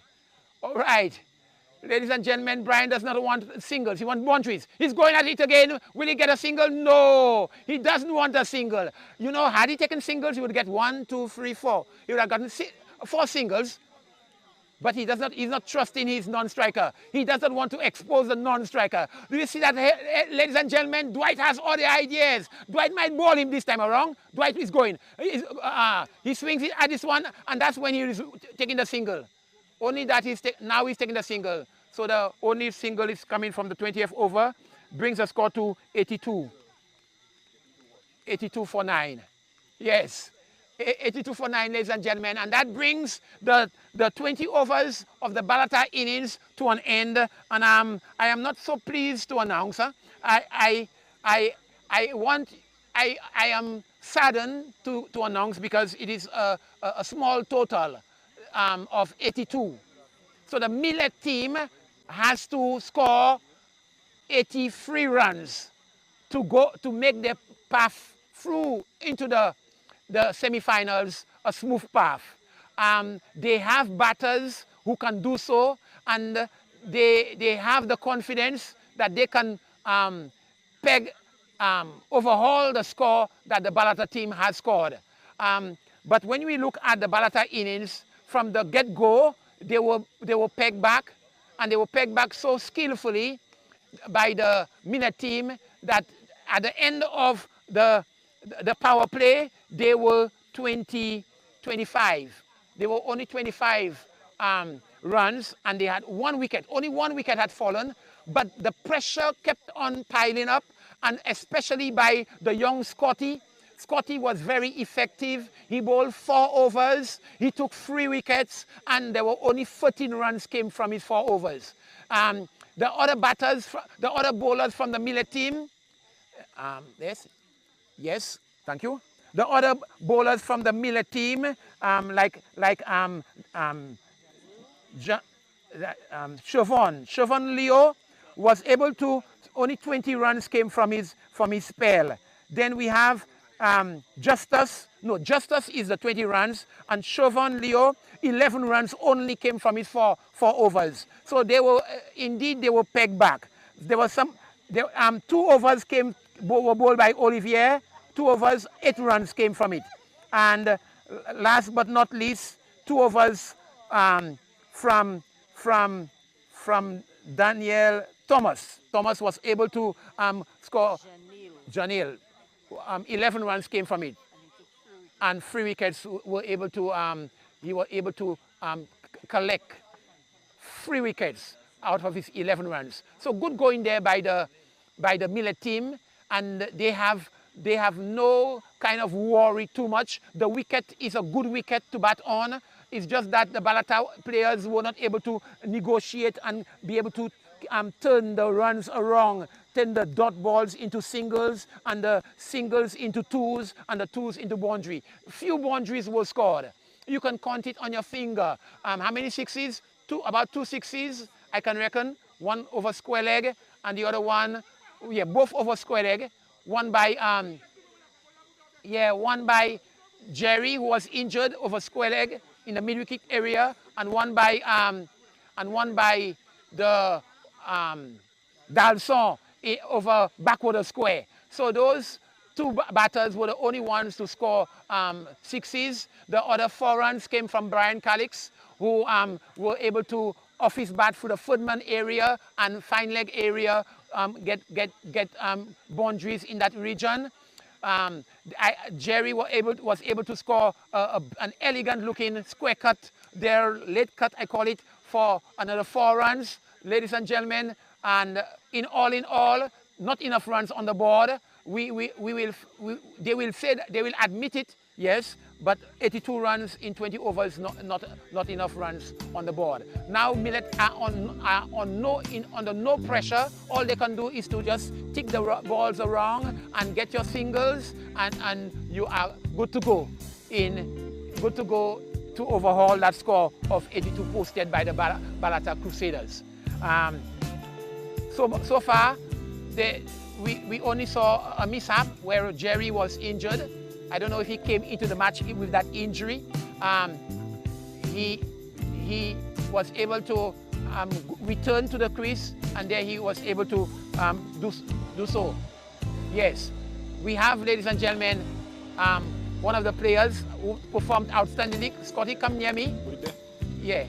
All right. Ladies and gentlemen, Brian does not want singles. He wants boundaries. He's going at it again. Will he get a single? No. He doesn't want a single. You know, had he taken singles, he would get 1, 2, 3, 4. He would have gotten 4 singles. But he's not trusting his non-striker. He doesn't want to expose the non-striker. Do you see that, ladies and gentlemen? Dwight has all the ideas. Dwight might bowl him this time around. Dwight is going. He swings it at this one, and that's when he is taking the single. Only that now he's taking the single. So the only single is coming from the 20th over. Brings the score to 82. 82 for 9. Yes. 82 for 9, ladies and gentlemen, and that brings the 20 overs of the Balata innings to an end. And I am not so pleased to announce. I am saddened to announce, because it is a small total of 82. So the Millet team has to score 83 runs to make their path through into the semi-finals a smooth path. They have batters who can do so, and they have the confidence that they can overhaul the score that the Balata team has scored. But when we look at the Balata innings, from the get-go, they were pegged back, and they were pegged back so skillfully by the Millet team that at the end of the power play, they were 25. They were only 25 runs, and they had 1 wicket. Only 1 wicket had fallen, but the pressure kept on piling up, and especially by the young Scotty. Scotty was very effective. He bowled 4 overs. He took 3 wickets, and there were only 13 runs came from his 4 overs. The other batters, the other bowlers from the Millet team, yes, thank you. The other bowlers from the Millet team, Siobhan Leo was able to, only 20 runs came from his spell. Then we have Justus is the 20 runs, and Siobhan Leo, 11 runs only came from his 4 overs. So they were, indeed, they were pegged back. There was 2 overs were bowled by Olivier, 2 overs, 8 runs came from it. And last but not least, 2 overs from Daniel Thomas. Thomas was able to score. Janil. 11 runs came from it, and 3 wickets were able to. He was able to collect 3 wickets out of his 11 runs. So good going there by the Millet team, and they have no kind of worry too much. The wicket is a good wicket to bat on. It's just that the Balata players were not able to negotiate and be able to turn the runs around, turn the dot balls into singles, and the singles into twos, and the twos into boundary. Few boundaries were scored. You can count it on your finger. How many sixes? About 2 sixes, I can reckon. 1 over square leg, and the other one, both over square leg. One by Jerry, who was injured over square leg in the mid-wicket area, and one by the Dalson over backward square. So those 2 batters were the only ones to score 6s. The other 4 runs came from Brian Calix, who were able to off his bat through the footman area and fine leg area, get boundaries in that region. Jerry was able to score an elegant looking square cut, their late cut I call it, for another 4 runs, ladies and gentlemen. And in all, not enough runs on the board. They will say that, they will admit it, yes, but 82 runs in 20 overs, not enough runs on the board. Now Millet are under no pressure. All they can do is to just tick the balls around and get your singles, and you are good to go to overhaul that score of 82 posted by the Balata Crusaders. So far, we only saw a mishap where Jerry was injured. I don't know if he came into the match with that injury. He was able to return to the crease, and there he was able to do so. Yes, we have, ladies and gentlemen, one of the players who performed outstandingly. Scotty, come near me. Yeah.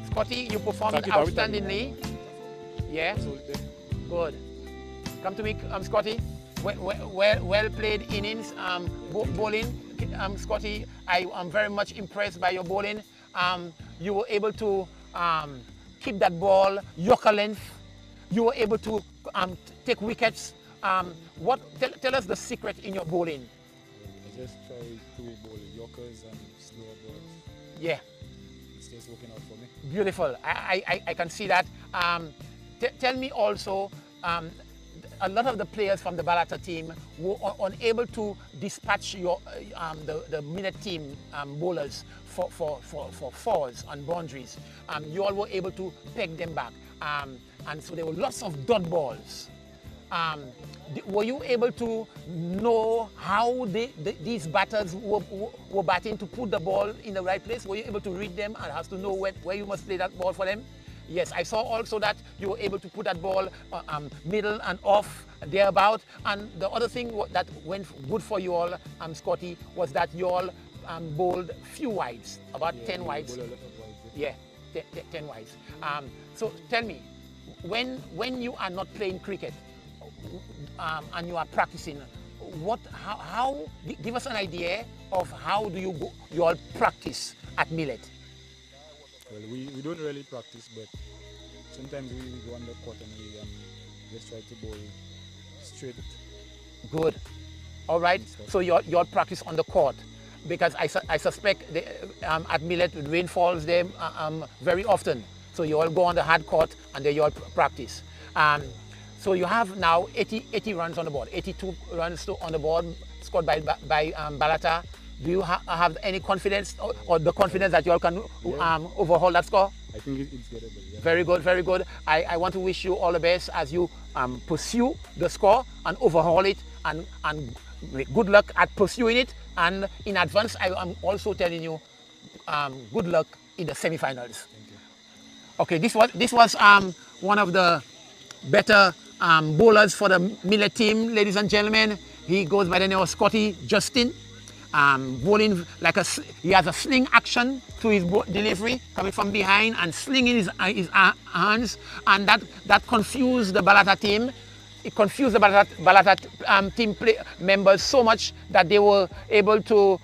Scotty, you performed outstandingly. Yeah. Good. Come to me, Scotty. Well played innings, bowling. Scotty, I am very much impressed by your bowling. You were able to keep that ball yorker length. You were able to take wickets. Tell us the secret in your bowling. I just try to bowl yorkers and slower balls. Yeah. It's just working out for me. Beautiful. I can see that. Tell me also, a lot of the players from the Balata team were unable to dispatch the Millet team bowlers for fours and boundaries. You all were able to peg them back. And so there were lots of dot balls. Were you able to know how these batters were batting to put the ball in the right place? Were you able to read them and have to know where you must play that ball for them? Yes, I saw also that you were able to put that ball middle and off, thereabout. And the other thing that went good for you all, Scotty, was that you all bowled few wides, about 10 wides. Yeah, 10 wides. So tell me, when you are not playing cricket and you are practicing, give us an idea of how do you all practice at Millet? Well, we don't really practice, but sometimes we go on the court and we just try to bowl straight Good. All right. and stuff. So your practice on the court, because I suspect at Millet rain falls there very often. So you all go on the hard court and then you all practice. So you have now 80 runs on the board, 82 runs on the board scored by Balata. Do you have any confidence or the confidence that you all can overhaul that score? I think it's gettable. Yeah. Very good, very good. I want to wish you all the best as you pursue the score and overhaul it, and good luck at pursuing it. And in advance, I am also telling you good luck in the semi-finals. Thank you. Okay, this was one of the better bowlers for the Millet team, ladies and gentlemen. He goes by the name of Scotty Justin. Bowling like he has a sling action to his delivery, coming from behind and slinging his hands, and that confused the Balata team. It confused the Balata team members so much that they were unable to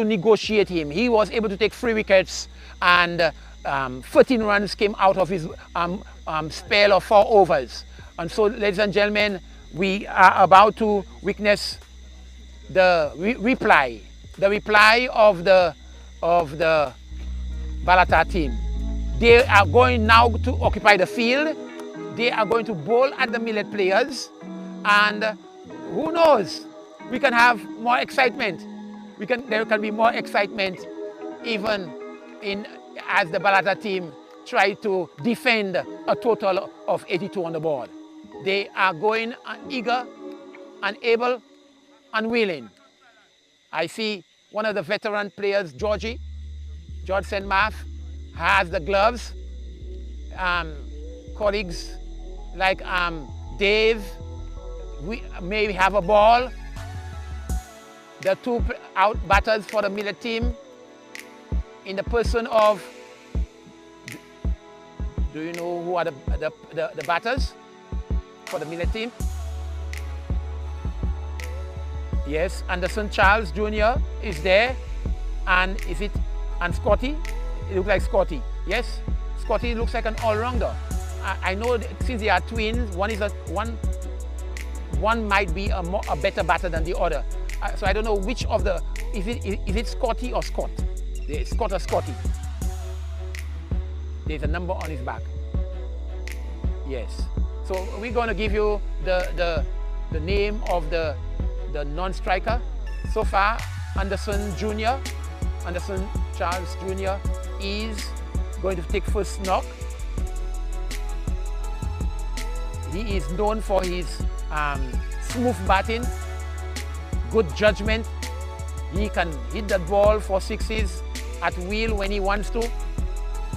negotiate him. He was able to take 3 wickets, and 13 runs came out of his spell of 4 overs. And so, ladies and gentlemen, we are about to witness the reply of the Balata team. They are going now to occupy the field. They are going to bowl at the Millet players, and who knows? We can have more excitement. There can be more excitement even as the Balata team try to defend a total of 82 on the board. They are going eager and able and willing. I see one of the veteran players, George St. Marth, has the gloves. Colleagues like Dave, we may have a ball. The 2 out batters for the Millet team in the person of, do you know who are the batters for the Millet team? Yes, Anderson Charles Jr. is there, and Scotty? It looks like Scotty. Yes, Scotty looks like an all-rounder. I know that since they are twins, one might be a better batter than the other. So I don't know which of the, is it Scotty or Scott? Scott or Scotty? There's a number on his back. Yes. So we're going to give you the name of the non-striker. So far, Anderson Charles Jr. is going to take first knock. He is known for his smooth batting, good judgment. He can hit the ball for 6s at will when he wants to.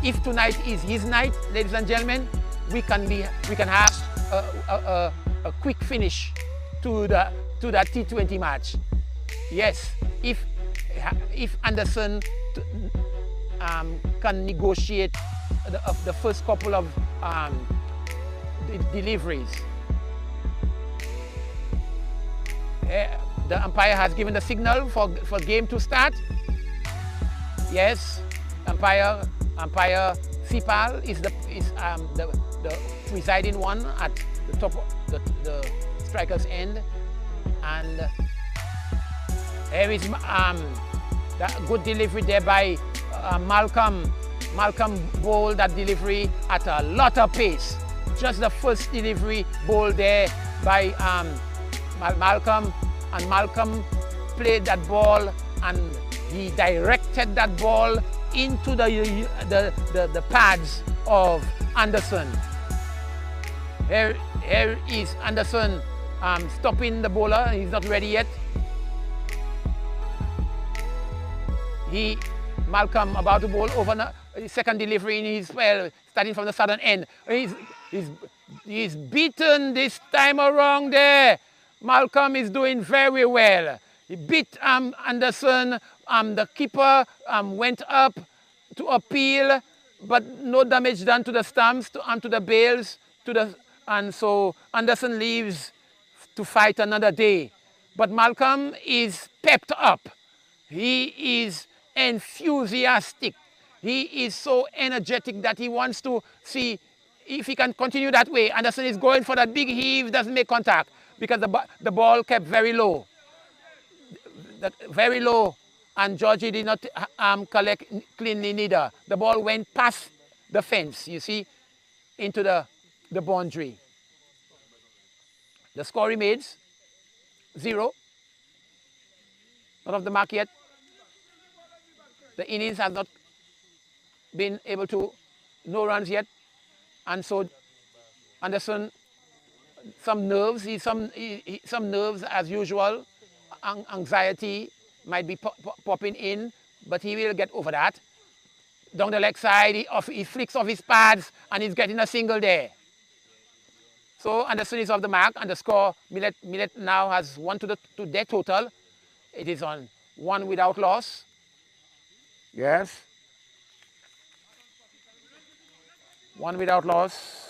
If tonight is his night, ladies and gentlemen, we can have a quick finish to that T20 match. Yes, if Anderson can negotiate the first couple of deliveries. The umpire has given the signal for game to start. Yes, umpire Sipal is the presiding one at the top of the striker's end, and there is that good delivery there by Malcolm. Malcolm bowled that delivery at a lot of pace. Just the first delivery bowled there by Malcolm, and Malcolm played that ball and he directed that ball into the pads of Anderson. Here is Anderson stopping the bowler. He's not ready yet. Malcolm about to bowl over his second delivery in his spell, starting from the southern end. He's beaten this time around there. Malcolm is doing very well. He beat Anderson. The keeper went up to appeal, but no damage done to the stumps, to the bails, and so Anderson leaves to fight another day. But Malcolm is pepped up. He is enthusiastic. He is so energetic that he wants to see if he can continue that way. Anderson is going for that big heave, doesn't make contact because the ball kept very low. Very low, and Georgie did not collect cleanly neither. The ball went past the fence, you see, into the boundary. The score remains 0. Not off the mark yet. The innings has not been able to, no runs yet. And so Anderson, some nerves, some nerves as usual. Anxiety might be popping in, but he will get over that. Down the leg side, he flicks off his pads and he's getting a single there. So Anderson is off the mark, and the score, Millet now has 1 to their total. It is on 1 without loss. Yes. 1 without loss.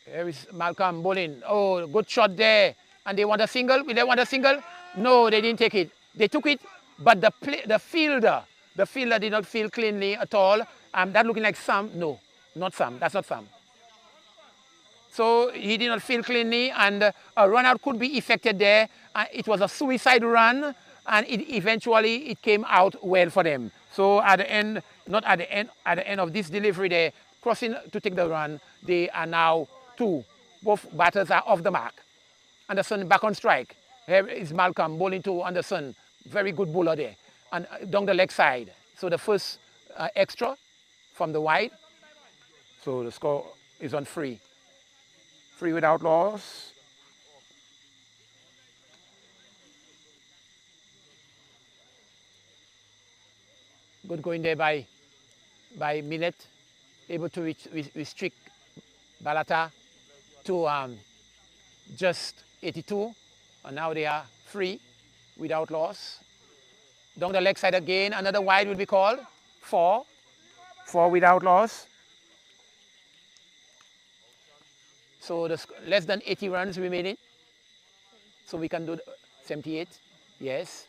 Here is Malcolm bowling. Oh, good shot there. And they want a single. Will they want a single? No, they didn't take it. They took it, but the fielder did not field cleanly at all. That looking like Sam. No, not Sam. That's not Sam. So he did not field cleanly, and a run out could be effected there. It was a suicide run, and eventually it came out well for them. So at the end, not at the end of this delivery, they crossing to take the run. They are now 2. Both batters are off the mark. Anderson back on strike. Here is Malcolm bowling to Anderson. Very good bowler there. And down the leg side. So the first extra from the wide. So the score is on 3. 3 without loss. Good going there by Millet. Able to restrict Balata to just 82, and now they are 3 without loss. Down the leg side again, another wide will be called. 4 without loss. So less than 80 runs remaining. So we can do 78, yes.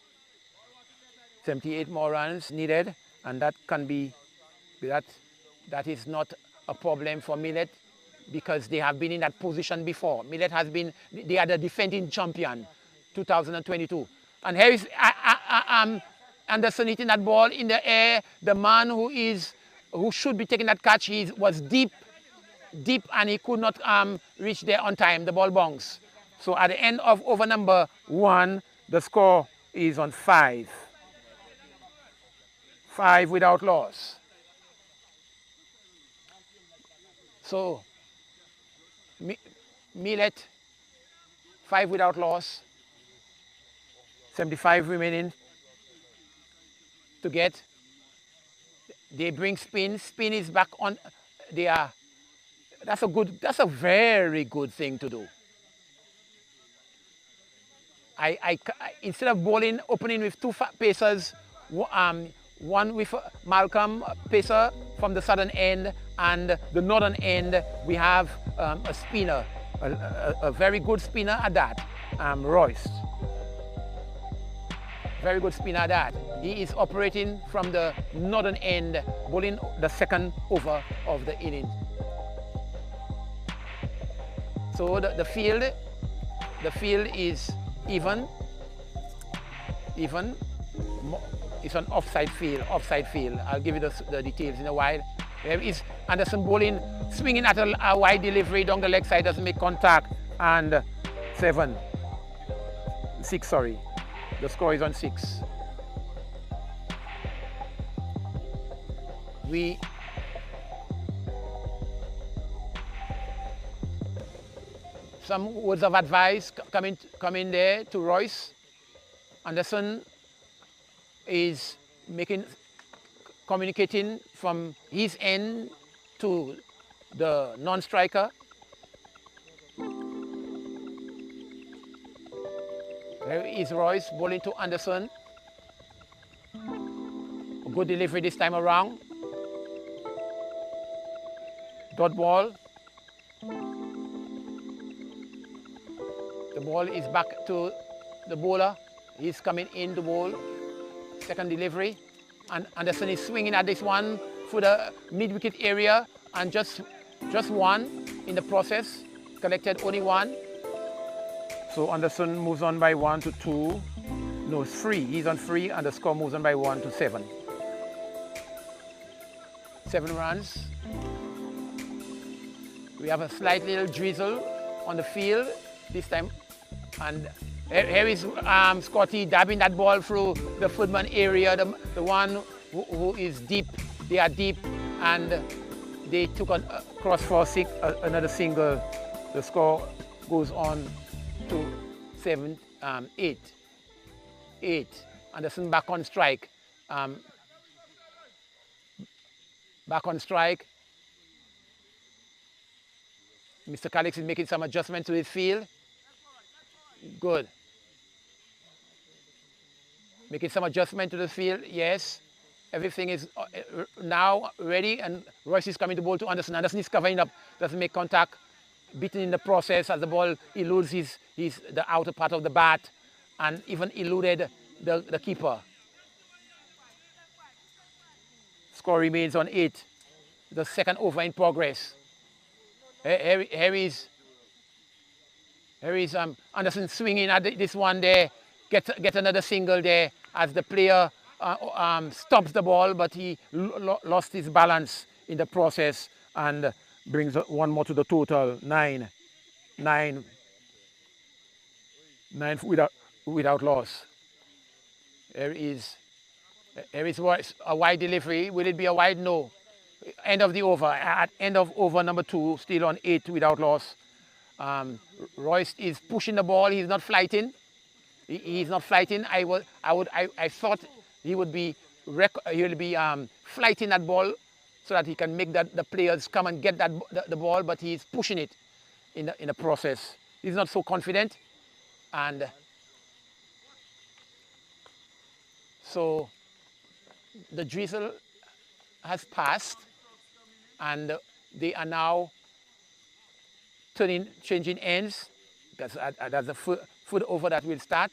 78 more runs needed, and that can be, that is not a problem for Millet, because they have been in that position before. Millet has been, they are the defending champion, 2022. And here is Anderson hitting that ball in the air. The man who should be taking that catch, was deep, and he could not reach there on time. The ball bounced. So at the end of over number 1, the score is on 5. 5 without loss. So Millet, 5 without loss, 75 remaining to get. They bring spin. Spin is back on. That's a very good thing to do. Instead of bowling, opening with 2 pacers, one with Malcolm, pacer from the southern end, and the northern end, we have a spinner, a very good spinner at that, Royce. Very good spinner at that. He is operating from the northern end, bowling the second over of the inning. So the field is even. It's an offside field. I'll give you the details in a while. There is Anderson bowling, swinging at a wide delivery down the leg side, doesn't make contact, and 6, sorry. The score is on 6. Some words of advice coming there to Royce. Anderson is communicating from his end to the non-striker. There is Royce bowling to Anderson. A good delivery this time around. Dot ball. The ball is back to the bowler. He's coming in the bowl. Second delivery. And Anderson is swinging at this one for the mid-wicket area. And just one in the process. Collected only one. So Anderson moves on by 1 to 2. No, 3. He's on 3 and the score moves on by 1 to 7. 7 runs. We have a slight little drizzle on the field this time. And here is Scotty dabbing that ball through the footman area, the one who is deep. They are deep and they took a cross for another single. The score goes on to 8. Anderson back on strike. Back on strike. Mr. Calix is making some adjustments to his field. Good. Making some adjustment to the field, yes. Everything is now ready and Royce is coming to bowl to Anderson. Anderson is covering up, doesn't make contact, beaten in the process as the ball eludes the outer part of the bat and even eluded the keeper. Score remains on 8. The second over in progress. Here is Anderson swinging at this one there. Get another single there as the player stops the ball, but he lost his balance in the process and brings one more to the total. 9 without loss. Here is a wide delivery. Will it be a wide? No. End of the over. At end of over number 2, still on 8 without loss. Royce is pushing the ball. He's not flighting. He's not flighting. I thought he would be flighting that ball so that he can make the players come and get the ball, but he's pushing it in the process. He's not so confident, and so the drizzle has passed, and they are now changing ends. That's the foot over that will start.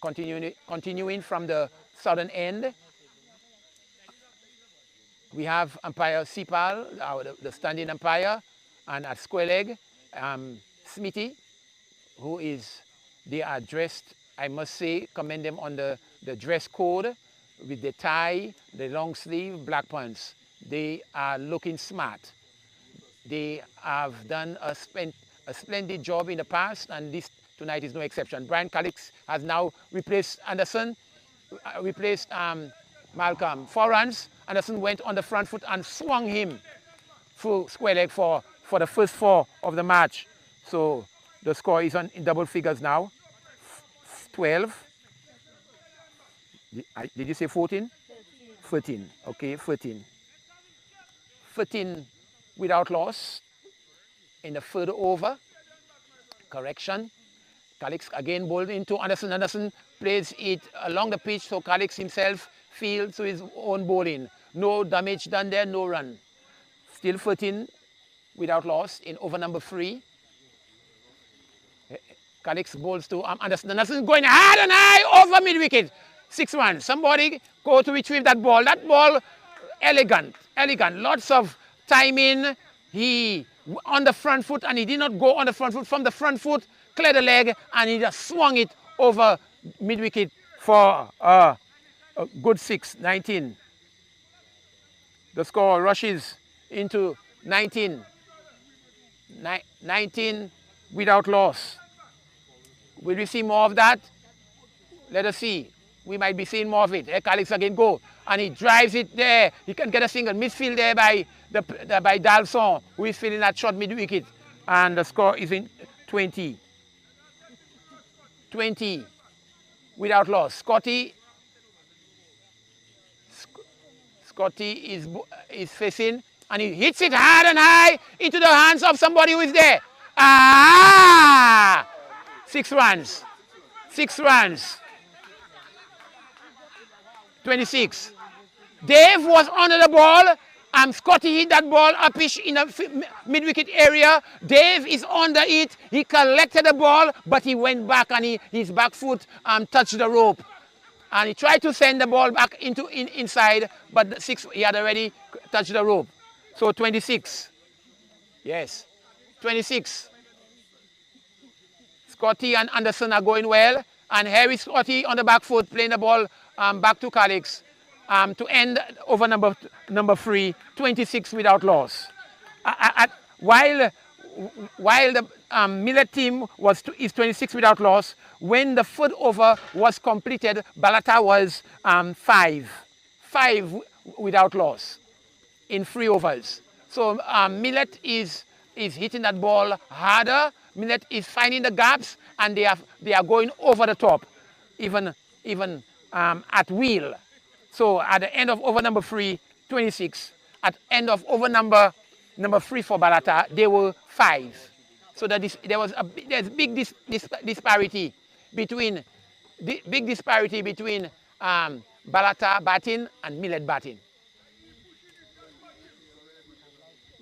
Continuing from the southern end. We have umpire Sipal, the standing umpire, and at square leg, Smithy, they are dressed, I must say, commend them on the dress code with the tie, the long sleeve, black pants. They are looking smart. They have done a splendid job in the past, and this tonight is no exception. Brian Calix has now replaced Anderson, replaced Malcolm. 4 runs. Anderson went on the front foot and swung him through square leg for the first 4 of the match. So the score is in double figures now. 12. Did you say 14? 13. Okay, 13. 13 without loss in the third over. Correction. Calix again bowled into Anderson. Anderson plays it along the pitch, so Calix himself fields to his own bowling. No damage done there, no run. Still 13 without loss in over number 3. Calix bowls to Anderson. Anderson going hard and high over mid-wicket. 6 runs. Somebody go to retrieve that ball. That ball, elegant. Lots of timing. He on the front foot, and he did not go on the front foot. From the front foot, cleared the leg, and he just swung it over mid-wicket for a good 6, 19. The score rushes into 19. 19 without loss. Will we see more of that? Let us see. We might be seeing more of it. Calix again go, and he drives it there. He can get a single. Midfield there by Dalson, who is filling that short mid-wicket. And the score is in 20. 20 without loss. Scotty is facing, and he hits it hard and high into the hands of somebody who is there. 6 runs. 6 runs. 26. Dave was under the ball, Scotty hit that ball upish in the mid-wicket area. Dave is under it. He collected the ball, but he went back and his back foot touched the rope. And he tried to send the ball back inside, but the six, he had already touched the rope. So 26. Yes, 26. Scotty and Anderson are going well. And here is Scotty on the back foot playing the ball back to Calix to end over number 3, 26 without loss. While the Millet team is 26 without loss, when the third over was completed, Balata was 5 without loss in 3 overs. So Millet is hitting that ball harder. Millet is finding the gaps, and they are going over the top, even at will. So at the end of over number 3, 26. At end of over number 3 for Balata, they were 5. So that there's big disparity between Balata batting and Millet batting.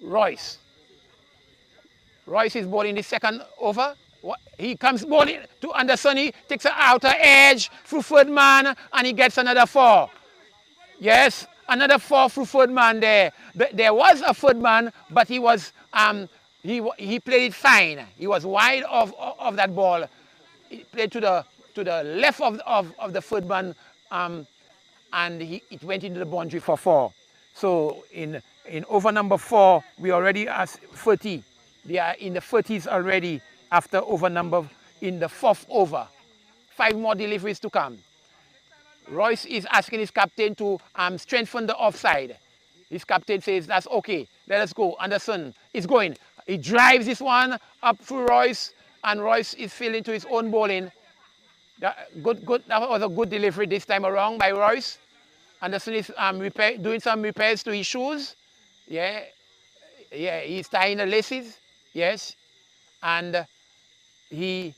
Royce is bowling the second over. He comes bowling to Anderson. He takes an outer edge through third man, and he gets another 4. Yes, another 4 through third man there. There was a third man, but he was he played it fine. He was wide of that ball. He played to the left of the third man, and it went into the boundary for 4. So in over number 4, we already are 30. They are in the 30s already after over number in the 4th over. 5 more deliveries to come. Royce is asking his captain to strengthen the offside. His captain says, that's okay, let us go. Anderson is going. He drives this one up through Royce, and Royce is feeling to his own bowling. That was a good delivery this time around by Royce. Anderson is doing some repairs to his shoes. Yeah, he's tying the laces. Yes, and he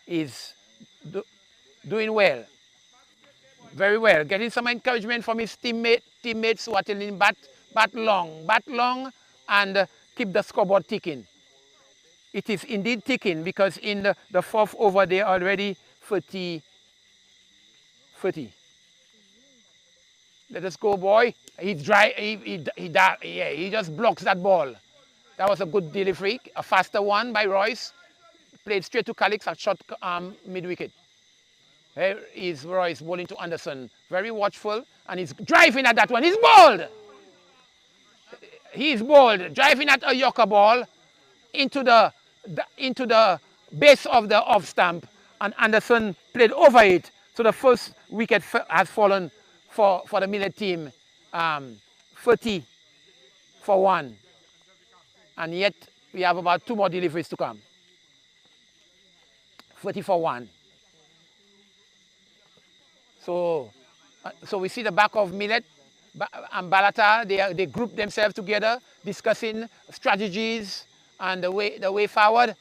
is doing well. Very well, getting some encouragement from his teammates who are telling him bat long, and keep the scoreboard ticking. It is indeed ticking, because in the 4th over they are already 30. Let us go, boy. He just blocks that ball. That was a good delivery, a faster one by Royce. Played straight to Calix, a short mid-wicket. Here is Royce bowling to Anderson. Very watchful, and he's driving at that one. He's bowled. He's bowled, driving at a Yorker ball into the base of the off stump, and Anderson played over it. So the first wicket has fallen for the Millet team, 30 for 1. And yet we have about 2 more deliveries to come. 30 for 1. So we see the back of Millet and Balata. They group themselves together, discussing strategies and the way forward.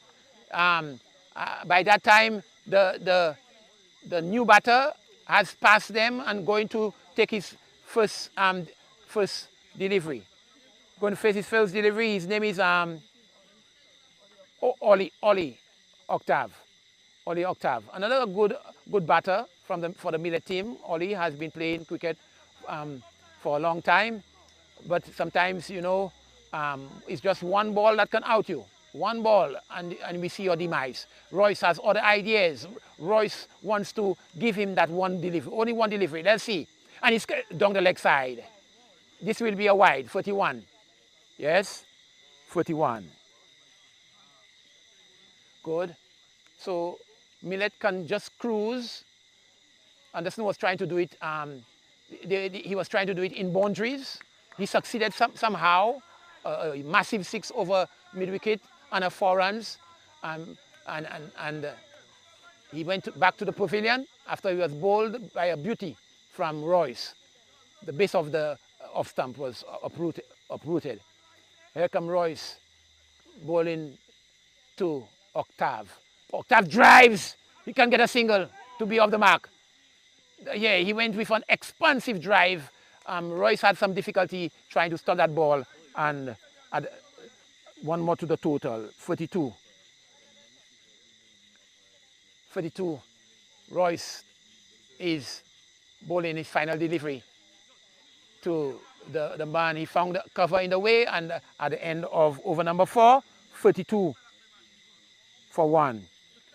By that time, the new batter has passed them and going to take his first delivery. Going to face his first delivery. His name is Ollie Octave. Another good batter for the Millet team. Ollie has been playing cricket for a long time, but sometimes, you know, it's just one ball that can out you. One ball, and we see your demise. Royce has other ideas. Royce wants to give him that one delivery, only one delivery. Let's see. And he's down the leg side. This will be a wide, 31. Yes, 31. Good. So Millet can just cruise. Anderson was trying to do it. He was trying to do it in boundaries. He succeeded somehow. A massive 6 over mid-wicket and a 4 runs. And he went back to the pavilion after he was bowled by a beauty from Royce. The base of the off stump was uprooted. Here comes Royce bowling to Octave. Octave drives. He can get a single to be off the mark. Yeah, he went with an expansive drive Royce had some difficulty trying to stop that ball, and add one more to the total, 42. 42. Royce is bowling his final delivery to the man. He found the cover in the way, and at the end of over number 4, 32 for 1.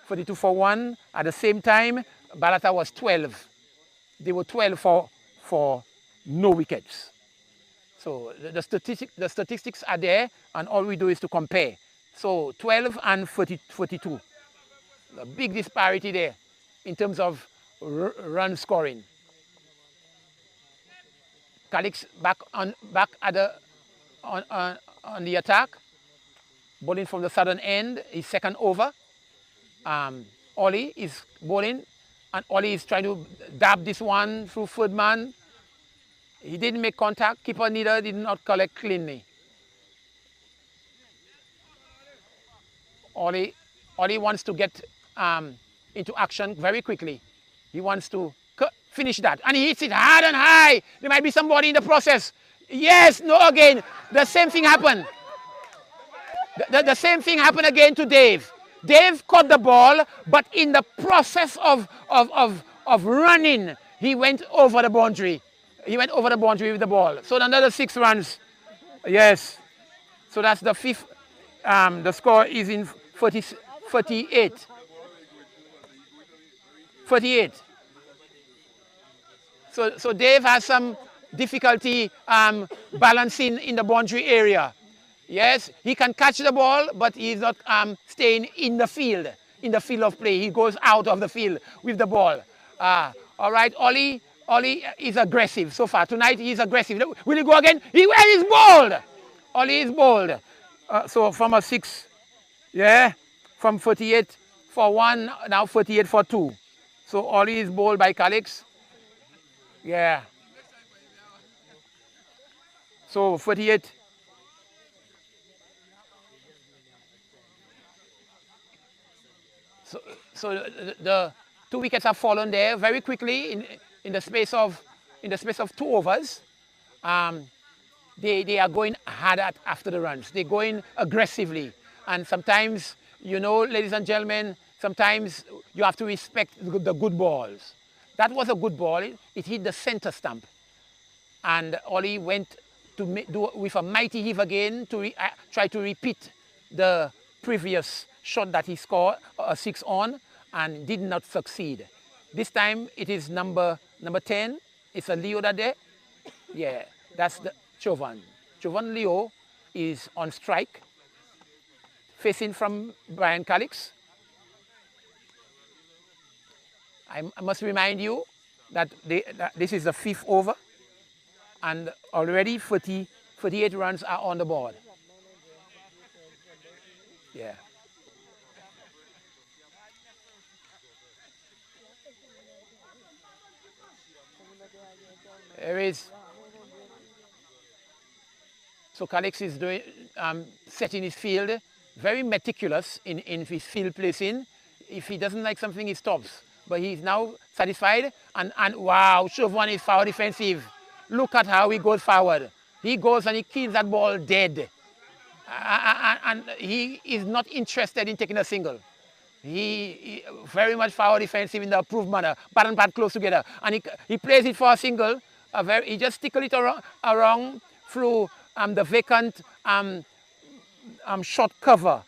42 for 1. At the same time, Balata was 12. They were 12 for no wickets. So the statistics are there, and all we do is to compare. So 12 and 42. A big disparity there in terms of run scoring. Calix back on the attack, bowling from the southern end. His second over. Ollie is bowling, and Ollie is trying to dab this one through third man. He didn't make contact. Keeper neither did not collect cleanly. Ollie wants to get into action very quickly. He wants to finish that, and he hits it hard and high. There might be somebody in the process. Yes, no, again. The same thing happened. The same thing happened again to Dave. Dave caught the ball, but in the process of running, he went over the boundary. He went over the boundary with the ball. So another 6 runs. Yes. So that's the 5th. The score is in 48. 48. So Dave has some difficulty balancing in the boundary area. Yes, he can catch the ball, but he's not staying in the field of play. He goes out of the field with the ball. All right, Ollie is aggressive so far. Tonight he's aggressive. Will he go again? He's bold. Ollie is bold. So from a 6, yeah, from 48 for 1, now 48 for 2. So Ollie is bowled by Calix. Yeah. So 48. So the 2 wickets have fallen there very quickly in the space of 2 overs. They are going hard after the runs. They're going aggressively, and sometimes, you know, ladies and gentlemen, sometimes you have to respect the good balls. That was a good ball. It hit the center stump, and Ollie went to do with a mighty heave again to try to repeat the previous shot that he scored a 6 on, and did not succeed. This time it is number 10. It's a Leo that day. Yeah, that's the Chovan. Chovan Leo is on strike, facing from Brian Calix. I must remind you that this is the 5th over, and already 48 runs are on the board. Yeah. There is. So Calix is doing setting his field, very meticulous in his field placing. If he doesn't like something, he stops. But he's now satisfied, and wow, Chauvin is forward defensive. Look at how he goes forward. He goes and he kills that ball dead. And he is not interested in taking a single. He very much forward defensive in the approved manner, bat and bat close together. And he plays it for a single. He just tickle it around through the vacant short cover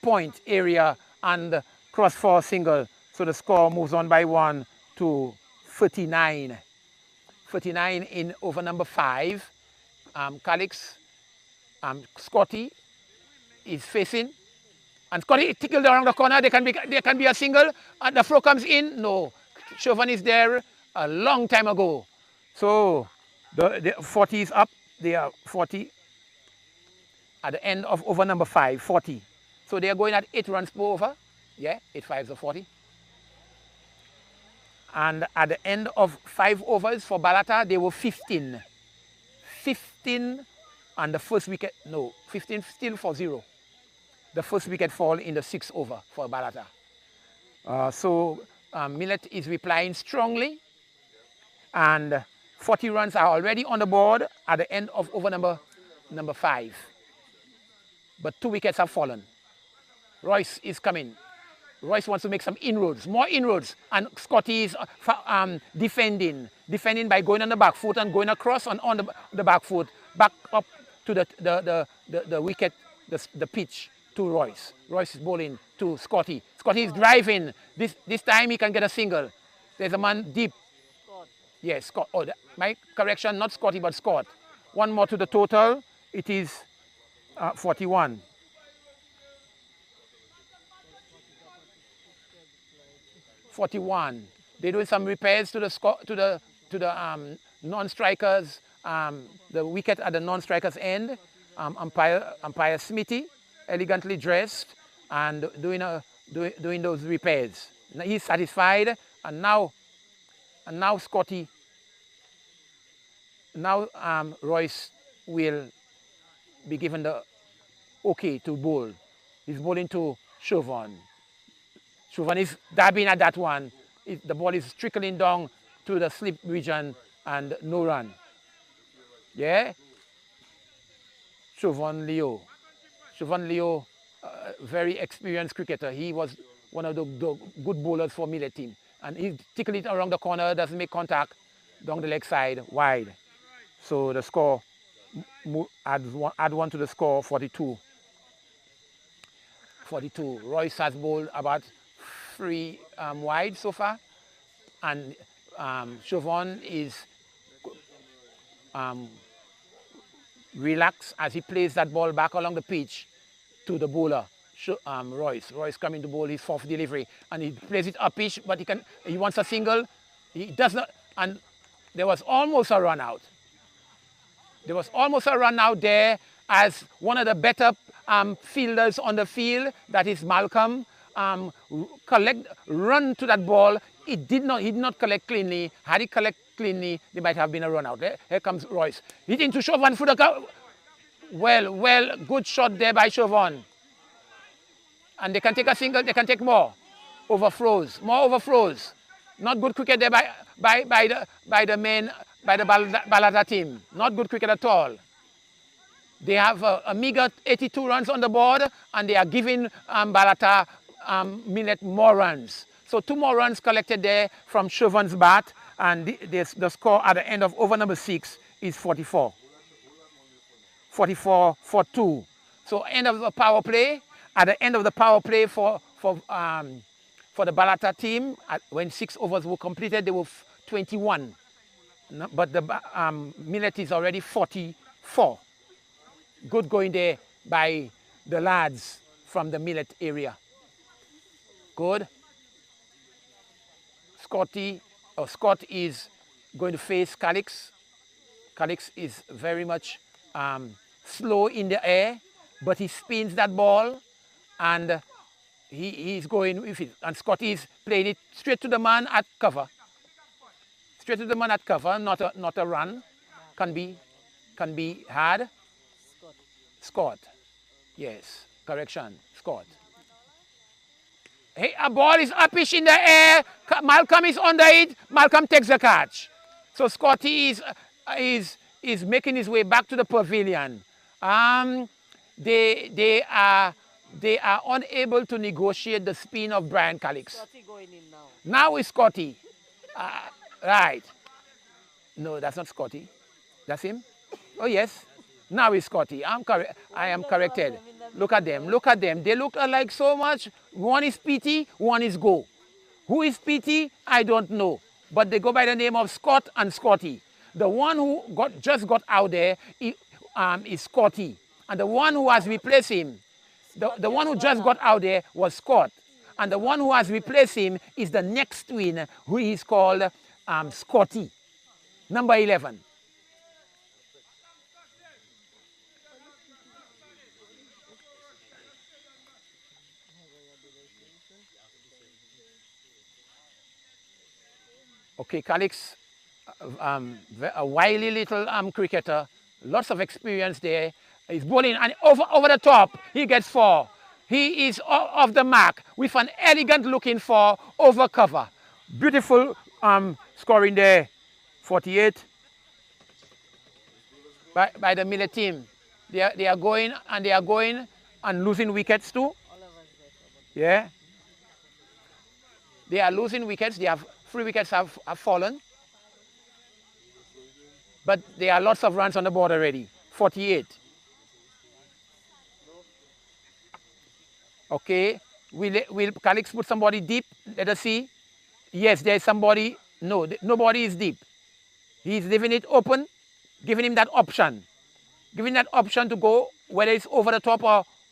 point area, and cross for a single. So the score moves on by 1 to 39. 39 in over number 5. Calix, Scotty is facing, and Scotty tickled around the corner. There can be a single, and the throw comes in. No, Chauvin is there a long time ago. So the 40 is up. They are 40 at the end of over number 5, 40. So they are going at 8 runs per over. Yeah, 8 5s are 40. And at the end of 5 overs for Balata, they were 15. 15 and the first wicket, no, 15 still for 0. The first wicket fall in the 6th over for Balata. So Millet is replying strongly, and 40 runs are already on the board at the end of over number 5. But 2 wickets have fallen. Royce is coming. Royce wants to make some inroads, more inroads, and Scotty is defending by going on the back foot and going across and on the back foot, back up to the wicket, the pitch to Royce. Royce is bowling to Scotty. Scotty is driving. This time he can get a single. There's a man deep. Scott. Yes, Scott. Oh, my correction, not Scotty, but Scott. One more to the total. It is 41. They're doing some repairs to the non-strikers, the wicket at the non-strikers end. Umpire Smithy, elegantly dressed and doing those repairs. He's satisfied, and now Scotty. Now Royce will be given the okay to bowl. He's bowling to Chauvin. Chauvin is dabbing at that one. The ball is trickling down to the slip region and no run. Yeah? Chauvin Leo, very experienced cricketer. He was one of the good bowlers for Millet team. And he tickled it around the corner, doesn't make contact, down the leg side, wide. So the score, add one to the score, 42. Royce has bowled about 3 wide so far, and Chauvin is relaxed as he plays that ball back along the pitch to the bowler, Royce. Royce coming to bowl his 4th delivery, and he plays it up pitch, but he wants a single. He does not, and there was almost a run out. There as one of the better fielders on the field, that is Malcolm, run to that ball. He did not collect cleanly. Had he collect cleanly, there might have been a run out. Here comes Royce. Hit into Chauvin for the well, good shot there by Chauvin. And they can take a single, they can take more. More overflows. Not good cricket there by the Balata team. Not good cricket at all. They have a meager 82 runs on the board, and they are giving Balata Millet more runs. So 2 more runs collected there from Chauvin's bat, and the score at the end of over number 6 is 44. 44-2. So end of the power play. At the end of the power play for the Balata team, when 6 overs were completed, they were 21. But the Millet is already 44. Good going there by the lads from the Millet area. Good. Scott is going to face Calix. Calix is very much slow in the air, but he spins that ball, and he's going with it. And Scott is playing it straight to the man at cover. Straight to the man at cover, not a run. Can be hard. Scott. Yes, correction. Scott. Hey, a ball is uppish in the air. Malcolm is under it. Malcolm takes the catch. So Scotty is making his way back to the pavilion. They are unable to negotiate the spin of Brian Calix. Scotty going in now. Now is Scotty. Right. No, that's not Scotty. That's him? Oh, yes. Now is Scotty. I am corrected. Look at them. They look alike so much. One is PT, one is Go. Who is PT? I don't know. But they go by the name of Scott and Scotty. The one who just got out there is Scotty. And the one who has replaced him, the one who just got out there was Scott. And the one who has replaced him is the next twin, who is called Scotty, number 11. Okay, Calix, a wily little cricketer, lots of experience there. He's bowling and over the top, he gets 4. He is off the mark with an elegant looking 4 over cover. Beautiful scoring there, 48. by the Millet team. They are going and losing wickets too. Yeah. They are losing wickets. They have 3 wickets have fallen. But there are lots of runs on the board already. 48. Okay. Will Calix put somebody deep? Let us see. Yes, there's somebody. No, nobody is deep. He's leaving it open, giving him that option. Giving that option to go, whether it's over the top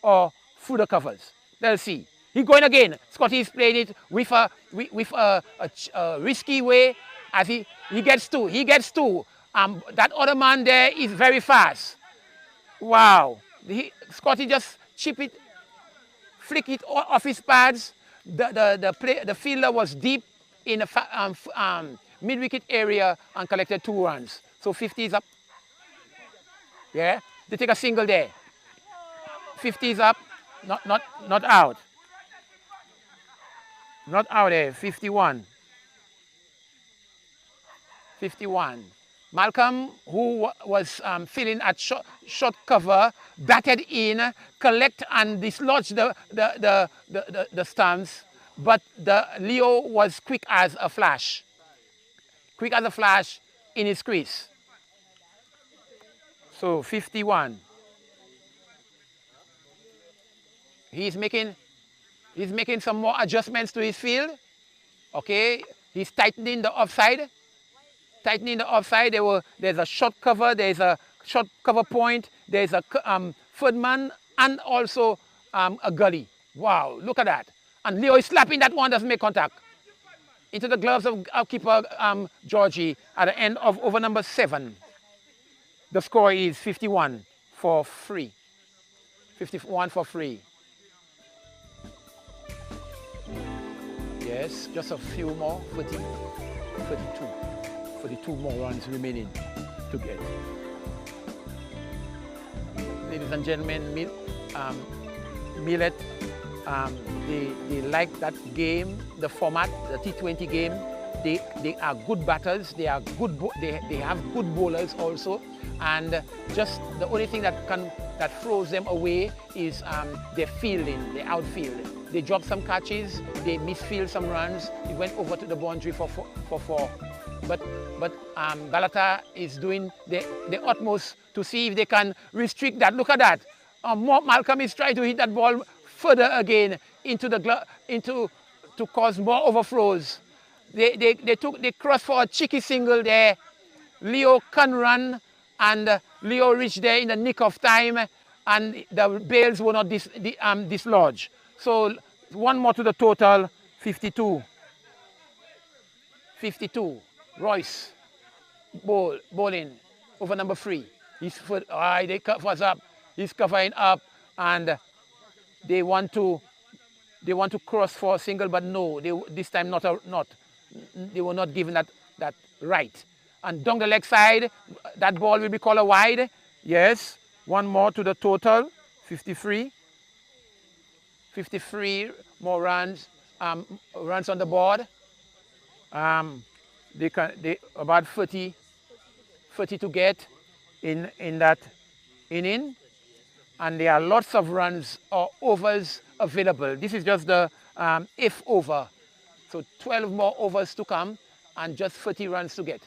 or through the covers. Let's see. He's going again. Scotty is playing it with a risky way as he gets 2. He gets 2. That other man there is very fast. Wow. Scotty just chip it, flick it off his pads. The fielder was deep in the mid-wicket area and collected 2 runs. So 50 is up. Yeah, they take a single there. 50 is up, not out. Not out there, 51. 51. Malcolm, who was filling at short cover, batted in, collect and dislodge the stumps, but Leo was quick as a flash. Quick as a flash in his crease. So 51. He's making some more adjustments to his field. Okay, he's tightening the offside. Tightening the offside. There's a short cover. There's a short cover point. There's a third man and also a gully. Wow, look at that. And Leo is slapping that one. Doesn't make contact. Into the gloves of keeper Georgie at the end of over number 7. The score is 51 for 3. 51 for 3. Yes, just a few more. 32. 42 more runs remaining to get. Ladies and gentlemen, Millet, they like that game, the format, the T20 game. They are good batters. They are good. They have good bowlers also. And just the only thing that throws them away is their fielding, their outfield. They drop some catches, they misfield some runs. It went over to the boundary for 4. But Balata is doing the utmost to see if they can restrict that. Look at that. Malcolm is trying to hit that ball further again to cause more overflows. They crossed for a cheeky single there. Leo can run, and Leo reached there in the nick of time, and the bails were not dislodged. So 1 more to the total, 52. 52. Royce bowling over number 3. They covers up. He's covering up, and they want to cross for a single, but no, this time not. They were not given that right. And down the leg side, that ball will be called a wide. Yes, 1 more to the total, 53. 53 more runs on the board. They about 30 to get in that inning, and there are lots of runs or overs available. This is just the if over, so 12 more overs to come and just 30 runs to get.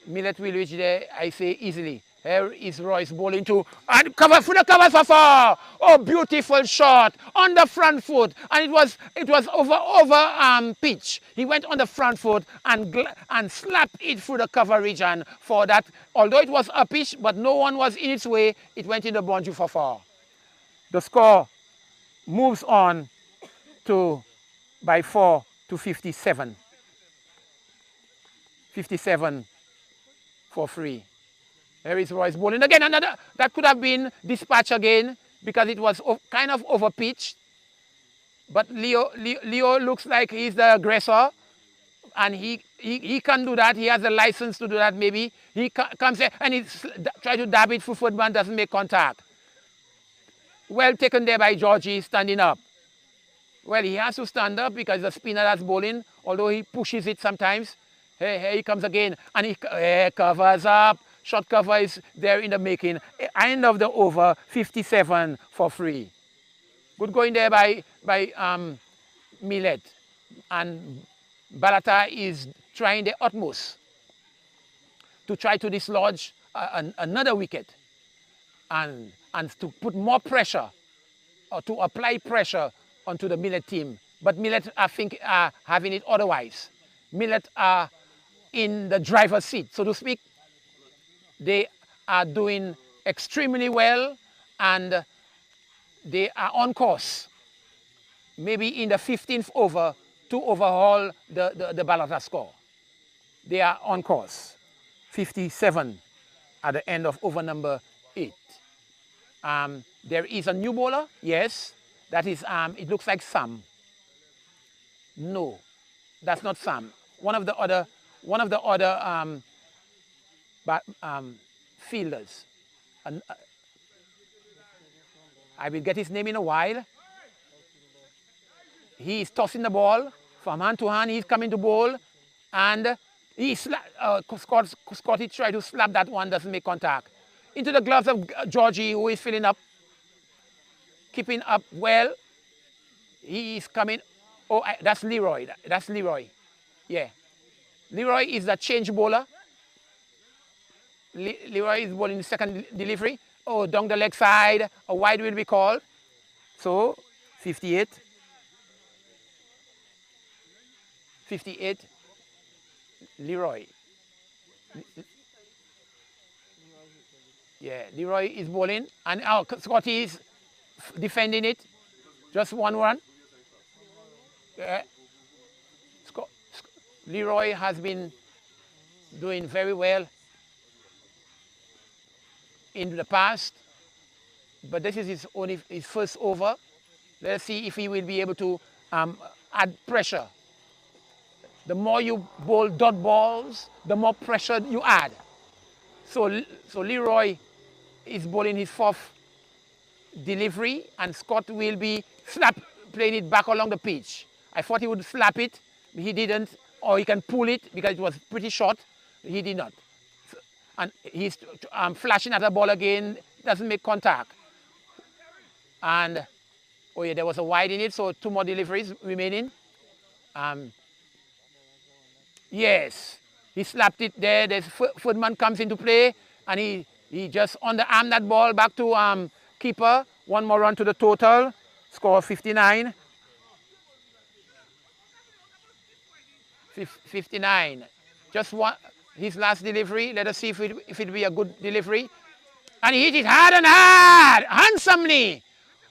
Millet will reach there, I say, easily. Here is Royce bowling to, and cover through the cover for 4. Oh, beautiful shot on the front foot, and it was over pitch. He went on the front foot and slapped it through the cover region for that. Although it was up pitch, but no one was in its way, it went in the boundary for 4. The score moves on by 4 to 57. 57 for 3. Here is Royce bowling again. Another that could have been dispatched again because it was kind of over pitched. But Leo looks like he's the aggressor, and he can do that. He has a license to do that. Maybe he comes here and he try to dab it through footman, doesn't make contact. Well taken there by Georgie, standing up. Well, he has to stand up because the spinner that's bowling, although he pushes it sometimes. Here he comes again, and he covers up. Short cover is there in the making. End of the over, 57 for free. Good going there by Millet. And Balata is trying their utmost to try to dislodge another wicket and to put more pressure or to apply pressure onto the Millet team. But Millet, I think, are having it otherwise. Millet are in the driver's seat, so to speak. They are doing extremely well and they are on course, maybe in the 15th over, to overhaul the Balata score. They are on course, 57 at the end of over number 8. There is a new bowler, yes, that is, it looks like Sam. No, that's not Sam. One of the other fielders. I will get his name in a while. He is tossing the ball from hand to hand. He's coming to bowl, and Scotty tried to slap that one, doesn't make contact. Into the gloves of Georgie, who is filling up, keeping up well. He is coming. Oh, that's Leroy. That's Leroy. Yeah. Leroy is the change bowler. Leroy is bowling the second delivery. Oh, down the leg side, a wide will be called. So, 58. 58, Leroy. Yeah, Leroy is bowling, and Scotty is defending it. Just one run. Yeah. Leroy has been doing very well in the past, but this is his first over. Let's see if he will be able to add pressure. The more you bowl dot balls, the more pressure you add. So Leroy is bowling his 4th delivery, and Scott will be playing it back along the pitch. I thought he would slap it, but he didn't, or he can pull it because it was pretty short. He did not. And he's flashing at the ball again, doesn't make contact. And, oh yeah, there was a wide in it, so 2 more deliveries remaining. Yes, he slapped it there. The third man comes into play, and he just underarmed that ball back to keeper. 1 more run to the total. Score 59. 59. Just one. His last delivery. Let us see if it be a good delivery. And he hit it hard and hard, handsomely.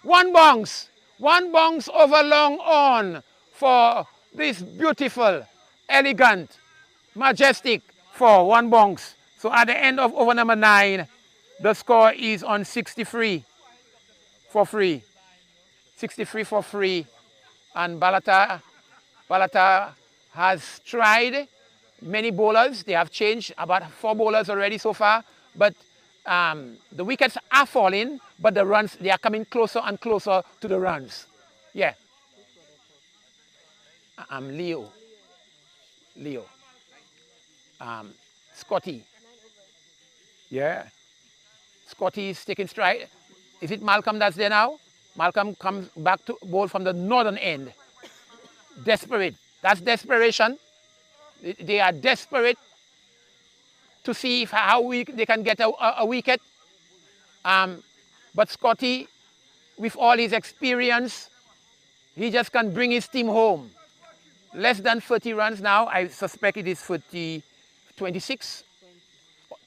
1 bounce. 1 bounce over long on for this beautiful, elegant, majestic for 1 bounce. So at the end of over number 9, the score is on 63 for free. 63 for free. And Balata has tried many bowlers. They have changed about 4 bowlers already so far. But the wickets are falling, but the runs, they are coming closer and closer to the runs. Yeah. Leo. Scotty. Yeah. Scotty is taking stride. Is it Malcolm that's there now? Malcolm comes back to bowl from the northern end. Desperate. That's desperation. They are desperate to see how they can get a wicket. But Scotty, with all his experience, he just can bring his team home. Less than 30 runs now. I suspect it is 26.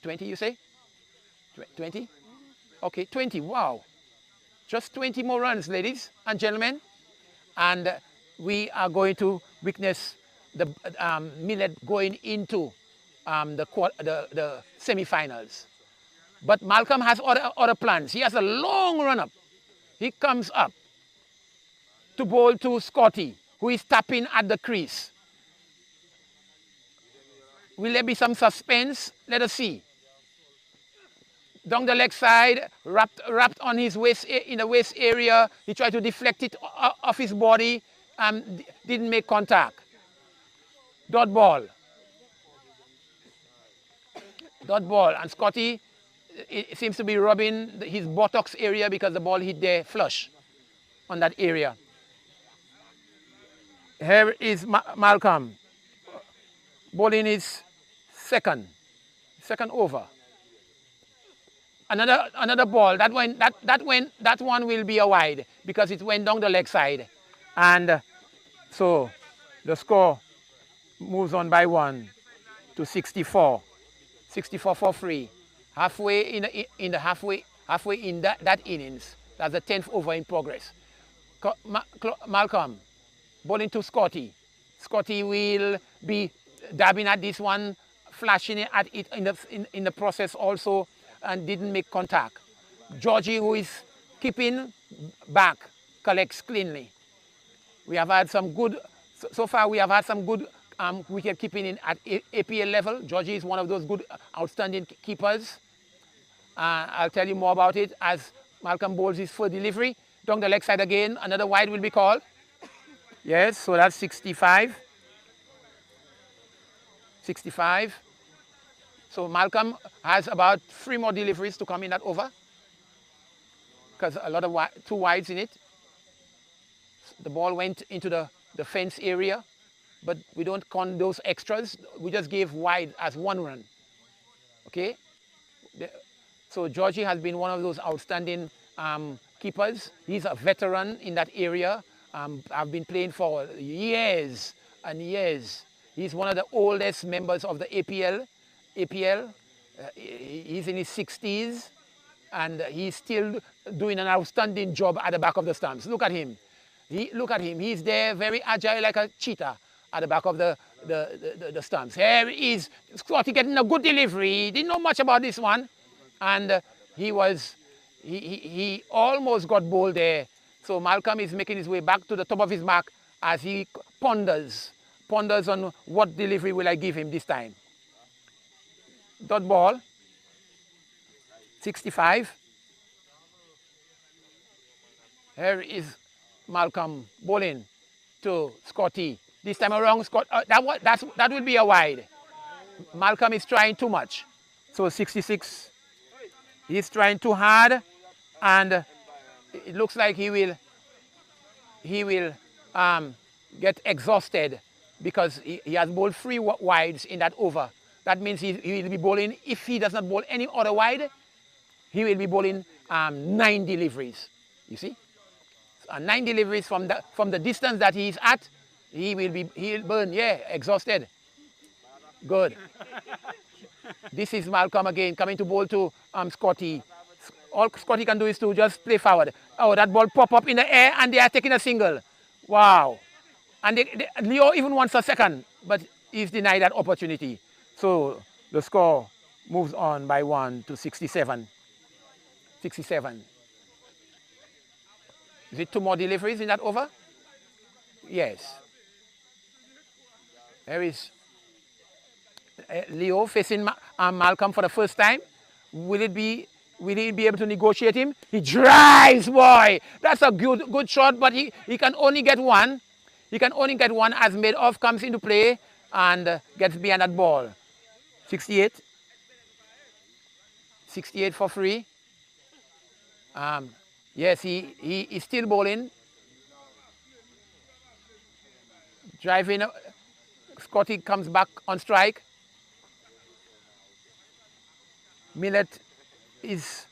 20, you say? 20? Okay, 20. Wow. Just 20 more runs, ladies and gentlemen. And we are going to witness the Millet going into the semi-finals. But Malcolm has other plans. He has a long run-up. He comes up to bowl to Scotty, who is tapping at the crease. Will there be some suspense? Let us see. Down the leg side, wrapped on his waist, in the waist area. He tried to deflect it off his body, didn't make contact. Dot ball. Dot ball. And Scotty, it seems to be rubbing his buttocks area because the ball hit there flush on that area. Here is Malcolm. Bowling his second over. Another ball. That one will be a wide because it went down the leg side. And so the score moves on by 1 to 64. 64 for free. Halfway in that innings. That's the 10th over in progress. Malcolm bowling to Scotty. Scotty will be dabbing at this one, flashing it at it in the process also, and didn't make contact. Georgie, who is keeping back, collects cleanly. We have had some good, so far we have had some good wicket keeping in at APL level. Georgie is one of those good, outstanding keepers. I'll tell you more about it as Malcolm bowls his full delivery. Down the leg side again, another wide will be called. Yes, so that's 65. 65. So Malcolm has about 3 more deliveries to come in that over because a lot of 2 wides in it. The ball went into the fence area, but we don't count those extras. We just gave wide as 1 run. Okay? So Georgie has been one of those outstanding keepers. He's a veteran in that area. I've been playing for years and years. He's one of the oldest members of the APL. He's in his 60s, and he's still doing an outstanding job at the back of the stumps. Look at him. Look at him. He's there, very agile like a cheetah at the back of the stumps. Here is Scotty getting a good delivery. He didn't know much about this one, and he almost got bowled there. So Malcolm is making his way back to the top of his mark as he ponders on what delivery will I give him this time. Dot ball, 65. Here is Malcolm bowling to Scotty. This time around, that will be a wide. Malcolm is trying too much. So 66. He's trying too hard, and it looks like he will get exhausted because he has bowled 3 wides in that over. That means he will be bowling, if he does not bowl any other wide, he will be bowling 9 deliveries. You see? 9 deliveries from the distance that he is at, he'll burn, exhausted. Good. This is Malcolm again, coming to bowl to Scotty. All Scotty can do is to just play forward. Oh, that ball pop up in the air and they are taking a single. Wow. And Leo even wants a second, but he's denied that opportunity. So the score moves on by 1 to 67. 67. Is it 2 more deliveries in that over? Yes. There is Leo facing Malcolm for the first time. Will he be able to negotiate him? He drives, boy. That's a good shot, but he can only get 1. He can only get 1 as made-off comes into play and gets behind that ball. 68. 68 for free. Yes, he is still bowling. Driving. Scotty comes back on strike. Millet is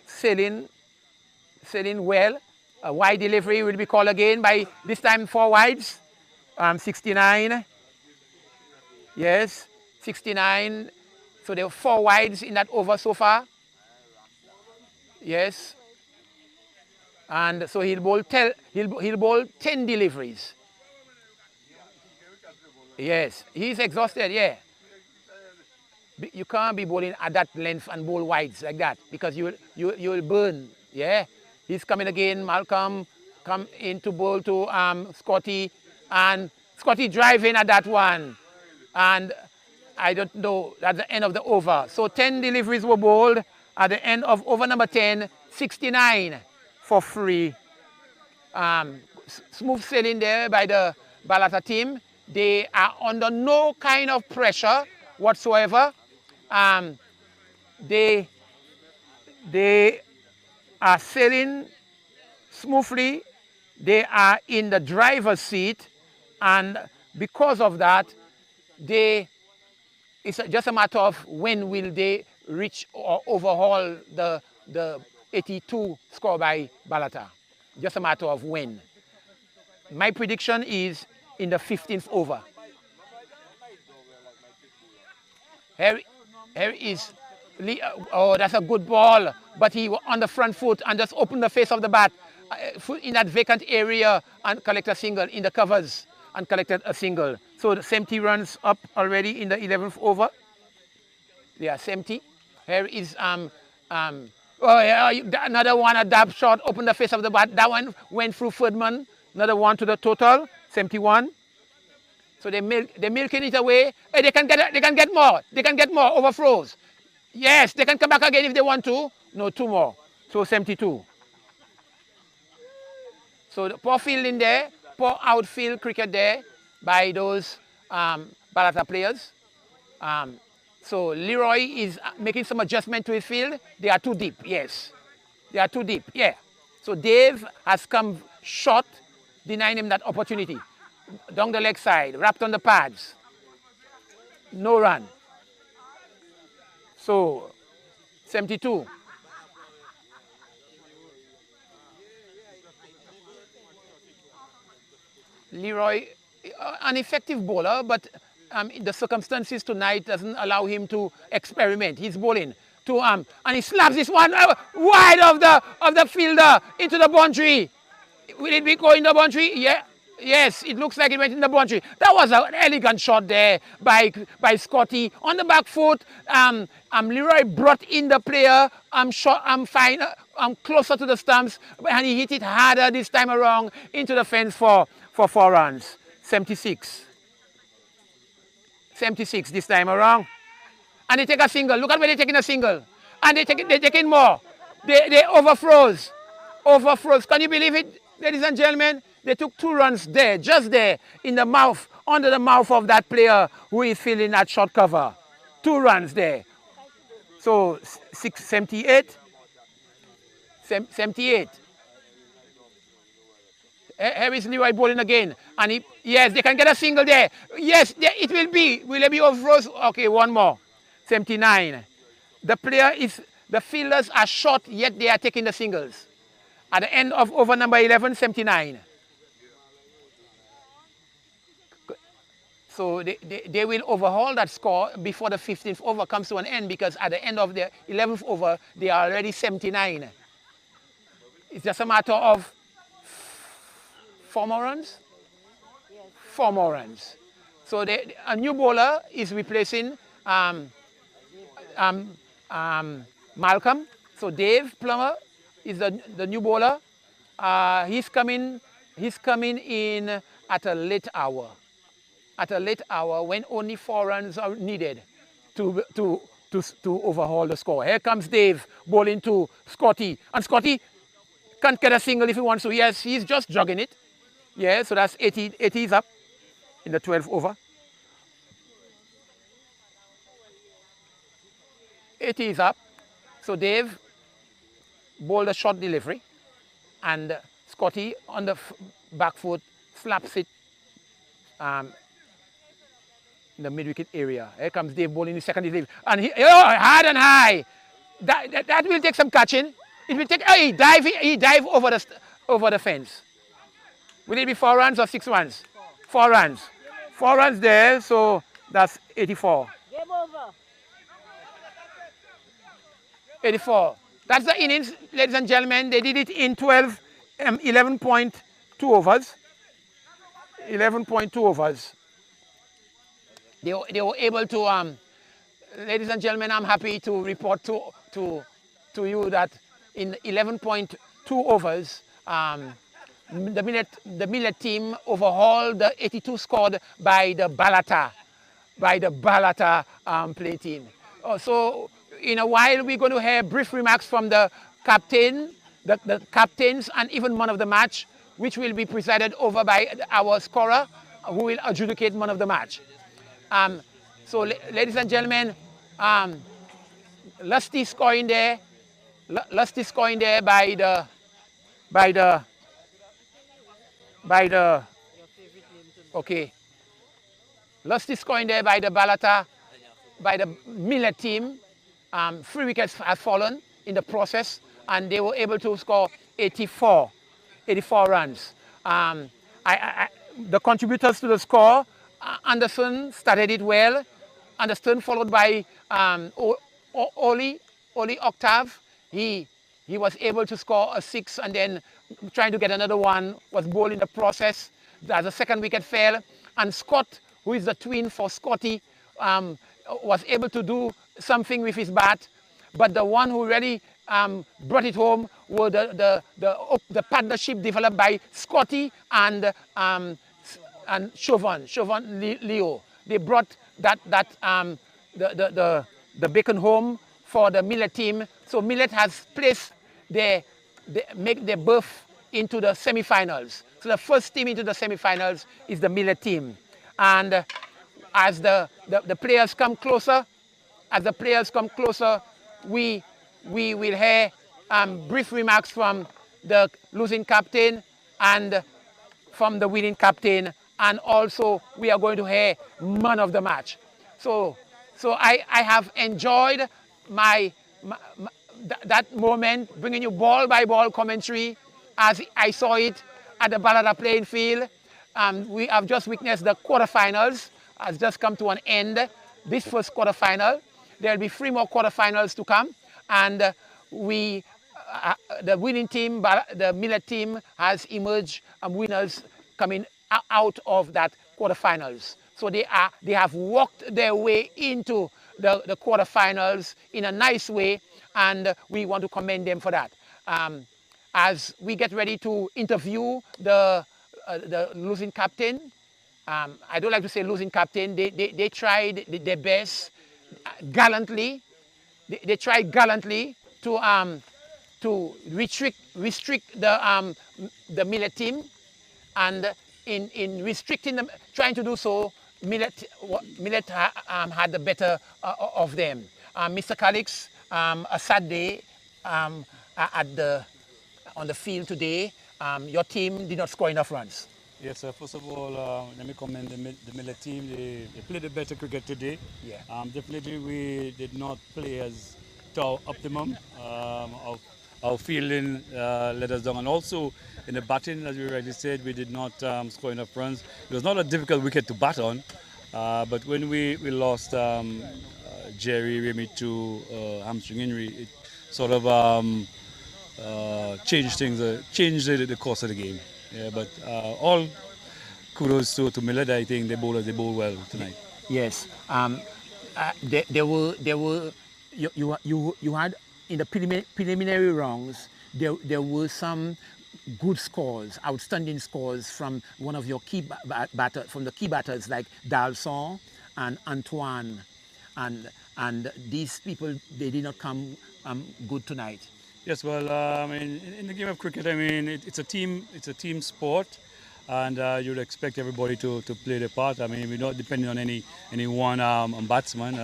sailing well. A wide delivery will be called again by this time 4 wides. 69. Yes, 69. So there are 4 wides in that over so far. Yes. And so he'll bowl 10 deliveries. Yes, he's exhausted, yeah. You can't be bowling at that length and bowl wides like that because you will burn, yeah. He's coming again. Malcolm come in to bowl to Scotty, and Scotty driving at that one. And I don't know, that's the end of the over. So 10 deliveries were bowled at the end of over number 10, 69 for free. Smooth sailing there by the Balata team. They are under no kind of pressure whatsoever. they are sailing smoothly. They are in the driver's seat, and because of that, it's just a matter of when will they reach or overhaul the 82 score by Balata. Just a matter of when. My prediction is in the 15th over. Here is Lee. Oh, that's a good ball, but he on the front foot and just opened the face of the bat in that vacant area and collect a single in the covers and collected a single. So the 70 runs up already in the 11th over. They are 70. Here is oh yeah, another one, a dab shot, opened the face of the bat. That one went through Ferdman. Another one to the total, 71. So they're milking it away. Hey, they can get more. They can get more overthrows. Yes, they can come back again if they want to. No, 2 more. So 72. So the poor fielding there, poor outfield cricket there by those Balata players. So Leroy is making some adjustment to his field. They are too deep, yes. They are too deep, yeah. So Dave has come short, denying him that opportunity. Down the leg side, wrapped on the pads. No run. So 72. Leroy, an effective bowler, but the circumstances tonight doesn't allow him to experiment. He's bowling to and he slaps this one wide of the fielder into the boundary. Will it be going the boundary? Yeah. Yes, it looks like it went in the boundary. That was an elegant shot there by Scotty on the back foot. Leroy brought in the player. Fine. Closer to the stumps, and he hit it harder this time around into the fence for 4 runs. 76. 76 this time around. And they take a single. Look at where they're taking a single. And they're taking more. They overthrows. Overthrows. Can you believe it, ladies and gentlemen? They took 2 runs there, just there, in the mouth, under the mouth of that player who is filling that short cover. 2 runs there. So 78. 78. Here is Leroy bowling again. And yes, they can get a single there. Yes, it will be. Will it be overthrows? Okay, 1 more. 79. The fielders are short, yet they are taking the singles. At the end of over number 11, 79. So they will overhaul that score before the 15th over comes to an end, because at the end of the 11th over, they are already 79. It's just a matter of 4 more runs? Yes. 4 more runs. So a new bowler is replacing Malcolm. So Dave Plummer is the new bowler. He's coming in at a late hour. At a late hour when only 4 runs are needed to overhaul the score. Here comes Dave bowling to Scotty. And Scotty can't get a single if he wants to. Yes, he's just jogging it. Yeah, so that's 80 is up in the 12th over. 80 is up. So Dave bowled a short delivery, and Scotty on the back foot slaps it in the mid-wicket area. Here comes Dave bowling the second delivery. And hard and high. That will take some catching. It will take, he dive over the fence. Will it be 4 runs or 6 runs? 4 runs. 4 runs there, so that's 84. Game over. 84. That's the innings, ladies and gentlemen. They did it in 11.2 overs. 11.2 overs. They were able to, ladies and gentlemen, I'm happy to report to you that in 11.2 overs, the Millet team overhauled the 82 scored by the Balata play team. So in a while, we're going to hear brief remarks from the captain, the captains, and even man of the match, which will be presided over by our scorer, who will adjudicate man of the match. So, ladies and gentlemen, Lusty scoring there. Lusty scoring there by the okay. Lusty scoring there by the by the Millet team. 3 wickets have fallen in the process, and they were able to score 84 runs. The contributors to the score, Anderson started it well. Anderson followed by Oli Octave. He was able to score a 6 and then trying to get another one, was bowled in the process. The second wicket fell, and Scott, who is the twin for Scotty, was able to do something with his bat, but the one who really brought it home were the partnership developed by Scotty and Chauvin Leo. They brought the bacon home for the Millet team. So Millet has placed make their berth into the semi-finals. So the first team into the semi-finals is the Millet team. And as the players come closer, we will hear brief remarks from the losing captain and from the winning captain, and also we are going to hear man of the match. So I have enjoyed that moment, bringing you ball by ball commentary as I saw it at the Balata playing field. We have just witnessed the quarterfinals has just come to an end. This first quarterfinal, there will be 3 more quarterfinals to come, and the winning team, the Millet team, has emerged winners coming out of that quarterfinals. So they have walked their way into the quarterfinals in a nice way, and we want to commend them for that. As we get ready to interview the losing captain, I don't like to say losing captain. They tried their best gallantly. They tried gallantly to restrict the Millet team, and in restricting them, trying to do so, Millet had the better of them. Mr. Calix, a sad day on the field today. Your team did not score enough runs. Yes, first of all, let me commend the Millet team. They played a better cricket today. Yeah. Definitely, we did not play as to our optimum. Our fielding let us down, and also in the batting, as we already said, we did not score enough runs. It was not a difficult wicket to bat on, but when we lost Jerry Remy to hamstring injury, it sort of changed things, changed the course of the game. Yeah, but all kudos to Millet. I think they bowl well tonight. Yes. There were you had in the preliminary rounds. There were some good scores, outstanding scores from one of your key batters like Dalson and Antoine, and these people, they did not come good tonight. Yes, well, in the game of cricket, it's a team sport, and you'd expect everybody to play their part. We're not depending on any one batsman.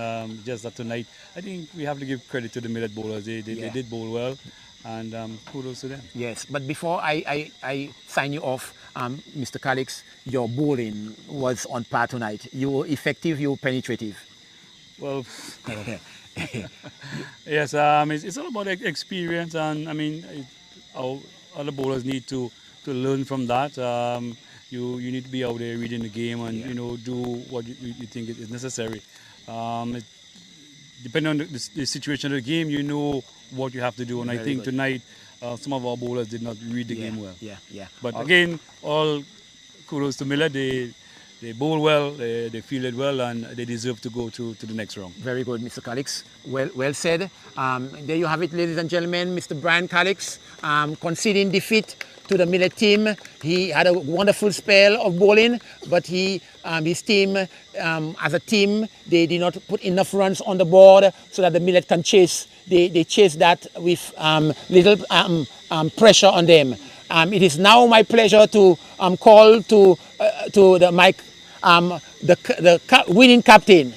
Just that tonight, I think we have to give credit to the Millet bowlers. They did bowl well, and kudos to them. Yes, but before I sign you off, Mr. Calix, your bowling was on par tonight. You were effective, you were penetrative. Well, yes, it's all about experience, and our other bowlers need to learn from that. You need to be out there reading the game and do what you think is necessary. Depending on the situation of the game, you know what you have to do, and I think tonight some of our bowlers did not read the game well. Yeah. But again, all kudos to Millet. They bowl well, they fielded well, and they deserve to go to the next round. Very good, Mr. Calix. Well said. There you have it, ladies and gentlemen. Mr. Brian Calix conceding defeat to the Millet team. He had a wonderful spell of bowling, but his team, as a team, they did not put enough runs on the board so that the Millet can chase. They chase that with little pressure on them. It is now my pleasure to call to the mic the winning captain,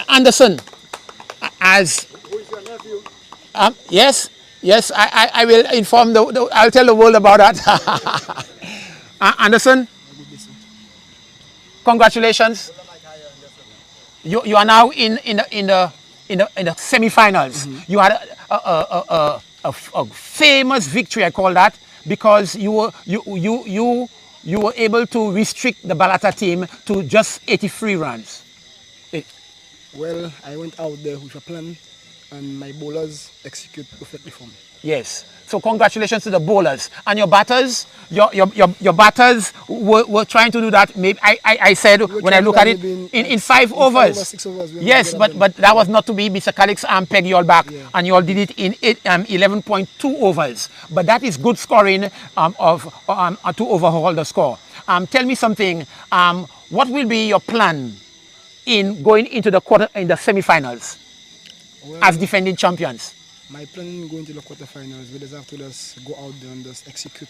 Anderson. as Who is your nephew? yes, yes, I will inform I'll tell the world about that. Anderson, congratulations. You are now in the semi-finals. You had a famous victory, I call that, because you were able to restrict the Balata team to just 83 runs. Well, I went out there with a plan, and my bowlers execute perfectly for me. Yes. So congratulations to the bowlers and your batters. Your batters were trying to do that. Maybe I said when I look at it in 5 overs. 6 overs. Yes, but that was not to be. Mr. Calix pegged you all back, Yeah. and you all did it in 11.2 overs. But that is good scoring to overhaul the score. Tell me something. What will be your plan in going into in the semi-finals Well, as defending champions? my plan going to the quarterfinals, we just have to just go out there and just execute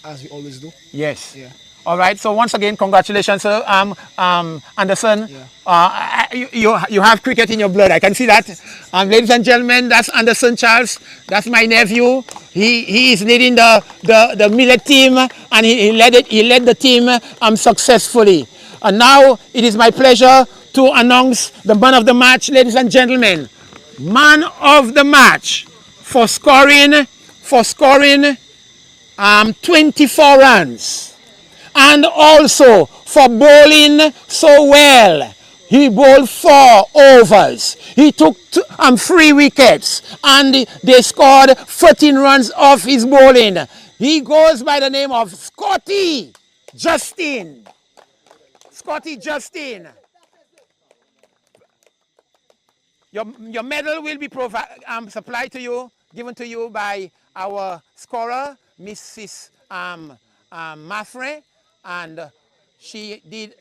as we always do. Yes. Yeah. All right. So once again, congratulations, sir. Anderson. Yeah. You have cricket in your blood. I can see that. Ladies and gentlemen, that's Anderson Charles. That's my nephew. He is leading the Millet team, and he led the team successfully. And now it is my pleasure to announce the man of the match, ladies and gentlemen. Man of the match for scoring 24 runs, and also for bowling so well. He bowled 4 overs. He took 3 wickets, and they scored 13 runs off his bowling. He goes by the name of Scotty Justin. Scotty Justin. Your medal will be supplied to you, given to you by our scorer, Mrs. Mathre, and she did,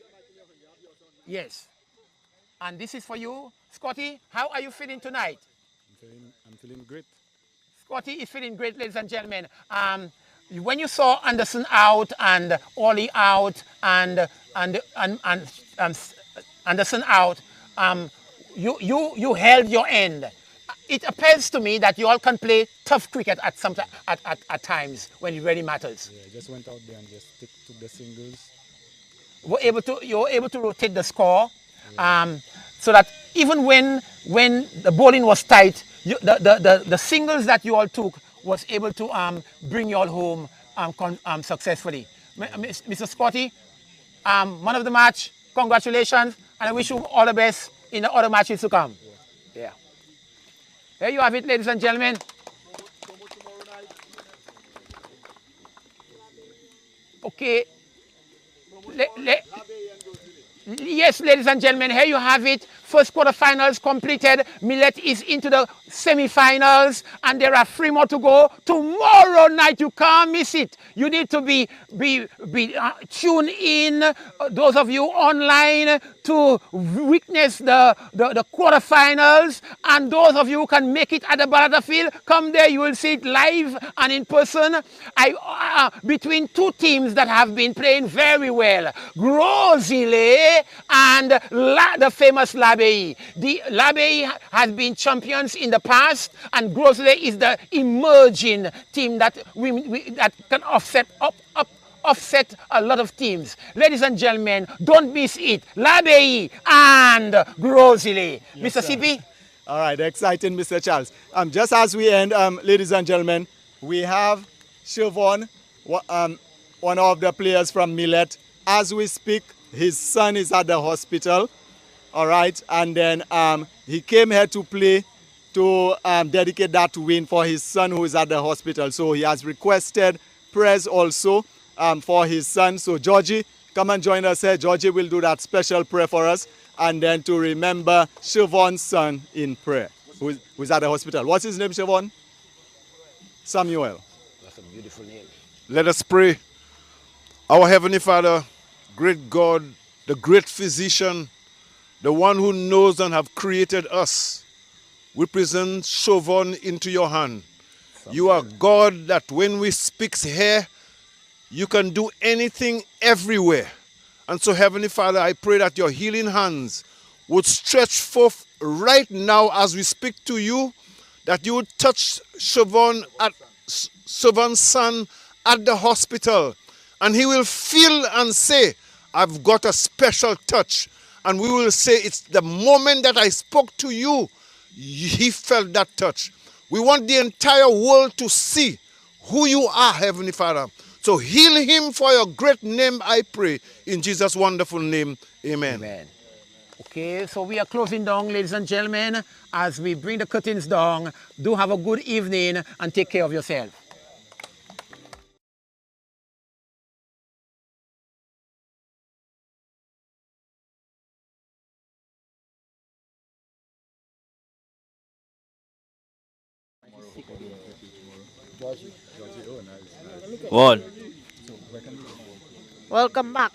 yes. And this is for you, Scotty. How are you feeling tonight? I'm feeling great. Scotty is feeling great, ladies and gentlemen. When you saw Anderson out and Ollie out and Anderson out, you held your end. It appears to me that you all can play tough cricket at times when it really matters. Yeah, I just went out there and just took the singles. You were able to rotate the score, so that even when the bowling was tight, the singles that you all took was able to bring you all home successfully. Mr. Scotty, man of the match, congratulations, and I wish you all the best in the other matches to come. Yeah. There you have it, ladies and gentlemen. Okay. Yes, ladies and gentlemen, here you have it. First quarterfinals completed. Millet is into the semi-finals, and there are 3 more to go. Tomorrow night, you can't miss it. You need to be tuned in. Those of you online to witness the quarterfinals, and those of you who can make it at the Balata field, come there. You will see it live and in person. Between 2 teams that have been playing very well, Grosile and the famous Labei. The Labei has been champions in the past, and Grosile is the emerging team that that can offset a lot of teams. Ladies and gentlemen, don't miss it. Labei and Grosile. Yes, Mr. CP? All right, exciting, Mr. Charles. Just as we end, ladies and gentlemen, we have Siobhan, one of the players from Millet. As we speak, his son is at the hospital. All right, and then he came here to play to dedicate that win for his son who is at the hospital. So he has requested prayers also for his son. So Georgie, come and join us here. Georgie will do that special prayer for us, and then to remember Siobhan's son in prayer, who's at the hospital. What's his name, Siobhan? Samuel. That's a beautiful name. Let us pray. Our Heavenly Father, great God, the great physician, the one who knows and have created us, we present Siobhan into your hand. You are God that when we speak here, you can do anything everywhere. And so, Heavenly Father, I pray that your healing hands would stretch forth right now as we speak to you, that you would touch Siobhan's son at the hospital, and he will feel and say, I've got a special touch. And we will say, it's the moment that I spoke to you, he felt that touch. We want the entire world to see who you are, Heavenly Father. So heal him for your great name, I pray. In Jesus' wonderful name, amen. Amen. Okay, so we are closing down, ladies and gentlemen. As we bring the curtains down, do have a good evening and take care of yourself. One. Welcome back.